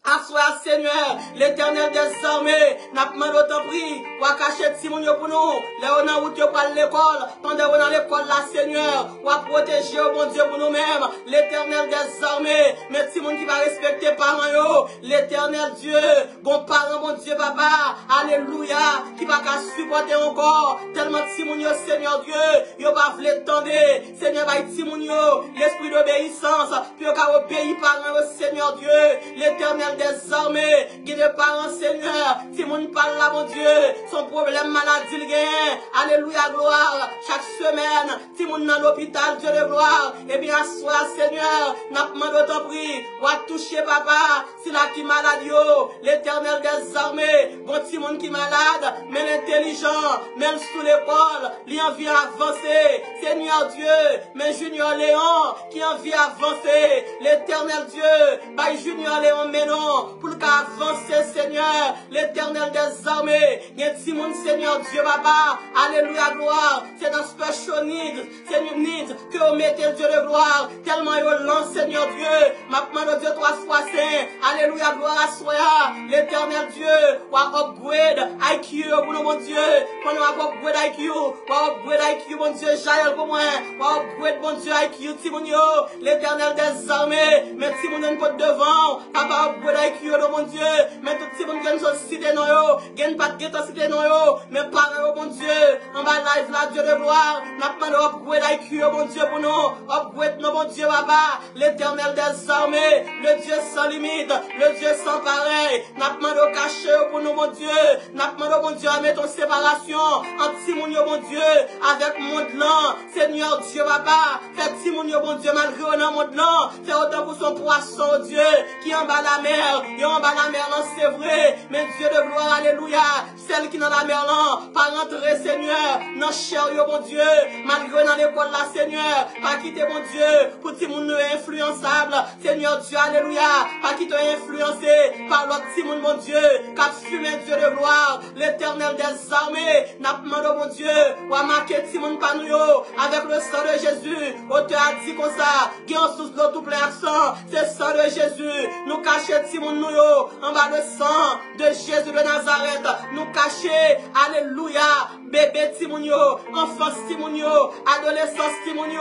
Assois Seigneur, l'Éternel des armées, n'a pas autant pris, ou à cacher Timonio pour nous, là on a route pour l'école, pendant on a l'école là Seigneur, ou à protéger mon Dieu pour nous-mêmes, l'Éternel des armées, mais Timon qui va respecter parents, l'Éternel Dieu, bon parent mon Dieu papa, alléluia, qui va qu'à supporter encore, tellement Timonio Seigneur Dieu, yo pas voulu entendez, Seigneur, va Timounio, l'esprit d'obéissance, puis qu'à obéir par un Seigneur Dieu, l'Éternel des armées, qui des parents, Seigneur, Timoun parle là, mon Dieu, son problème maladie, il gagne, alléluia, gloire, chaque semaine, Timoun dans l'hôpital, Dieu de gloire, et bien, sois, Seigneur, n'a pas demandé ton prix, ou à toucher, papa, si la qui malade, l'Éternel des armées, bon Timoun qui malade, mais l'intelligent, même sous l'épaule, lui envie avancer, Seigneur Dieu, mais Junior Léon, qui envie avancer, l'Éternel Dieu, by Junior Léon, mais non, pour qu'avancer, Seigneur, l'Éternel des armées, il y a Timoun, Seigneur Dieu, papa, alléluia, gloire, c'est dans special needs, Seigneur needs, que vous mettez Dieu de gloire, tellement il lance, Seigneur Dieu, ma demande Dieu 3 fois saint, alléluia, gloire à soi, l'Éternel Dieu, ou à upgrade IQ pour nous, mon Dieu, quand on va upgrade IQ, ou à upgrade IQ, mon Dieu, Jaël pour moi, ou à upgrade, mon Dieu, IQ, Timonio, l'Éternel des armées, mais Timonio pas devant, papa upgrade IQ, mon Dieu, mais tout Timonio gagne son cité non yo, gagne pas de cité non yo, mais pareil, mon Dieu, en bas live là, Dieu de gloire, n'a pas de upgrade IQ, mon Dieu, pour nous, upgrade nous, mon Dieu, papa, l'Éternel des armées, le Dieu sans limite, le Dieu sans pareil, n'a pas de cacher pour nous, mon Dieu, n'a pas de, mon Dieu, à mettre en séparation, entre Timonio, mon Dieu, avec monde là, Seigneur Dieu, papa, fait Timonio, mon Dieu, malgré on a monde là, fait autant pour son poisson, Dieu, qui en bas la mer, et en bas la mer là, c'est vrai, mais Dieu de gloire, alléluia, celle qui dans la mer là, pas rentrer, Seigneur, non, cher, mon Dieu, malgré dans l'école là, Seigneur, pas quitter, mon Dieu, pour Timonio influençable, Seigneur Dieu, alléluia, pas quitter influencé par l'autre Timon, mon Dieu, qu'a fumé Dieu de gloire, l'Éternel des armées, n'a pas demandé, mon Dieu, ou à marquer Timon Panouyo, avec le sang de Jésus, on te a dit comme ça, qui en sous de tout plein accent, c'est le sang de Jésus, nous cacher Timon Nouyo, en bas le sang de Jésus de Nazareth, nous cacher, alléluia, bébé Timonio, enfance Timonio, adolescence Timonio,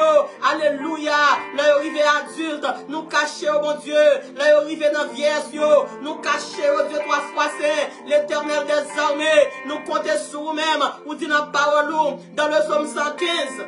alléluia, là arrivé adulte, nous cacher, oh mon Dieu, là arrivé dans vieillesse, nous cacher, oh Dieu, 3 fois saint, l'Éternel des armées, nous compter sur vous-même, ou dit dans la parole, dans le psaume 115.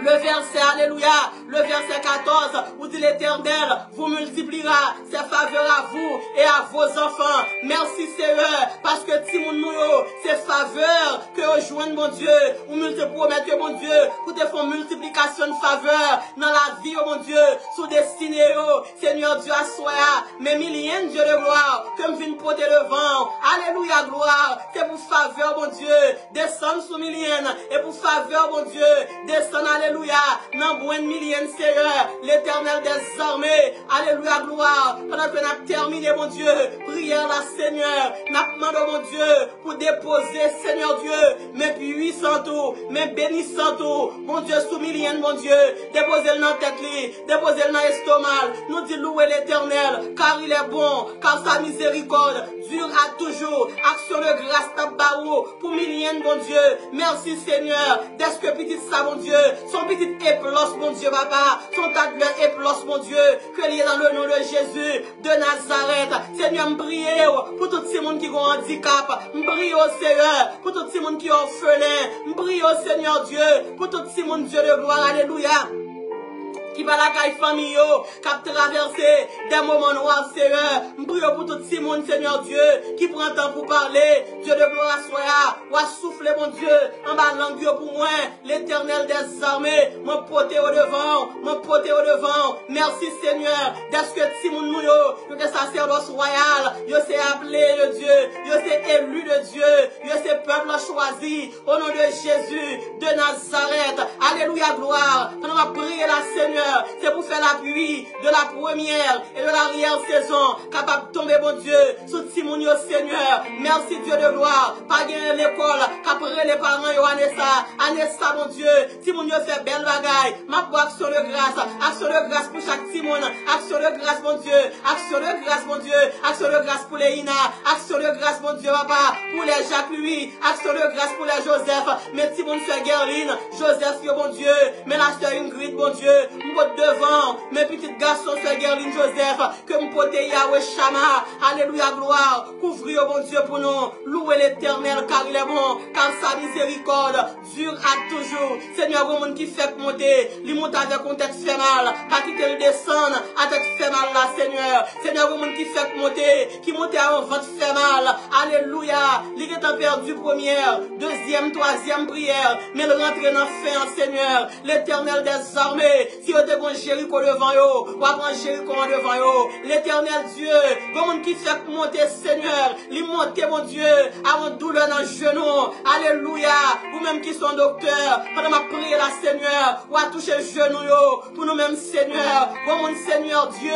Le verset, alléluia, le verset 14, où dit l'Éternel vous multipliera ses faveurs à vous et à vos enfants. Merci Seigneur, parce que Timoun Nouyo, ces faveurs que rejoignent mon Dieu, ou multiplier mon Dieu, pour te faire multiplication de faveurs dans la vie, oh mon Dieu, sous destinée, oh, Seigneur Dieu, à soi, mes milliers de Dieu de gloire, que me vienne porter le vent. Alléluia, gloire, c'est pour faveur, mon Dieu, descendre sous milliers, et pour faveur, mon Dieu, descendre, alléluia, dans bon million Seigneur, l'Éternel des armées, alléluia, gloire, pendant que nous avons terminé, mon Dieu, prière la Seigneur, nous demandons, mon Dieu, pour déposer, Seigneur Dieu, mes puissants tout, mes bénissants tout, mon Dieu, sous million, mon Dieu, déposer-le dans la tête, déposer-le dans l'estomac, nous dit louer l'Éternel, car il est bon, car sa miséricorde dure à toujours, action de grâce, tabarou, pour million, mon Dieu, merci Seigneur, dès que petit ça, mon Dieu, son petit éplose, mon Dieu, papa, son tas de éplose, mon Dieu, que lié dans le nom de Jésus de Nazareth. Seigneur, m'prie pour tous ces monde qui ont handicap, m'prie au Seigneur, pour tous ces monde qui ont orphelin, m'prie au Seigneur Dieu, pour tous ces monde Dieu de gloire, alléluia. Qui va la caille famille, qui a traversé des moments noirs, Seigneur. M'prie pour tout ce monde, Seigneur Dieu, qui prend temps pour parler. Dieu de gloire à soi, ou à souffler, mon Dieu, en bas langue pour moi, l'Éternel des armées, mon poté au devant, mon poté au devant. Merci, Seigneur, d'être que Timon nous, yo, que sacerdoce royal, yo c'est appelé de Dieu, yo c'est élu de Dieu, yo c'est peuple choisi, au nom de Jésus, de Nazareth. Alléluia, gloire. On va prier la Seigneur. C'est pour faire l'appui de la première et de l'arrière-saison, capable de tomber, mon Dieu, sous Timonio, Seigneur. Merci, Dieu de gloire. Pas gagner l'école, qu'après les parents, Anessa, mon Dieu. Timonio fait belle bagaille. Ma pour action de grâce pour chaque Timon, action de grâce, mon Dieu, action de grâce, mon Dieu, action de grâce pour les Ina, action de grâce, mon Dieu, papa, pour les Jacques, lui, action de grâce pour les Joseph, mais Timon fait Gerline, Joseph, mon Dieu, mais la soeur Ingrid, mon Dieu, porte devant, mes petits garçons, Sœur Gerline Joseph, que me porte Yahweh Shama, alléluia, gloire, couvrir, bon Dieu, pour nous, louer l'Éternel, car il est bon, car sa miséricorde dure à toujours. Seigneur, bon monde qui fait monter, lui monte avec un tête fait mal, pas quitter le descendre, à tête fait mal là, Seigneur. Seigneur, bon monde qui fait monter, qui monte à un ventre fait mal, alléluia, lui qui est perdu première, deuxième, troisième prière, mais le rentrer dans fin, Seigneur, l'Éternel des armées, si vous êtes bon Jéricho devant vous, ou après Jéricho devant vous, l'Éternel Dieu, bon monde qui fait monter, Seigneur, lui monter, mon Dieu, à mon douleur dans le genou, alléluia, vous-même qui sont docteurs, pendant ma prière là, Seigneur, ou à toucher le genou, pour nous-mêmes, Seigneur, bon monde, Seigneur Dieu,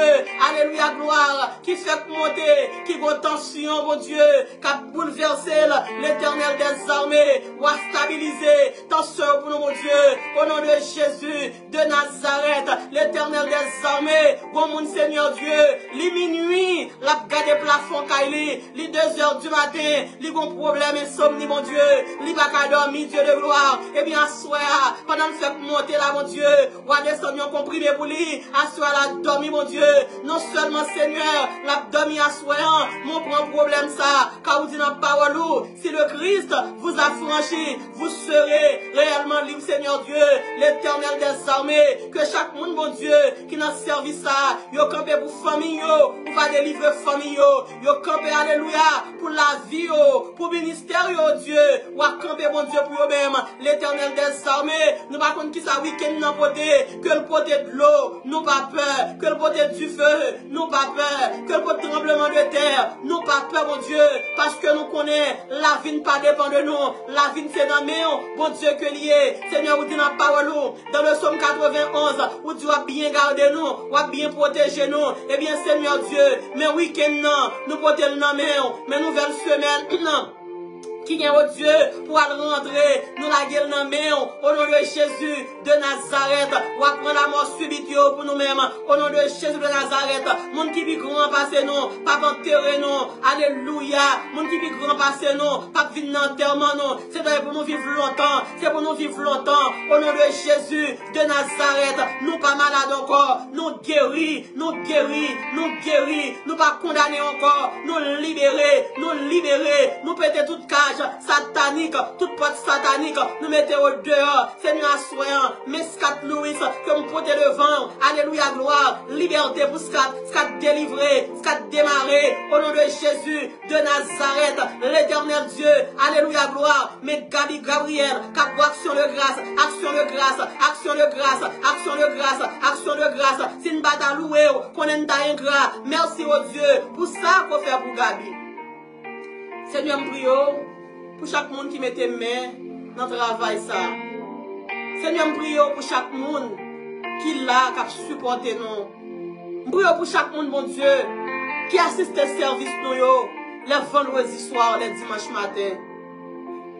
alléluia, gloire, qui fait monter, qui va tension, mon Dieu, qui a bouleversé l'Éternel des armées, ou à stabiliser, tension pour nous, mon Dieu, au nom de Jésus de Nazareth, l'Éternel des armées, bon monde, Seigneur Dieu, les minuit, la garde plafond, les 2h du matin, les bons problèmes, insomnie, mon Dieu, les baka dormi, Dieu de gloire, et bien, assoir, pendant le fait monter là, mon Dieu, ou à descendre, comprimé pour lui, assoir la dormi, mon Dieu, non seulement, Seigneur, la dormi assoyant, mon grand problème, ça, car vous dites dans parole, si le Christ vous a franchi, vous serez réellement libre, Seigneur Dieu, l'Éternel des armées, que chaque monde, mon Dieu, qui n'a servi ça, yo campé pour famille, yo, pour va délivrer famille, yo campé, alléluia, pour la vie, yo, pour ministère, yo, Dieu, ou à camper, mon Dieu, pour eux-mêmes, l'Éternel des armées, nous pas contre qui ça week-end n'a poté, que le poté de l'eau, nous pas peur, que le poté du feu, nous pas peur, que le poté tremblement de terre, nous pas peur, mon Dieu, parce que nous connaissons, la vie ne pas dépend de nous, la vie c'est dans nous, bon Dieu que lié, Seigneur, vous dites dans la parole, dans le psaume 91, où Dieu a bien gardé nous, ou a bien protégé nous, eh bien, Seigneur Dieu, mais week-end, non, nous protège dans mais nouvelle semaine, non. Qui vient au Dieu pour aller rentrer, nous la gueule dans main, au nom de Jésus de Nazareth, ou apprendre la mort subite pour nous-mêmes, au nom de Jésus de Nazareth, monde qui vit grand passer nous, pas enterrer nous, alléluia, monde qui vit grand passer nous, pas vivre dans enterrement nous, c'est pour nous vivre longtemps, c'est pour nous vivre longtemps, au nom de Jésus de Nazareth, nous pas malades encore, nous guéris, nous guéris, nous guéris, nous pas condamnés encore, nous libérer, nous péter toute cage satanique, toute porte satanique, nous mettons au dehors, Seigneur assoyant, mais Scat Louis, que nous portons devant, alléluia, gloire, liberté pour Scat délivré, Scat démarré, au nom de Jésus de Nazareth, l'Éternel Dieu, alléluia, gloire, mais Gabriel, cap action de grâce, action de grâce, action de grâce, action de grâce, action de grâce, c'est une bataille louée, qu'on est ingrat, merci au Dieu, pour ça qu'on fait pour Gabi. Seigneur, je prie pour chaque monde qui mette main dans le travail. Seigneur, je prie pour chaque monde qui l'a, qui supporte nous. Je prie pour chaque monde, mon Dieu, qui assiste au service nous, les vendredis soirs, les dimanches matin.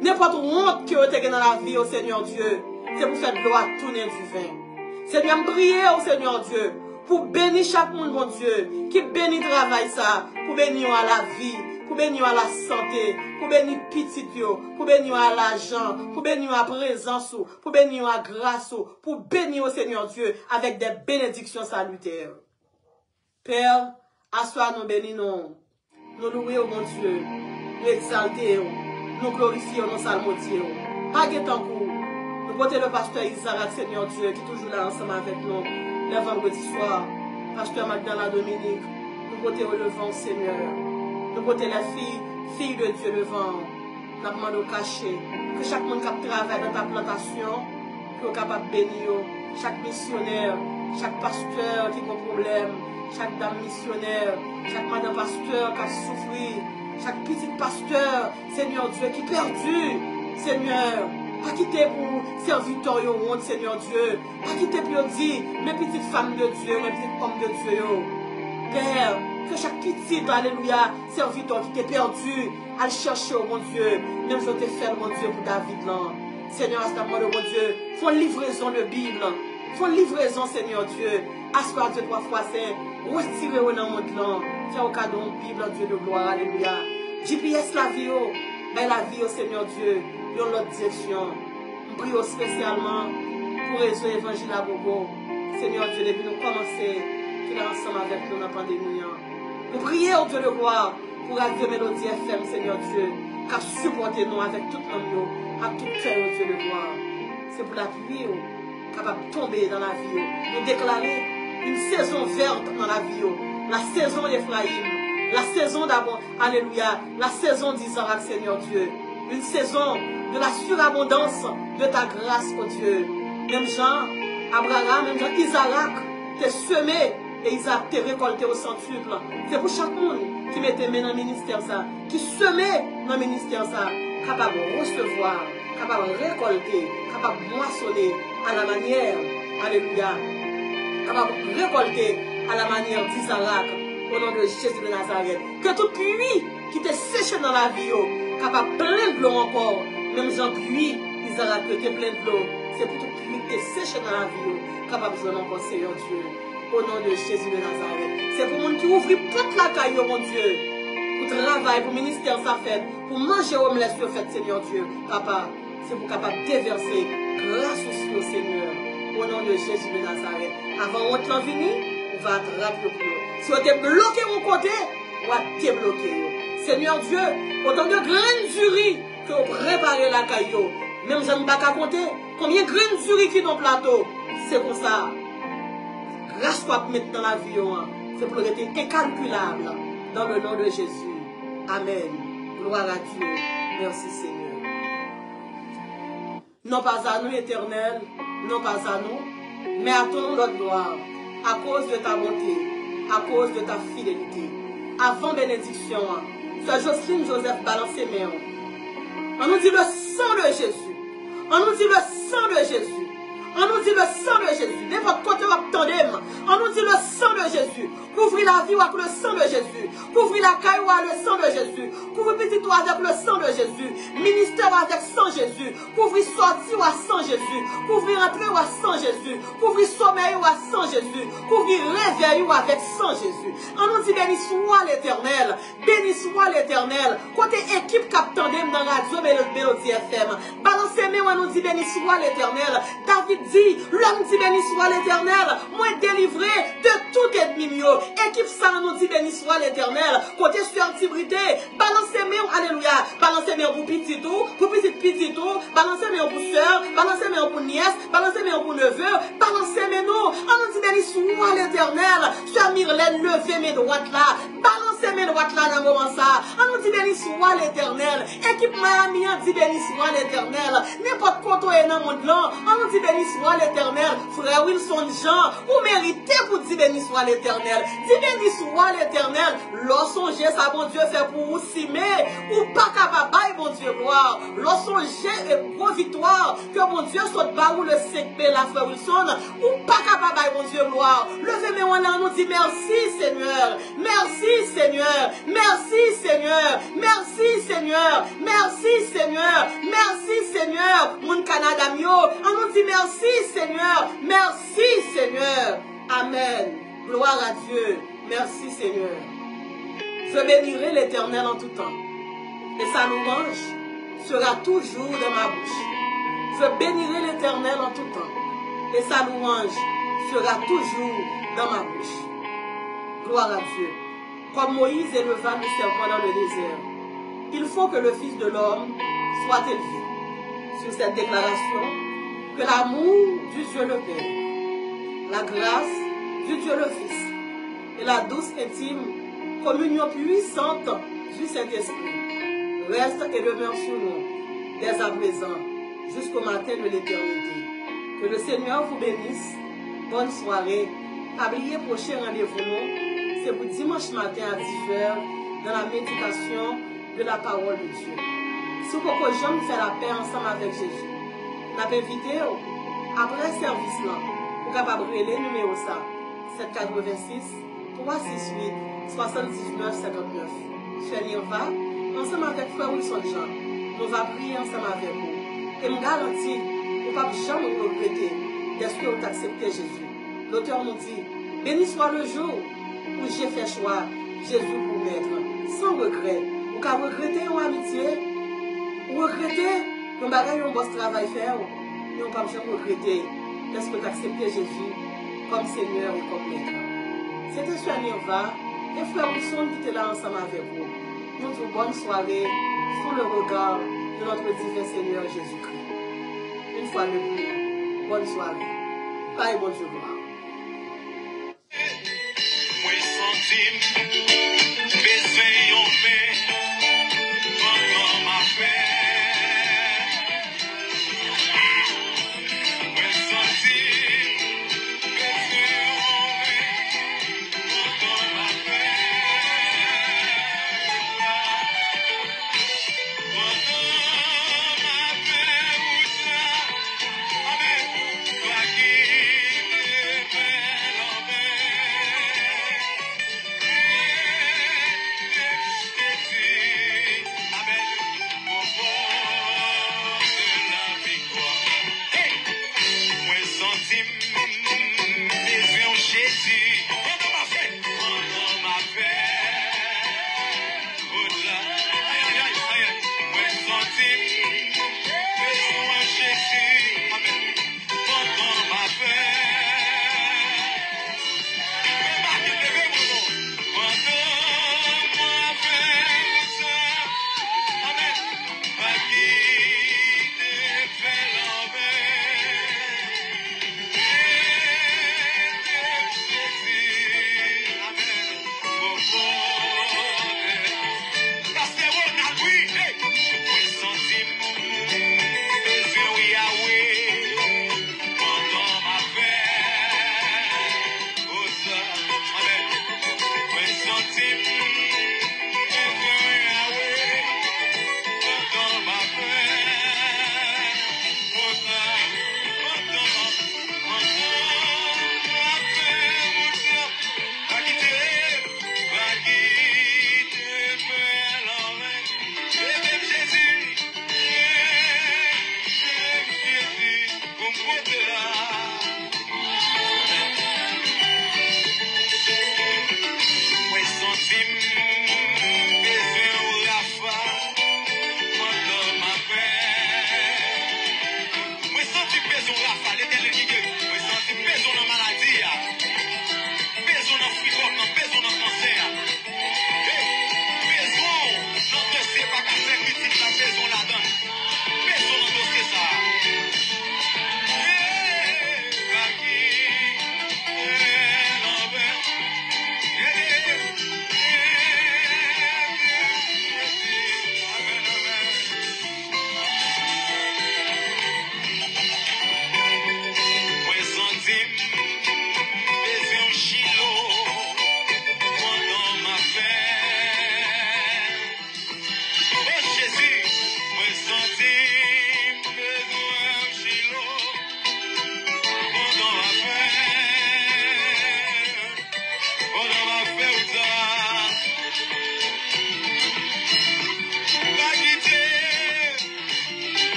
N'importe honte que vous avez dans la vie, au Seigneur Dieu, c'est pour faire de l'eau à tourner du vin. Seigneur, je prie au Seigneur Dieu, pour bénir chaque monde, mon Dieu, qui bénit le travail, pour bénir à la vie, pour bénir à la santé, pour bénir petit, pour bénir à l'argent, pour bénir à la présence, pour bénir à la grâce, pour bénir au Seigneur Dieu avec des bénédictions salutaires. Père, assois nous bénissons, nous louons mon Dieu, nous exaltons, nous glorifions, nous salmodions. Pas de temps pour nous porter le pasteur Isaac, Seigneur Dieu, qui est toujours là ensemble avec nous, le vendredi soir, pasteur Magdalena Dominique, nous porter au devant, Seigneur. Nous portons les filles de Dieu devant. Nous demandons cacher. Que chaque monde qui travaille dans ta plantation, soit capable de bénir. Chaque missionnaire, chaque pasteur qui a un problème, chaque dame missionnaire, chaque madame pasteur qui a souffert, chaque petit pasteur, Seigneur Dieu, qui est perdu, Seigneur. Pas quitter pour serviteur au monde, Seigneur Dieu. Pas quitter pour dire, mes petites femmes de Dieu, mes petits hommes de Dieu. Père, que chaque petit, alléluia, serviteur qui t'est perdu, à le chercher, oh mon Dieu, même si on t'est fait, mon Dieu, pour David, là. Seigneur, à ce moment, mon Dieu, font livraison de Bible, font livraison, Seigneur Dieu, asseoir Dieu 3 fois saint, retirez-vous dans le monde, là, faire au cadeau, Bible, Dieu de gloire, alléluia. GPS la vie, mais la vie, Seigneur Dieu, dans l'autre direction. Je prie spécialement pour réseau évangile à Bobo. Seigneur Dieu, depuis nous commencer, tu es ensemble avec nous dans la pandémie. Nous prions, Dieu de gloire, pour Radio Mélodie FM, Seigneur Dieu, qui a supporté nous avec tout l'homme, à tout cœur, Dieu de gloire. C'est pour la pluie, capable de tomber dans la vie, nous déclarer une saison verte dans la vie, la saison d'Ephraïm, la saison d'abord, alléluia, la saison d'Isaac, Seigneur Dieu, une saison de la surabondance de ta grâce, oh Dieu. Même Jean, Abraham, même Jean, Isaac, t'es semé et Isaac t'es récolté au centuple. C'est pour chaque monde qui mettait main dans le ministère ça, qui semait dans le ministère ça, capable de recevoir, capable de récolter, capable de moissonner à la manière, alléluia, capable de récolter à la manière d'Isaac, au nom de Jésus de Nazareth. Que toute pluie qui t'est séché dans la vie, capable plein de l'eau encore, même Jean pluie, Isaac qui est plein de l'eau, c'est pour toute pluie qui t'est séché dans la vie, capable de jouer encore, Seigneur Dieu, au nom de Jésus de Nazareth. C'est pour monde qui ouvre toute la caillou, mon Dieu, pour travail, pour ministère ça fait, pour manger au mlet sur fait, Seigneur Dieu, papa, c'est pour capable de déverser grâce au ciel, Seigneur, au nom de Jésus de Nazareth. Avant on t'en venir, on va attraper le plus. Si on est bloqué au côté, on va débloquer. Seigneur Dieu, autant de graines du riz que vous préparez la caillou. Même je ne vais pas compter combien de graines du riz qui dans le plateau. C'est pour ça. Grâce qu'on mettre dans la vie, c'est pour être incalculable. Dans le nom de Jésus. Amen. Gloire à Dieu. Merci Seigneur. Non pas à nous, Éternel, non pas à nous, mais à ton nom de gloire, à cause de ta bonté, à cause de ta fidélité. Avant bénédiction, Soeur Jocelyne Joseph balance ses mains. On nous dit le sang de Jésus. On nous dit le sang de Jésus. On nous dit le sang de Jésus. De votre côté, on nous dit le sang de Jésus. Couvrez la vie avec le sang de Jésus. Couvrez la caille avec le sang de Jésus. Couvrez petit toit avec le sang de Jésus. Ministère avec sang Jésus. Couvrez sortie avec sang Jésus. Couvrez entrée avec sang Jésus. Couvrez sommeil avec sang Jésus. Couvrez réveil avec sang Jésus. On nous dit béni soit l'Éternel. Béni soit l'Éternel. Côté équipe capitaine dans Radio Mélodie FM. Balancez-moi, on nous dit béni soit l'Éternel. David dit, l'homme dit béni soit l'Éternel, moi délivré de tout ennemi. Équipe ça nous dit béni soit l'Éternel. Côté surtibrité, balancez-moi, alléluia, balancez-moi pour petit tout, pour petit tout, balancez-moi pour soeur, balancez-moi pour nièce, balancez-moi pour neveu, balancez-moi nous. On nous dit béni soit l'Éternel. Soeur Myrlène, levez mes droites là, balancez mes droites là dans le moment ça. On nous dit béni soit l'Éternel. Équipe Miami, on dit béni soit l'Éternel. N'importe quoi toi est dans le monde là, on nous dit béni soit l'Éternel. Frère Wilson Jean, vous méritez pour dire béni soit l'Éternel. Dis béni soit l'Éternel. Lorsongez ça, bon Dieu, fait pour vous simer. Ou pas capable, bon Dieu, gloire. Lorsongez et gros victoire. Que mon Dieu saute pas ou le 5P, la frère Wilson. Ou pas capable, bon Dieu, gloire. Levez-moi là, on nous dit merci Seigneur. Merci Seigneur. Merci Seigneur. Merci Seigneur. Merci Seigneur. Merci Seigneur. Mon Canada mio. On nous dit merci Seigneur. Merci Seigneur. Amen. Gloire à Dieu. Merci Seigneur. Je bénirai l'Éternel en tout temps. Et sa louange sera toujours dans ma bouche. Je bénirai l'Éternel en tout temps. Et sa louange sera toujours dans ma bouche. Gloire à Dieu. Comme Moïse éleva le serpent dans le désert, il faut que le Fils de l'homme soit élevé. Sur cette déclaration, que l'amour du Dieu le Père, la grâce du Dieu le Fils et la douce intime communion puissante du Saint-Esprit reste et demeure sur nous dès à présent jusqu'au matin de l'éternité. Que le Seigneur vous bénisse. Bonne soirée. Oubliez prochain rendez-vous, c'est pour dimanche matin à 10h dans la méditation de la parole de Dieu. Si vous pouvez jamais faire la paix ensemble avec Jésus, nous avons invité après le service là, pour capable brûler le numéro ça, 786 368 79 59. Seigneur va, ensemble avec Frère Wilson Jean, nous va prier ensemble avec vous. Et me garantis, vous ne pouvez jamais regretter d'est-ce que vous acceptez Jésus. L'auteur nous dit, béni soit le jour où j'ai fait choix Jésus pour m'être, sans regret. Vous pouvez regretter une amitié, ou regretter que vous avez un bon travail faire, mais vous ne pouvez jamais regretter d'est-ce que vous acceptez Jésus comme Seigneur et comme Maître. C'était Sœur Nirva et Frère Wilson qui était là ensemble avec vous. Nous disons bonne soirée sous le regard de notre divin Seigneur Jésus-Christ. Une fois de plus, bonne soirée. Paix et bonne gloire. Moi senti besoin yon paix pendant ma fête. Moi senti besoin yon paix pendant ma fête. Pendant ma fête, avec toi qui me fais l'envers.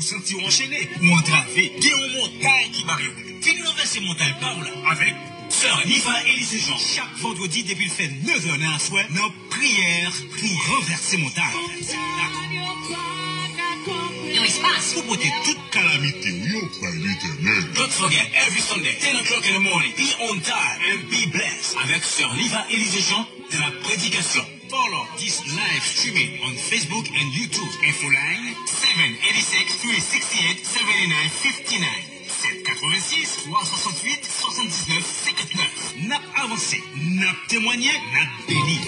sentir enchaîné ou entravé. Il y a une montagne qui barre. Fini renverser montagne par là avec Sœur Nifa Élise Jean. Chaque vendredi depuis le fait 9h dans la soirée, nos prières pour renverser montagne. Pour porter toute calamité, par l'éternel. Don't forget, every Sunday, 10 o'clock in the morning, be on time and be blessed avec Sœur Nifa Élise Jean de la prédication. Follow this live streaming on Facebook and YouTube. Info line 786 368 7959. 786 368 79 59. N'a avancé, n'a témoigné, n'a béni.